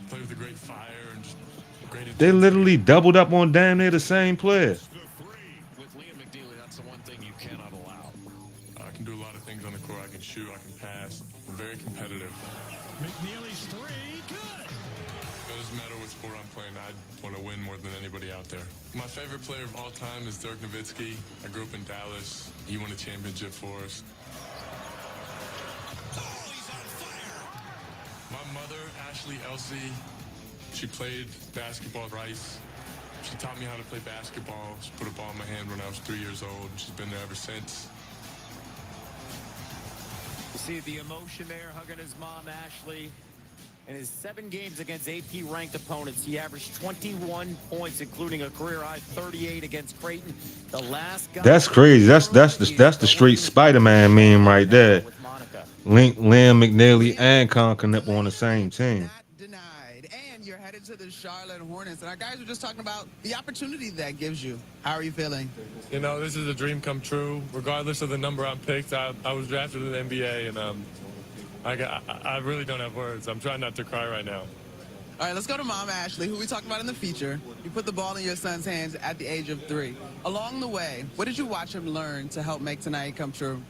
Play with a great fire and just great. They literally doubled up on damn near the same player. With Liam McNeely, that's the one thing you cannot allow. I can do a lot of things on the court. I can shoot. I can pass. I'm very competitive. McNeely's three, good. It doesn't matter what sport I'm playing. I want to win more than anybody out there. My favorite player of all time is Dirk Nowitzki. I grew up in Dallas. He won a championship for us. My mother, Ashley Elsey, she played basketball at Rice. She taught me how to play basketball. She put a ball in my hand when I was 3 years old. She's been there ever since. You see the emotion there, hugging his mom, Ashley. In his 7 games against AP-ranked opponents, he averaged 21 points, including a career-high 38 against Creighton. The last guy. That's crazy. That's the straight Spider-Man meme right there. Link Liam McNeely and Con Knipple on the same team. Denied. And you're headed to the Charlotte Hornets. And our guys were just talking about the opportunity that gives you. How are you feeling? You know, this is a dream come true. Regardless of the number I'm picked, I was drafted in the NBA, and I really don't have words. I'm trying not to cry right now. All right, let's go to Mom Ashley, who we talked about in the feature. You put the ball in your son's hands at the age of 3. Along the way, what did you watch him learn to help make tonight come true?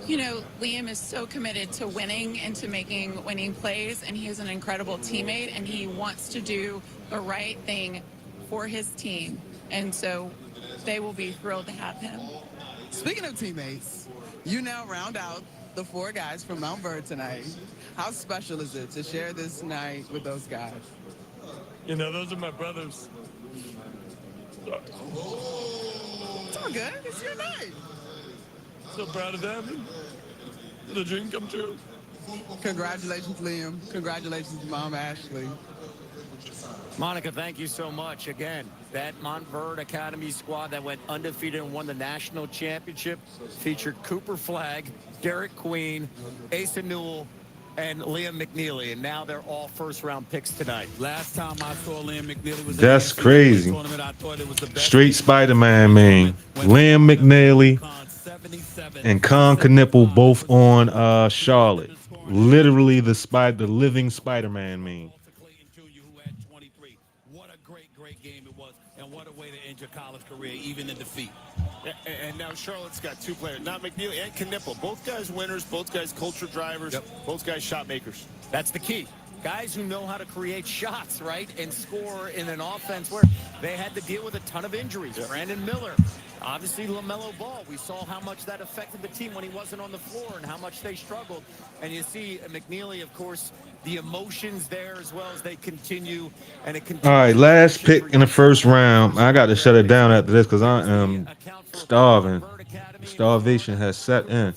You know, Liam is so committed to winning and to making winning plays, and he is an incredible teammate, and he wants to do the right thing for his team. And so they will be thrilled to have him. Speaking of teammates, you now round out the 4 guys from Mount Bird tonight. How special is it to share this night with those guys? You know, those are my brothers. It's all good. It's your night. So proud of them. The dream come true. Congratulations, Liam. Congratulations, Mom Ashley. Monica, thank you so much. Again, that Montverde Academy squad that went undefeated and won the national championship featured Cooper Flagg, Derek Queen, Asa Newell, and Liam McNeely, and now they're all first-round picks tonight. Last time I saw Liam McNeely was That's in the NCAA crazy. tournament. I thought it was the best Straight Spider-Man, man. Liam McNeely and Con Knipple both on Charlotte. Literally the living Spider-Man, man. What a great game it was, and what a way to end your college career, even in defeat. And now Charlotte's got two players, not McNeely and Knipple. Both guys winners, both guys culture drivers, both guys shot makers. That's the key. Guys who know how to create shots, right, and score in an offense where they had to deal with a ton of injuries. Brandon Miller, obviously LaMelo Ball. We saw how much that affected the team when he wasn't on the floor and how much they struggled. And you see McNeely, of course, the emotions there as well as they continue. And it continues. All right, last pick in the first round. I got to shut it down after this because I am starving. Starvation has set in.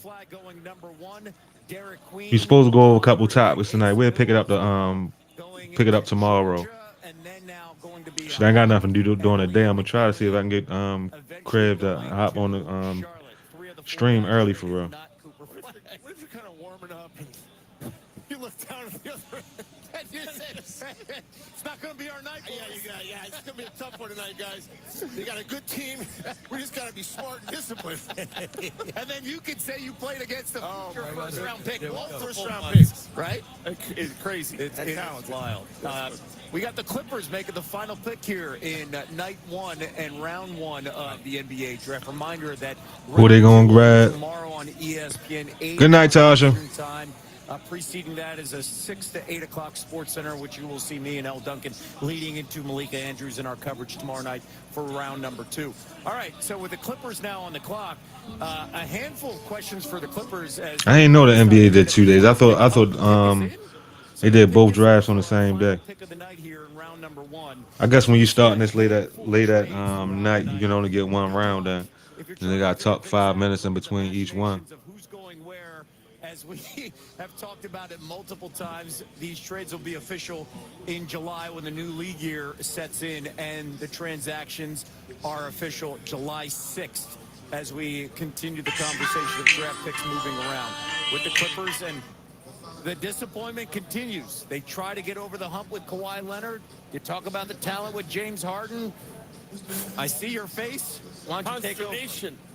You're supposed to go over a couple topics tonight. We'll pick it up tomorrow. Shit, I ain't got nothing to do during the day. I'm gonna try to see if I can get Crib to hop on the stream early for real. What if you're kind of warming up and you look down at the other end? It's not going to be our night. Yeah, it's going to be a tough one tonight, guys. You got a good team. We just got to be smart and disciplined. And then you could say you played against the first-round pick. All first-round picks, right? It's crazy. It's wild. We got the Clippers making the final pick here in night one and round one of the NBA draft. Reminder that who they gonna grab tomorrow on ESPN 8. Good night, Tasha. Time. Preceding that is a 6 to 8 o'clock Sports Center, which you will see me and L. Duncan leading into Malika Andrews in our coverage tomorrow night for round number 2. All right, so with the Clippers now on the clock, a handful of questions for the Clippers. I didn't know the NBA did 2 days. I thought they did both drafts on the same day. I guess when you starting this late at night, you can only get one round in. And they got to talk 5 minutes in between each one. As we have talked about it multiple times, these trades will be official in July when the new league year sets in, and the transactions are official July 6th as we continue the conversation of draft picks moving around with the Clippers. And the disappointment continues. They try to get over the hump with Kawhi Leonard. You talk about the talent with James Harden. I see your face. Why don't you take over?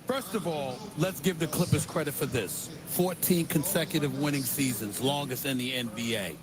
First of all, let's give the Clippers credit for this. 14 consecutive winning seasons, longest in the NBA.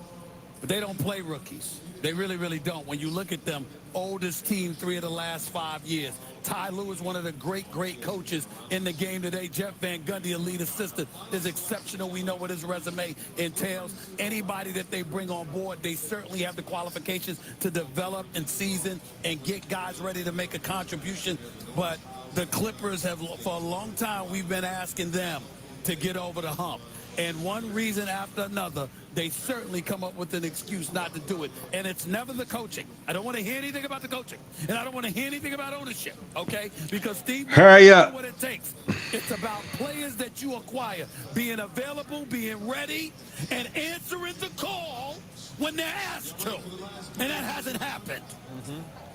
But they don't play rookies. They really don't. When you look at them, oldest team 3 of the last 5 years. Ty Lue is one of the great coaches in the game today. Jeff Van Gundy, a lead assistant, is exceptional. We know what his resume entails. Anybody that they bring on board, they certainly have the qualifications to develop and season and get guys ready to make a contribution. But the Clippers have, for a long time, we've been asking them to get over the hump. And one reason after another, they certainly come up with an excuse not to do it. And it's never the coaching. I don't want to hear anything about the coaching. And I don't want to hear anything about ownership, okay? Because Steve knows what it takes. It's about players that you acquire, being available, being ready, and answering the call when they're asked to. And that hasn't happened.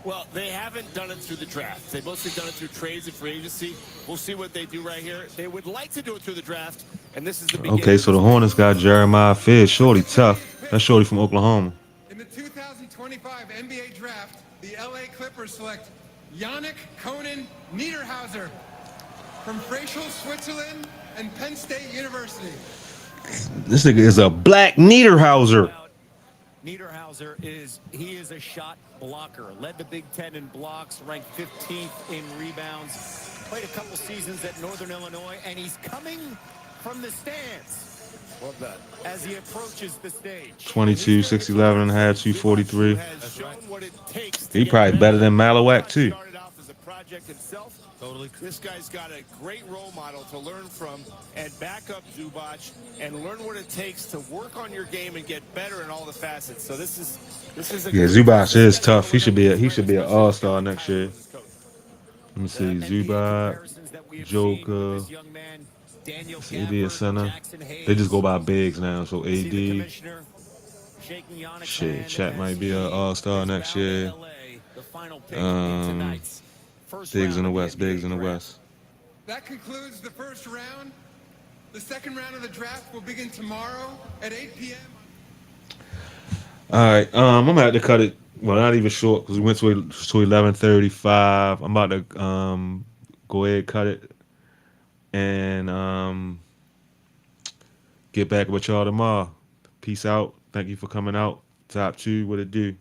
Well, they haven't done it through the draft. They've mostly done it through trades and free agency. We'll see what they do right here. They would like to do it through the draft, and this is the beginning. Okay, so the Hornets got Jeremiah Fitz. Shorty tough. That's Shorty from Oklahoma. In the 2025 NBA draft, the LA Clippers select Yannick Conan Niederhauser from Freyschel, Switzerland, and Penn State University. This nigga is a black Niederhauser. Niederhauser is a shot blocker. Led the Big Ten in blocks, ranked 15th in rebounds. Played a couple seasons at Northern Illinois, and he's coming from the stands. Love that. As he approaches the stage. 22, 6'11 and a half, 243. He probably better than Malawak too. Himself. Totally. This guy's got a great role model to learn from and back up Zubac and learn what it takes to work on your game and get better in all the facets. So this is a Zubac is tough. He should be an all-star next year. Let me see. Zubac, Joker, Daniel Is AD a Gafford, center? Jackson They just go Hayes. by bigs now. So See the AD, commissioner shaking Yannick's shit, hand Chat as might be an he all-star is next bound to year. LA, the final pick in tonight's first Bigs in round the of the West, bigs NBA in the draft. West. That concludes the first round. The second round of the draft will begin tomorrow at 8 p.m. All right, I'm gonna have to cut it. Well, not even short because we went to 11:35. I'm about to go ahead cut it and get back with y'all tomorrow. Peace out. Thank you for coming out. Top 2, what it do?